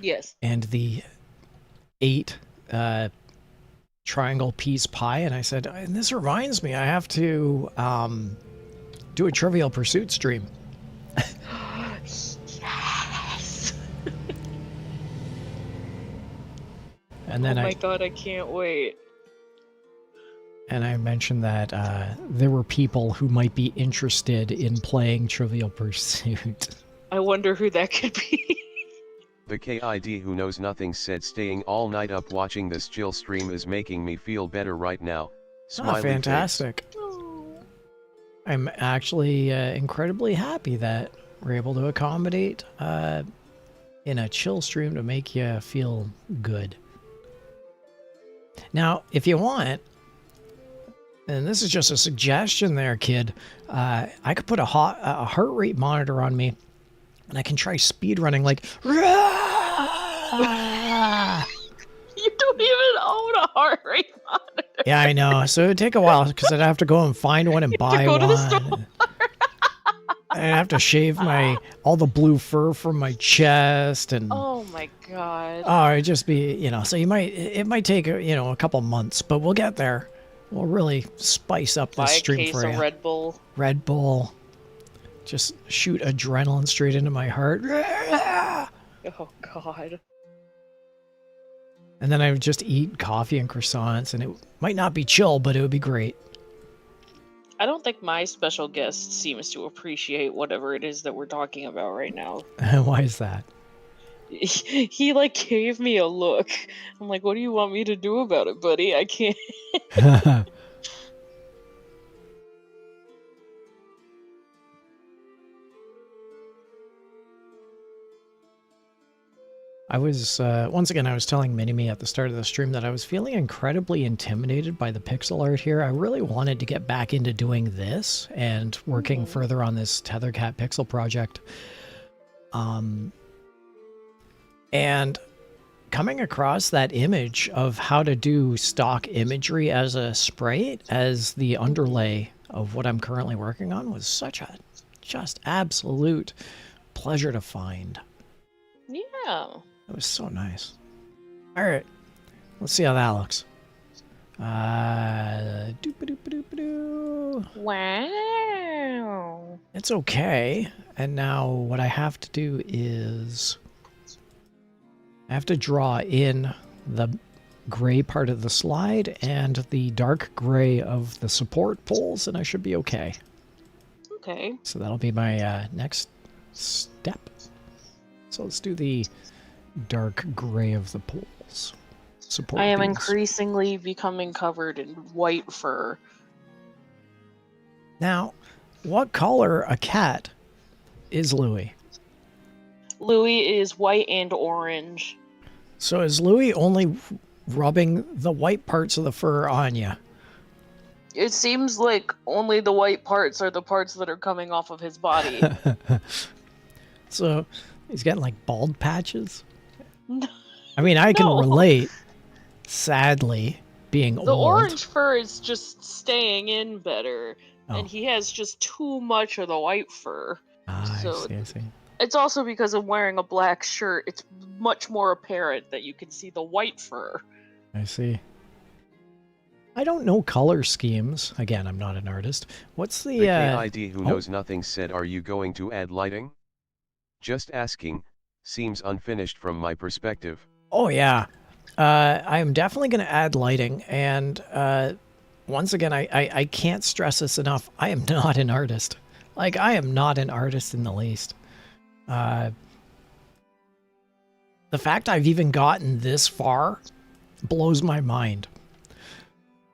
Yes. And the 8 triangle piece pie, and I said, and this reminds me, I have to do a Trivial Pursuit stream. Yes. And then oh my god, I can't wait. And I mentioned that there were people who might be interested in playing Trivial Pursuit. I wonder who that could be. The KID who knows nothing said staying all night up watching this chill stream is making me feel better right now. Smiley Fantastic. I'm actually incredibly happy that we're able to accommodate in a chill stream to make you feel good. Now, if you want, and this is just a suggestion there, kid, I could put a heart rate monitor on me, and I can try speed running like... You don't even own a heart rate monitor. Yeah, I know. So it would take a while because I'd have to go and find one and buy one. I'd have to shave all the blue fur from my chest and... Oh my god. Oh, it'd just be, so it might take, a couple months, but we'll get there. We'll really spice up this stream for you. Buy a case of Red Bull. Red Bull. Just shoot adrenaline straight into my heart. Oh god. And then I would just eat coffee and croissants, and it might not be chill, but it would be great. I don't think my special guest seems to appreciate whatever it is that we're talking about right now. Why is that? He gave me a look. I'm like, what do you want me to do about it, buddy? I can't. I was, once again, I was telling Mini-Me at the start of the stream that I was feeling incredibly intimidated by the pixel art here. I really wanted to get back into doing this and working further on this Tethercat pixel project. And coming across that image of how to do stock imagery as a sprite, as the underlay of what I'm currently working on, was such a just absolute pleasure to find. Yeah. It was so nice. All right, let's see how that looks. Doop-a-doop-a-doop-a-doo. Wow. It's okay. And now what I have to do is I have to draw in the gray part of the slide and the dark gray of the support poles, and I should be okay. Okay. So that'll be my next step. So let's do the dark gray of the poles. Support I am beams. increasingly becoming covered in white fur. Now, what color a cat is Louis? Louis is white and orange. So is Louis only rubbing the white parts of the fur on you? It seems like only the white parts are the parts that are coming off of his body. So he's getting like bald patches? I mean, I can No. relate, sadly, being The old. orange fur is just staying in better, Oh. and he has just too much of the white fur. Ah, So- I see. It's also because of wearing a black shirt, it's much more apparent that you can see the white fur. I see. I don't know color schemes. Again, I'm not an artist. What's the... The KID who oh. knows nothing said, are you going to add lighting? Just asking, seems unfinished from my perspective. Oh, yeah. I am definitely going to add lighting. And once again, I can't stress this enough. I am not an artist. Like, I am not an artist in the least. The fact I've even gotten this far blows my mind.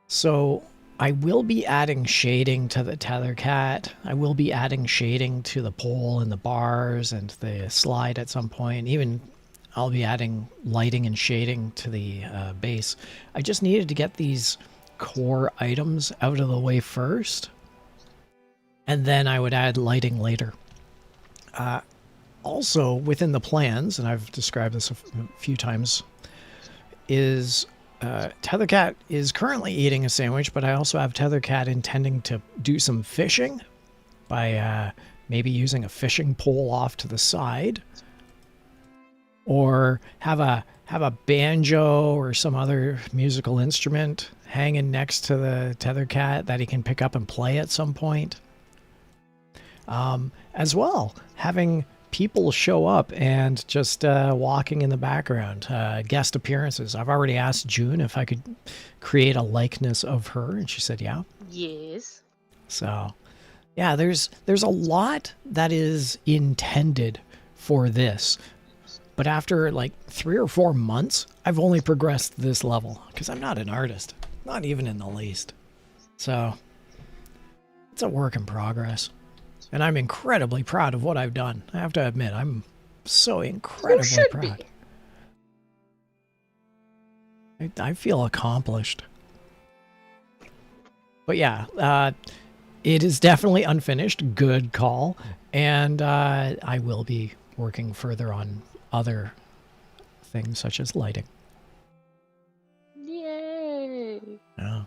So I will be adding shading to the Tethercat. I will be adding shading to the pole and the bars and the slide at some point. Even I'll be adding lighting and shading to the base. I just needed to get these core items out of the way first, and then I would add lighting later. Also, within the plans, and I've described this a few times, is Tethercat is currently eating a sandwich, but I also have Tethercat intending to do some fishing by maybe using a fishing pole off to the side, or have a banjo or some other musical instrument hanging next to the Tethercat that he can pick up and play at some point. As well, having people show up and just walking in the background, guest appearances. I've already asked June if I could create a likeness of her, and she said yeah. Yes. So, yeah, there's a lot that is intended for this. But after like 3 or 4 months, I've only progressed this level because I'm not an artist, not even in the least. So, it's a work in progress. And I'm incredibly proud of what I've done. I have to admit, I'm so incredibly proud. I feel accomplished. But yeah, it is definitely unfinished. Good call. And I will be working further on other things such as lighting. Yay! Yeah.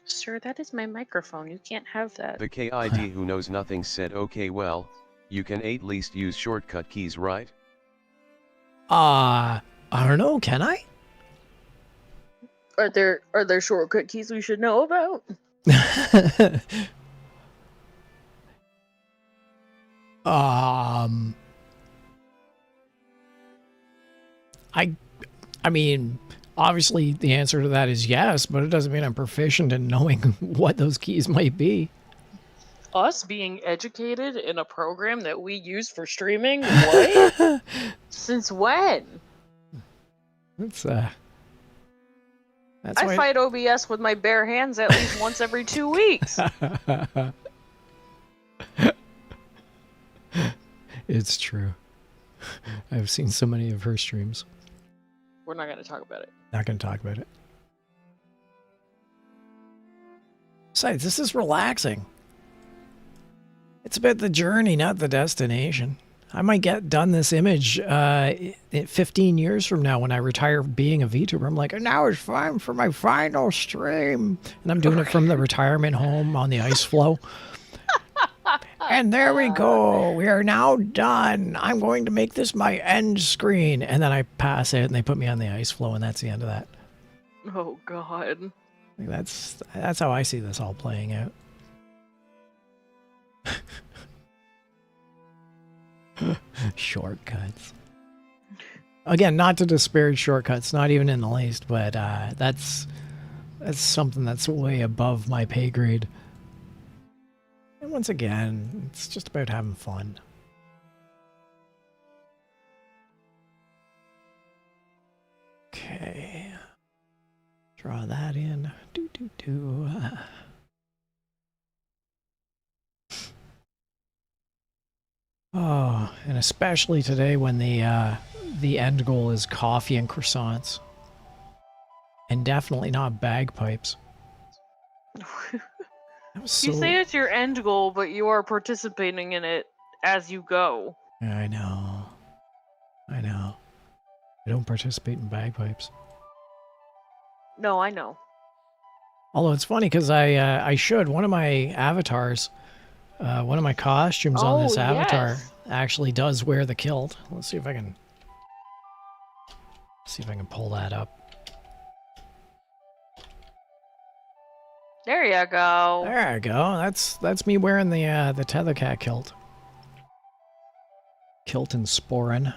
Sir, that is my microphone. You can't have that. The KID who knows nothing said, okay, well, you can at least use shortcut keys, right? I don't know, can I? Are there shortcut keys we should know about? I mean, obviously the answer to that is yes, but it doesn't mean I'm proficient in knowing what those keys might be. Us being educated in a program that we use for streaming? What? Since when? That's I fight OBS with my bare hands at least once every 2 weeks. It's true. I've seen so many of her streams. We're not going to talk about it. Not going to talk about it. Besides, this is relaxing. It's about the journey, not the destination. I might get done this image 15 years from now when I retire being a VTuber. I'm like, now it's time for my final stream. And I'm doing it from the retirement home on the ice floe. And there we go. We are now done. I'm going to make this my end screen. And then I pass it and they put me on the ice floe and that's the end of that. Oh, God. That's how I see this all playing out. Shortcuts. Again, not to disparage shortcuts, not even in the least, but that's something that's way above my pay grade. And once again, it's just about having fun. Okay. Draw that in. Oh, and especially today when the end goal is coffee and croissants. And definitely not bagpipes. You say it's your end goal, but you are participating in it as you go. I know. I don't participate in bagpipes. No, I know. Although it's funny because I should. One of my avatars, one of my costumes on this avatar actually does wear the kilt. Let's see if I can pull that up. There you go. There you go. That's me wearing the Tethercat kilt. Kilt and Sporin.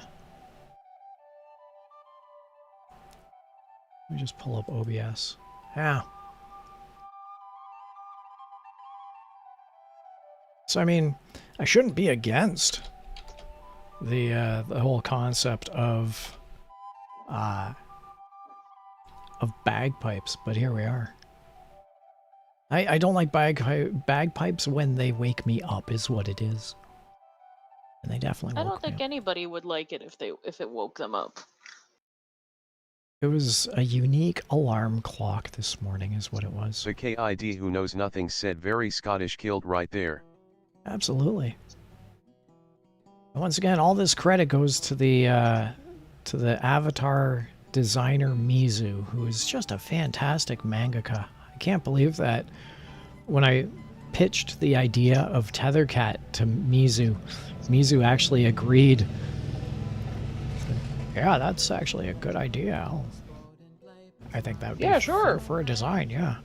Let me just pull up OBS. Yeah. So I mean, I shouldn't be against the whole concept of bagpipes, but here we are. I don't like bagpipes when they wake me up, is what it is. And they definitely I woke don't me think up. anybody would like it if it woke them up. It was a unique alarm clock this morning, is what it was. The KID who knows nothing said very Scottish killed right there. Absolutely. And once again, all this credit goes to the avatar designer Mizu, who is just a fantastic mangaka. I can't believe that when I pitched the idea of Tethercat to Mizu, Mizu actually agreed. Yeah, that's actually a good idea. I think that would be sure. for a design, yeah.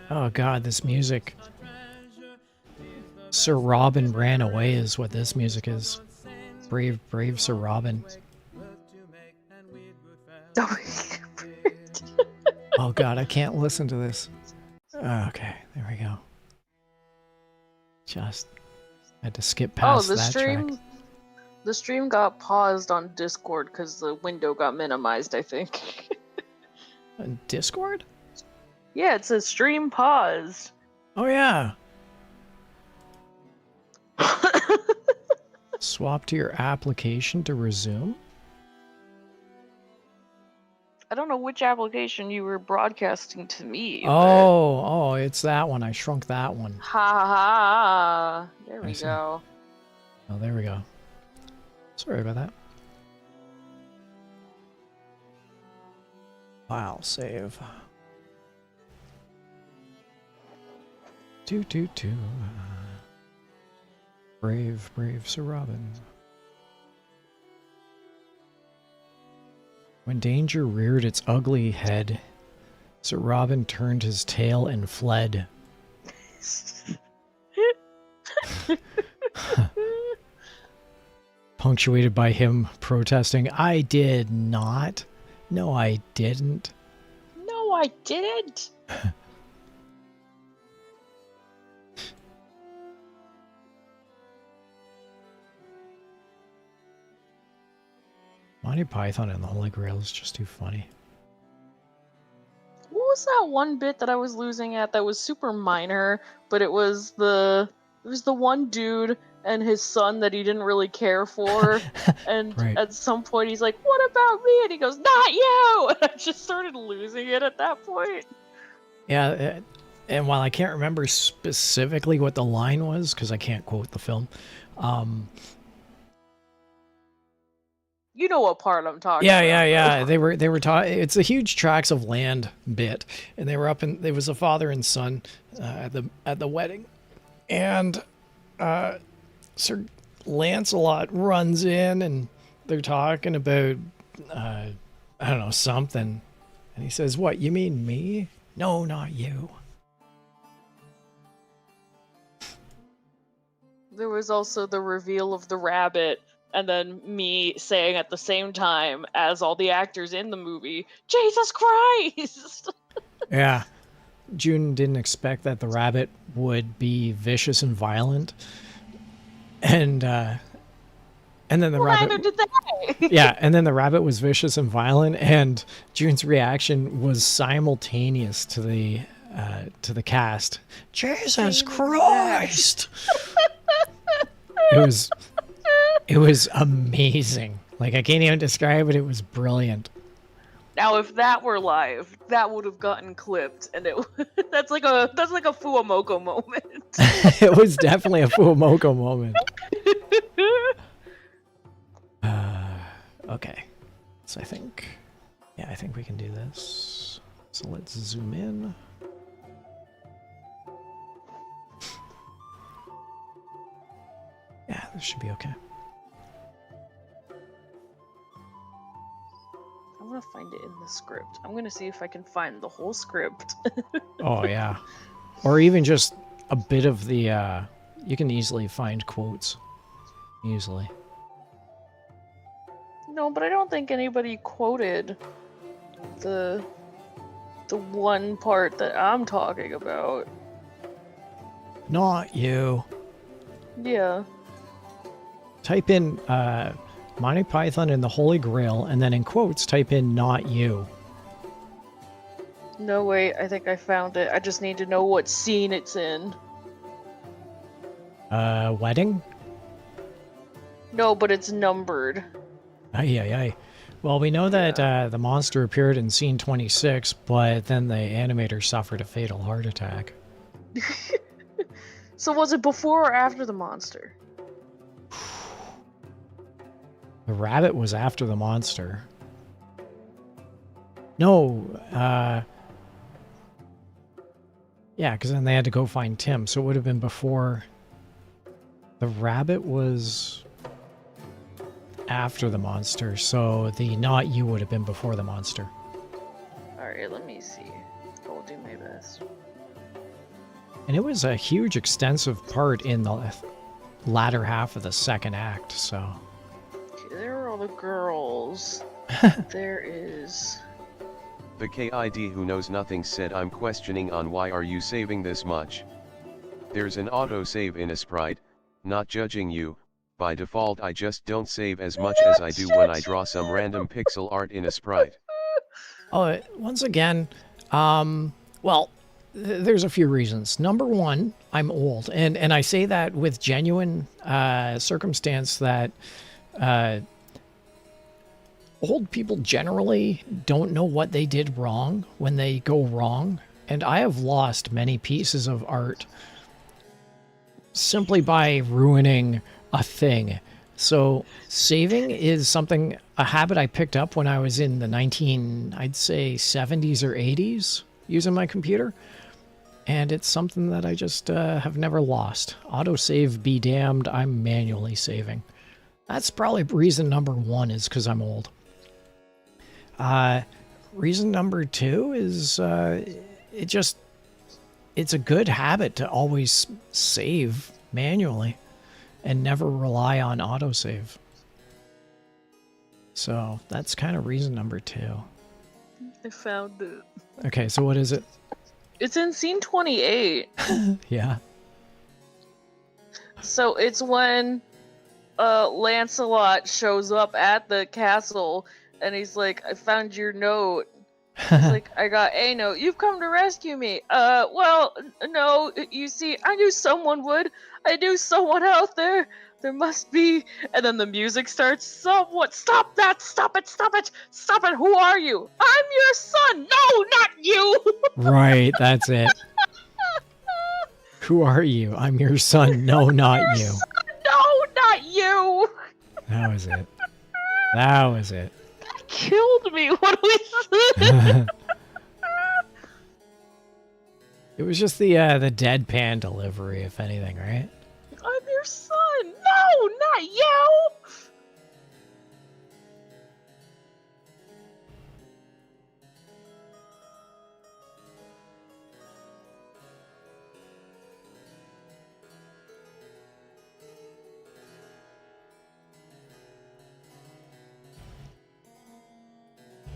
Oh god, this music. Sir Robin ran away is what this music is. Brave Sir Robin. Oh god, I can't listen to this. Okay, there we go. Just had to skip past that track. The stream got paused on Discord because the window got minimized, I think. Discord? Yeah, it says stream paused. Oh yeah. Swap to your application to resume? I don't know which application you were broadcasting to me. Oh, it's that one. I shrunk that one. Ha ha ha. There we go. Oh, there we go. Sorry about that. File save. Two. Brave Sir Robin. When danger reared its ugly head, Sir Robin turned his tail and fled. Punctuated by him protesting, "I did not. No, I didn't. No, I didn't." Monty Python and the Holy Grail is just too funny. What was that one bit that I was losing at that was super minor, but it was the one dude and his son that he didn't really care for, and Right. At some point he's like, "What about me?" And he goes, "Not you!" And I just started losing it at that point. Yeah, and while I can't remember specifically what the line was, because I can't quote the film, you know what part I'm talking yeah, about. they were talking. It's a huge tracts of land bit, and they were up in. There was a father and son at the wedding, and Sir Lancelot runs in, and they're talking about I don't know, something, and he says, "What, you mean me? No, not you." There was also the reveal of the rabbit, and then me saying at the same time as all the actors in the movie, "Jesus Christ!" Yeah. June didn't expect that the rabbit would be vicious and violent. And then the rabbit... Neither did they! Yeah, and then the rabbit was vicious and violent, and June's reaction was simultaneous to the cast. Jesus Christ! It was amazing. Like, I can't even describe it. It was brilliant. Now, if that were live, that would have gotten clipped, and that's like a Fuamoko moment. It was definitely a Fuamoko moment. Okay, so I think we can do this. So let's zoom in. Yeah, this should be okay. I'm gonna find it in the script. I'm gonna see if I can find the whole script. Oh yeah, or even just a bit of the. You can easily find quotes. Easily. No, but I don't think anybody quoted the one part that I'm talking about. Not you. Yeah. Type in Monty Python and the Holy Grail, and then in quotes, type in not you. No, wait, I think I found it. I just need to know what scene it's in. Wedding? No, but it's numbered. Ay, ay, ay. Well, we know that the monster appeared in scene 26, but then the animator suffered a fatal heart attack. So was it before or after the monster? The rabbit was after the monster. No, yeah, because then they had to go find Tim, so it would have been before. The rabbit was after the monster, so the not you would have been before the monster. Alright, let me see. I will do my best. And it was a huge, extensive part in the latter half of the second act, so... Okay, there are all the girls. There is... The KID who knows nothing said I'm questioning on why are you saving this much. There's an autosave in Aseprite, not judging you, by default I just don't save as much as I do when I draw some random pixel art in Aseprite. Oh, once again, well, there's a few reasons. Number one, I'm old, and I say that with genuine circumstance that old people generally don't know what they did wrong when they go wrong, and I have lost many pieces of art simply by ruining a thing. So saving is something, a habit I picked up when I was in the I'd say 70s or 80s using my computer. And it's something that I just have never lost. Autosave be damned, I'm manually saving. That's probably reason number one, is because I'm old. Reason number two is it's a good habit to always save manually and never rely on autosave. So that's kind of reason number two. I found it. Okay, so what is it? It's in scene 28. Yeah. So it's when Lancelot shows up at the castle and he's like, I found your note. He's like, I got a note. You've come to rescue me. Well, no, you see, I knew someone would. I knew someone out there. There must be. And then the music starts. Somewhat. Stop that. Stop it. Stop it. Stop it. Who are you? I'm your son. No, not you. Right, that's it. Who are you? I'm your son. No, not you. Son. No, not you. That was it. That was it. That killed me. What do we say? It was just the deadpan delivery, if anything, right? I'm your son. No, not you.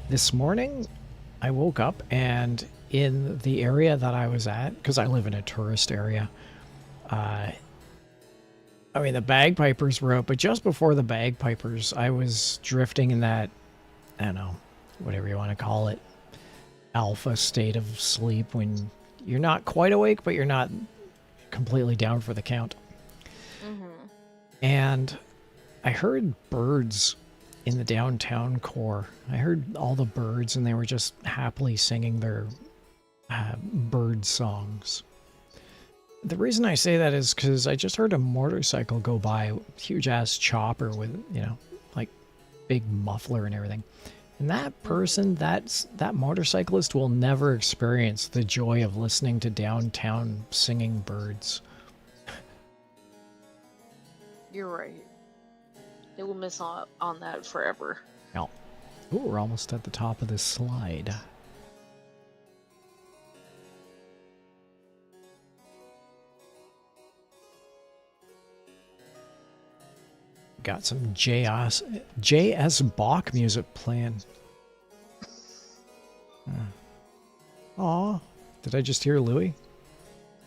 This morning, I woke up and in the area that I was at, because I live in a tourist area, I mean, the bagpipers were out, but just before the bagpipers, I was drifting in that, I don't know, whatever you want to call it, alpha state of sleep when you're not quite awake, but you're not completely down for the count. Mm-hmm. And I heard birds in the downtown core. I heard all the birds, and they were just happily singing their bird songs. The reason I say that is because I just heard a motorcycle go by, huge-ass chopper with, you know, like big muffler and everything. And that person, that motorcyclist will never experience the joy of listening to downtown singing birds. You're right. They will miss out on that forever. Oh, ooh, we're almost at the top of this slide. Got some J.S. Bach music playing. Aw, did I just hear Louie?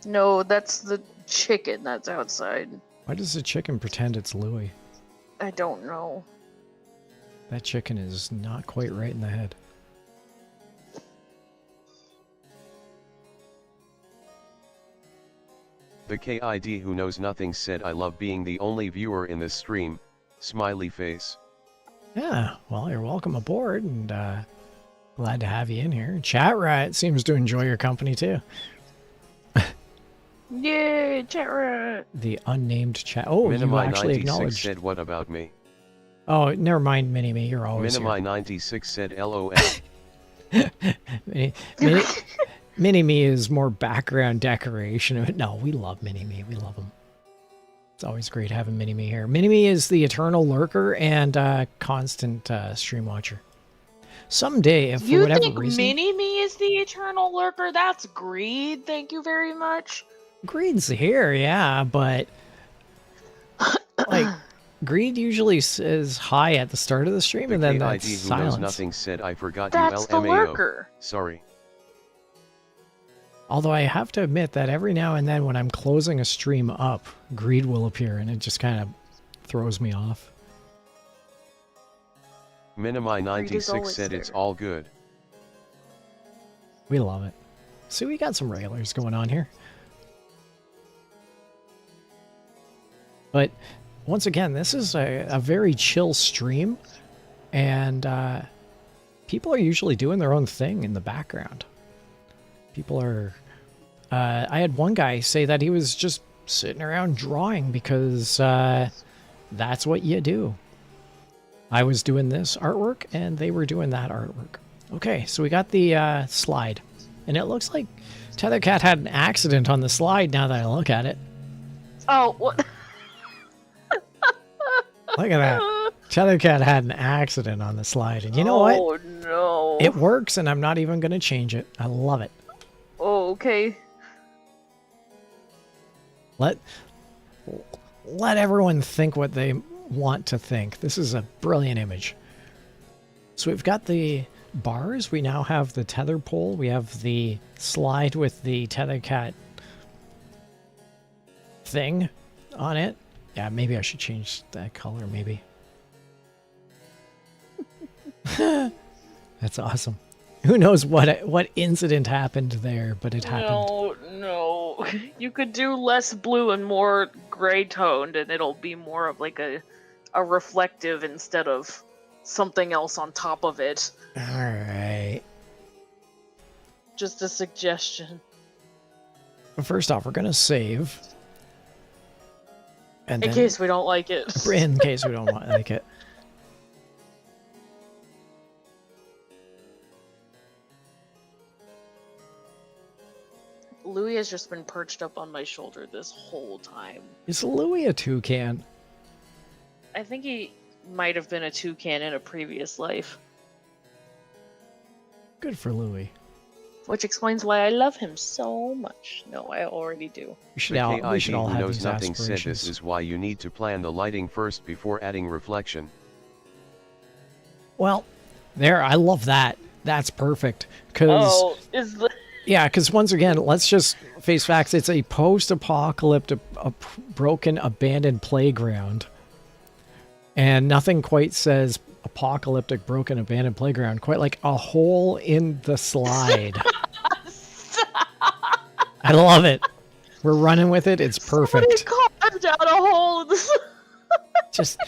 No, that's the chicken that's outside. Why does the chicken pretend it's Louie? I don't know. That chicken is not quite right in the head. The KID who knows nothing said, I love being the only viewer in this stream, smiley face. Yeah, well, you're welcome aboard, and glad to have you in here. Chat Rat seems to enjoy your company, too. Yay, chat rat. The unnamed chat. Oh, you Minimi actually 96 acknowledged. said, what about me? Oh, never mind, Mini-Me, you're always Minimi here. 96 said, LOL. Mini-Me is more background decoration. No, we love Mini-Me. We love him. It's always great having Mini-Me here. Mini-Me is the eternal lurker and constant stream watcher. Someday, if for whatever reason... You think Mini-Me is the eternal lurker? That's greed. Thank you very much. Greed's here, yeah, but... like, Greed usually is high at the start of the stream, The and then KID that's who silence. knows nothing said, I forgot That's you the LMAO. lurker. Sorry. Although I have to admit that every now and then when I'm closing a stream up, Greed will appear, and it just kind of throws me off. Minimi Greed is 96 always said, there. it's all good. We love it. See, we got some regulars going on here. But once again, this is a very chill stream, and people are usually doing their own thing in the background. People are... I had one guy say that he was just sitting around drawing because that's what you do. I was doing this artwork, and they were doing that artwork. Okay, so we got the slide. And it looks like Tethercat had an accident on the slide now that I look at it. Oh, what? Look at that. Tethercat had an accident on the slide. And you know what? Oh, no. It works, and I'm not even going to change it. I love it. Oh, okay. Let everyone think what they want to think. This is a brilliant image. So we've got the bars. We now have the tether pole. We have the slide with the Tethercat thing on it. Yeah, maybe I should change that color, maybe. That's awesome. Who knows what incident happened there, but it happened. No. You could do less blue and more gray toned, and it'll be more of like a reflective instead of something else on top of it. Alright. Just a suggestion. First off, we're going to save. And In then, case we don't like it. in case we don't like it. Louis has just been perched up on my shoulder this whole time. Is Louis a toucan? I think he might have been a toucan in a previous life. Good for Louis. Which explains why I love him so much. No, I already do. We should The all KID who have knows these nothing said, aspirations. this is why you need to plan the lighting first before adding reflection. Well, there, I love that. That's perfect. Cause, is the... yeah, because once again, let's just face facts. It's a post-apocalyptic, broken, abandoned playground. And nothing quite says apocalyptic, broken, abandoned playground quite like a hole in the slide. I love it. We're running with it. It's perfect. Somebody carved out a hole in the... Just,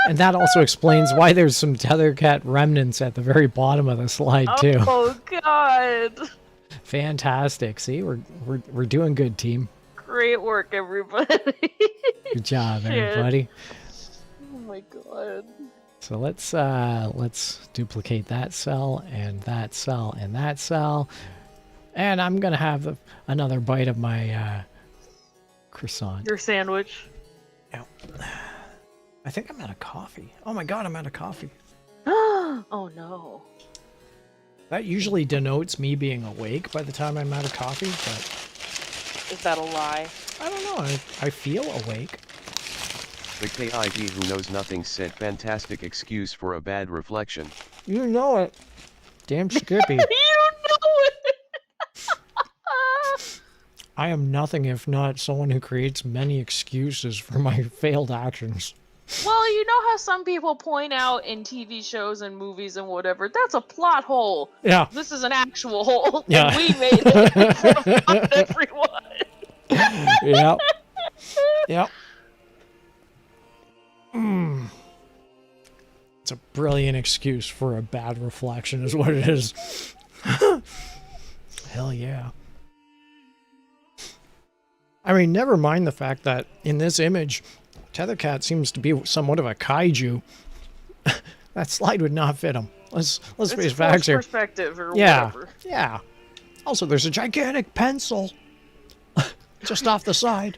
and that also explains why there's some Tethercat remnants at the very bottom of the slide too. Oh god! Fantastic. See, we're doing good, team. Great work, everybody. Good job, Shit. everybody. Oh my god. So let's duplicate that cell and that cell and that cell, and I'm gonna have another bite of my croissant. Your sandwich. I think I'm out of coffee. Oh my god, I'm out of coffee. Oh no. That usually denotes me being awake by the time I'm out of coffee, but Is that a lie? I don't know. I feel awake. The KID who knows nothing said, fantastic excuse for a bad reflection. You know it. Damn Skippy. You I am nothing if not someone who creates many excuses for my failed actions. Well, you know how some people point out in TV shows and movies and whatever, that's a plot hole. Yeah. This is an actual hole. Yeah. And we made it in front of everyone. Yep. Yep. It's a brilliant excuse for a bad reflection is what it is. Hell yeah. I mean, never mind the fact that in this image, Tethercat seems to be somewhat of a kaiju. That slide would not fit him. Let's face facts here. Perspective or Yeah, whatever. yeah. Also, there's a gigantic pencil just off the side.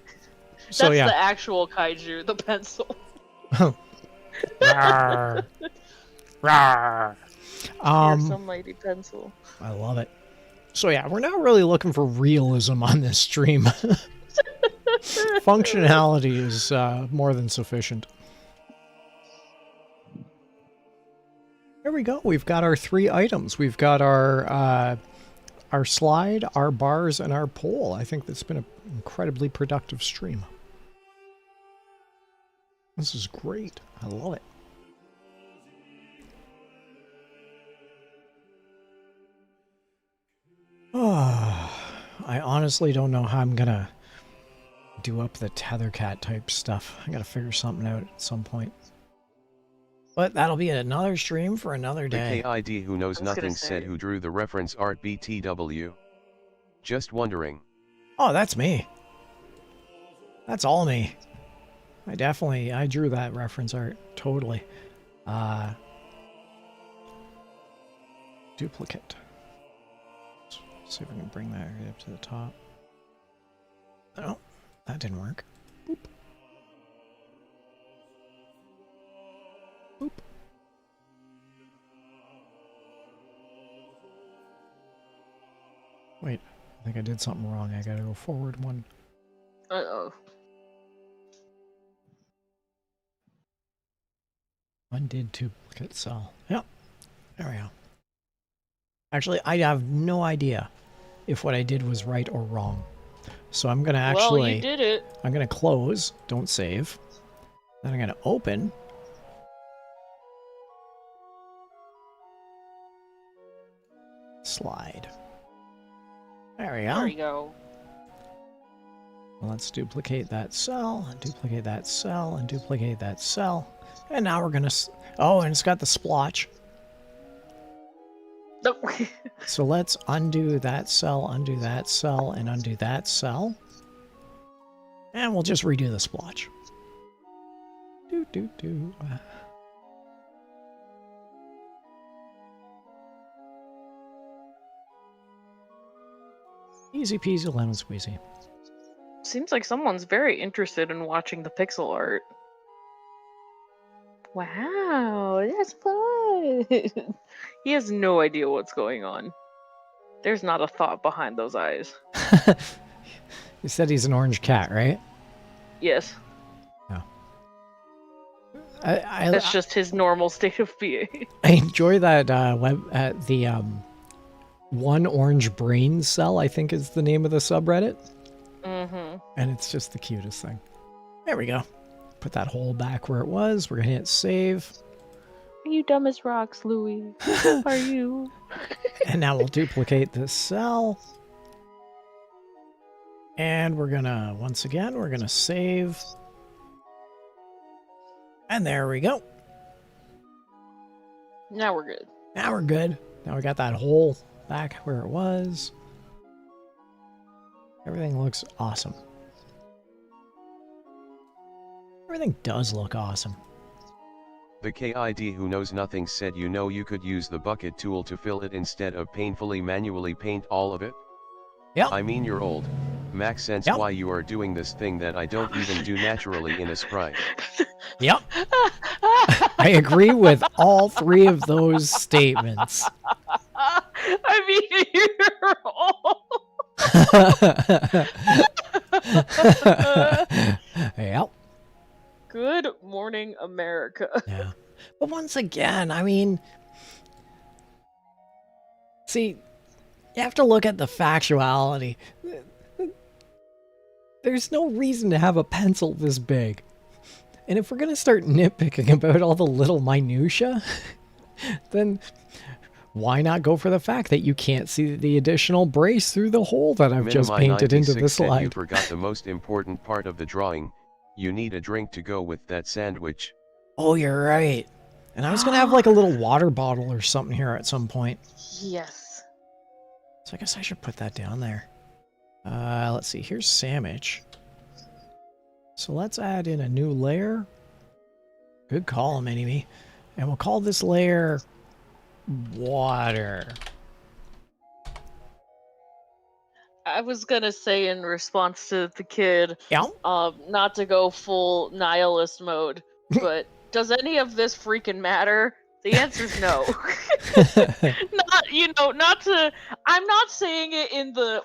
So That's yeah. the actual kaiju, the pencil. Rawr. Rawr. Here's some mighty pencil. I love it. So yeah, we're not really looking for realism on this stream. Functionality is more than sufficient. There we go. We've got our 3 items. We've got our slide, our bars, and our pole. I think that's been an incredibly productive stream. This is great. I love it. I honestly don't know how I'm gonna do up the Tethercat type stuff. I gotta figure something out at some point. But that'll be another stream for another day. The KID who knows nothing said say. who drew the reference art BTW. Just wondering. Oh, that's me. That's all me. I drew that reference art. Totally. Duplicate. Let's see if we can bring that right up to the top. Oh, that didn't work. Boop. Boop. Wait, I think I did something wrong. I gotta go forward one. Uh-oh. Undid duplicate cell. Yep. There we go. Actually, I have no idea if what I did was right or wrong. So I'm gonna actually... Well, you did it. I'm gonna close, don't save. Then I'm gonna open. Slide. There we go. There we go. Let's duplicate that cell, and duplicate that cell, and duplicate that cell. And now we're gonna... Oh, and it's got the splotch. Nope. So let's undo that cell, and undo that cell. And we'll just redo the splotch. Do. Easy peasy lemon squeezy. Seems like someone's very interested in watching the pixel art. Wow, that's fun. He has no idea what's going on. There's not a thought behind those eyes. You said he's an orange cat, right? Yes. No. That's just his normal state of being. I enjoy that the one orange brain cell, I think is the name of the subreddit. Mm-hmm. And it's just the cutest thing. There we go. Put that hole back where it was. We're gonna hit save. Are you dumb as rocks, Louie? Are you? And now we'll duplicate this cell. And we're gonna, once again, we're gonna save. And there we go. Now we're good. Now we're good. Now we got that hole back where it was. Everything looks awesome. Everything does look awesome. The KID who knows nothing said you could use the bucket tool to fill it instead of painfully manually paint all of it? Yep. I mean you're old. Makes sense Yep. why you are doing this thing that I don't even do naturally in a sprite. Yep. I agree with all 3 of those statements. I mean, you're old. Yep. Good morning, America. Yeah. But once again, I mean, see, you have to look at the factuality. there's no reason to have a pencil this big. And if we're going to start nitpicking about all the little minutia, then why not go for the fact that you can't see the additional brace through the hole that I've just painted into the slide? You forgot the most important part of the drawing. You need a drink to go with that sandwich. Oh, you're right. And I was going to have like a little water bottle or something here at some point. Yes. So I guess I should put that down there. Let's see. Here's sandwich. So let's add in a new layer. Good call, Mini-Me. And we'll call this layer water. I was gonna say in response to the kid, Yeah. not to go full nihilist mode, but does any of this freaking matter? The answer's no. I'm not saying it in the,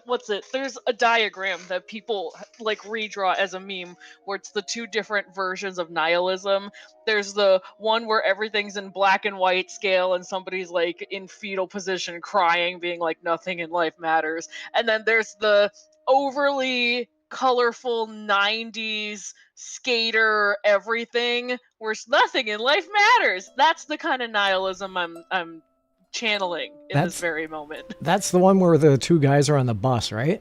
there's a diagram that people like redraw as a meme where it's the two different versions of nihilism. There's the one where everything's in black and white scale and somebody's like in fetal position crying, being like nothing in life matters. And then there's the overly colorful 90s skater everything where nothing in life matters. That's the kind of nihilism I'm channeling in this very moment. That's the one where the two guys are on the bus, right?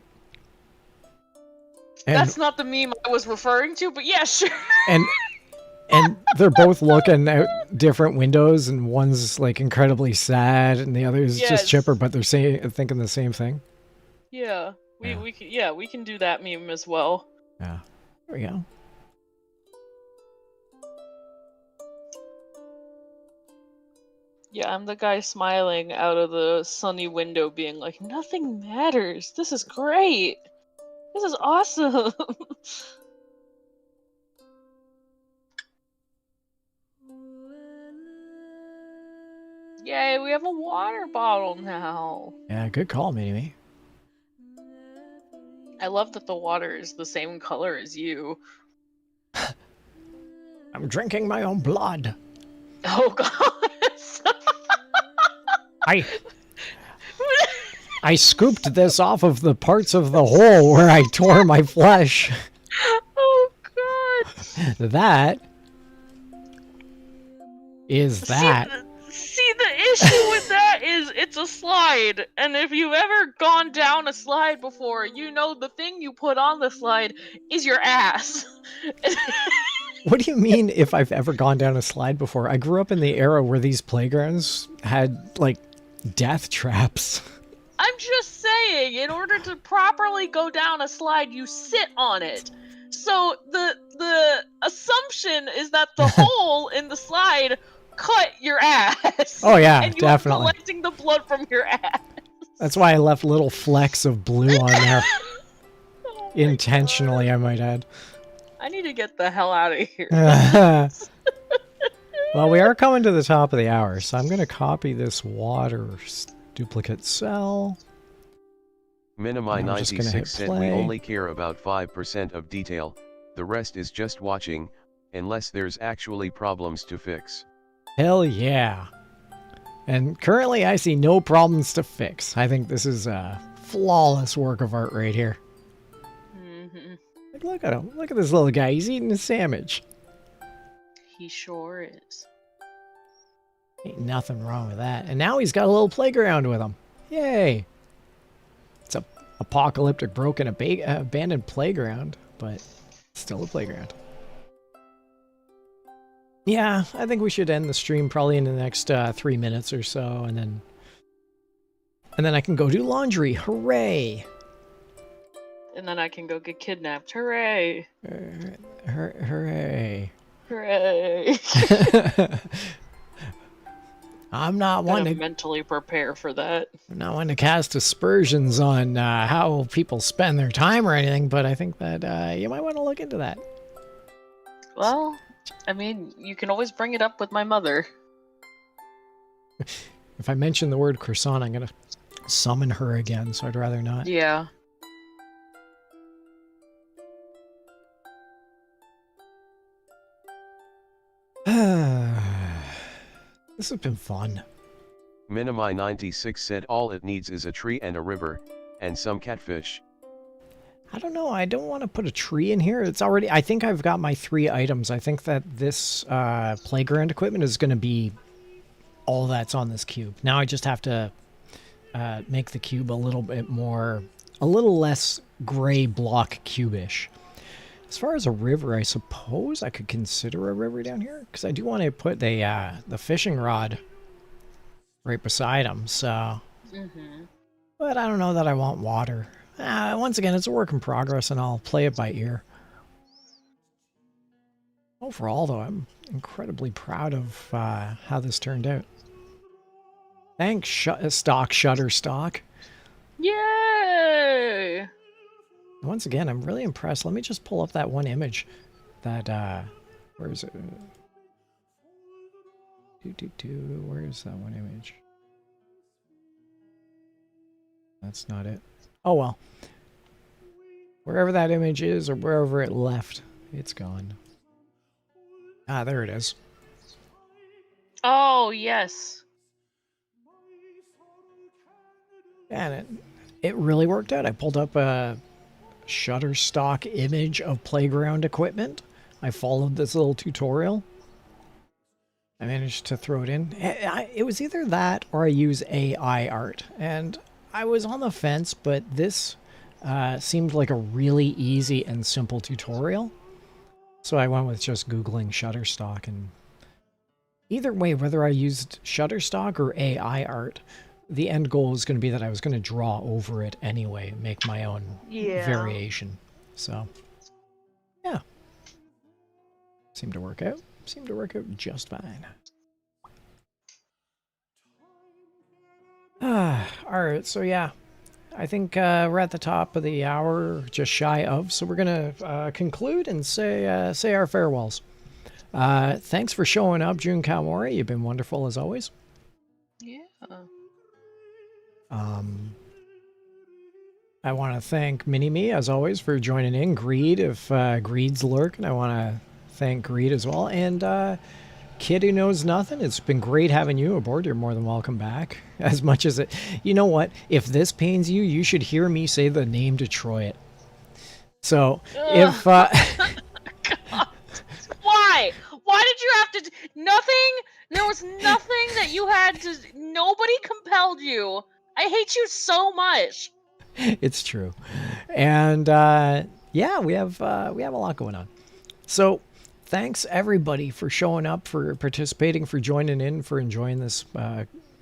And, that's not the meme I was referring to, but yeah, sure. And they're both looking out different windows, and one's like incredibly sad, and the other is just chipper, but they're thinking the same thing. Yeah. We can do that meme as well. Yeah. There we go. Yeah, I'm the guy smiling out of the sunny window being like, nothing matters. This is great. This is awesome. Yay, we have a water bottle now. Yeah, good call, Mini-Me. I love that the water is the same color as you. I'm drinking my own blood. Oh god. I scooped this off of the parts of the hole where I tore my flesh. Oh god. That is that. See, the issue with that is it's a slide, and if you've ever gone down a slide before, you know the thing you put on the slide is your ass. What do you mean if I've ever gone down a slide before? I grew up in the era where these playgrounds had, like, death traps. I'm just saying, in order to properly go down a slide, you sit on it. So the assumption is that the hole in the slide cut your ass. Oh yeah, and you definitely. are collecting the blood from your ass. That's why I left little flecks of blue on there. Oh intentionally, God. I might add. I need to get the hell out of here. Well, we are coming to the top of the hour, so I'm going to copy this water duplicate cell. Minimi96 said we only care about 5% of detail, the rest is just watching, unless there's actually problems to fix. Hell yeah. And currently I see no problems to fix. I think this is a flawless work of art right here. Mm-hmm. Like, look at him. Look at this little guy. He's eating a sandwich. He sure is. Ain't nothing wrong with that. And now he's got a little playground with him. Yay. It's a apocalyptic, broken, abandoned playground, but still a playground. Yeah, I think we should end the stream probably in the next 3 minutes or so, and then I can go do laundry. Hooray! And then I can go get kidnapped. Hooray! Hooray! Hooray! I'm not one to mentally prepare for that. I'm not one to cast aspersions on how people spend their time or anything, but I think that you might want to look into that. Well, I mean, you can always bring it up with my mother. If I mention the word croissant, I'm going to summon her again, so I'd rather not. Yeah. This has been fun. Minimi96 said all it needs is a tree and a river, and some catfish. I don't know. I don't want to put a tree in here. It's already... I think I've got my 3 items. I think that this playground equipment is going to be all that's on this cube. Now I just have to make the cube a little bit more... a little less gray block cube-ish. As far as a river, I suppose I could consider a river down here. Because I do want to put the fishing rod right beside him, so... Mm-hmm. But I don't know that I want water. Once again, it's a work in progress, and I'll play it by ear. Overall, though, I'm incredibly proud of how this turned out. Thanks, Shutterstock. Yay! Once again, I'm really impressed. Let me just pull up that one image. That, where is it? Where is that one image? That's not it. Oh, well. Wherever that image is, or wherever it left, it's gone. Ah, there it is. Oh, yes. And it really worked out. I pulled up a Shutterstock image of playground equipment. I followed this little tutorial. I managed to throw it in. It was either that or I use AI art. And I was on the fence, but this seemed like a really easy and simple tutorial. So I went with just Googling Shutterstock. And either way, whether I used Shutterstock or AI art, the end goal was going to be that I was going to draw over it anyway, make my own variation. So, yeah. Seemed to work out. Seemed to work out just fine. Alright, so yeah. I think we're at the top of the hour, just shy of, so we're going to conclude and say our farewells. Thanks for showing up, Jun Kawamori. You've been wonderful as always. Yeah. I want to thank Mini-Me, as always, for joining in. Greed, if Greed's lurking, I want to thank Greed as well. And Kid Who Knows Nothing, it's been great having you aboard. You're more than welcome back. As much as it... You know what? If this pains you, you should hear me say the name Detroit. So, if... God. Why? Why did you have to... Nothing? There was nothing that you had to... Nobody compelled you. I hate you so much. It's true. And, yeah, we have a lot going on. So... Thanks, everybody, for showing up, for participating, for joining in, for enjoying this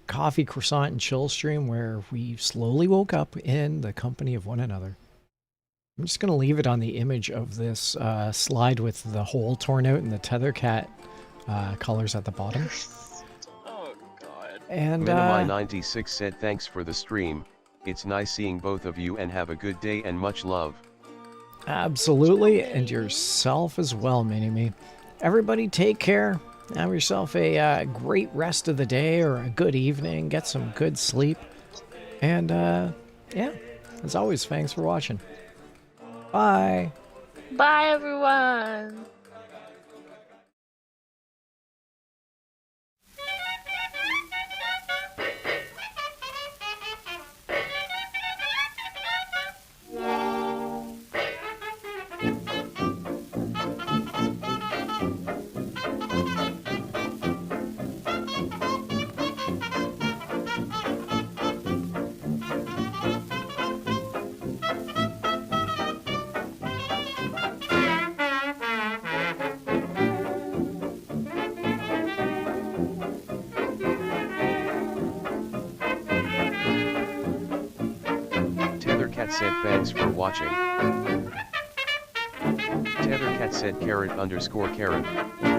coffee, croissant, and chill stream where we slowly woke up in the company of one another. I'm just going to leave it on the image of this slide with the hole torn out and the Tethercat colors at the bottom. Oh, God. And Minimi96 said thanks for the stream. It's nice seeing both of you and have a good day and much love. Absolutely, and yourself as well, Mini-Me. Everybody take care. Have yourself a great rest of the day or a good evening. Get some good sleep. And, yeah, as always, thanks for watching. Bye. Bye, everyone. Tethercat said thanks for watching. Tethercat said carrot_carrot.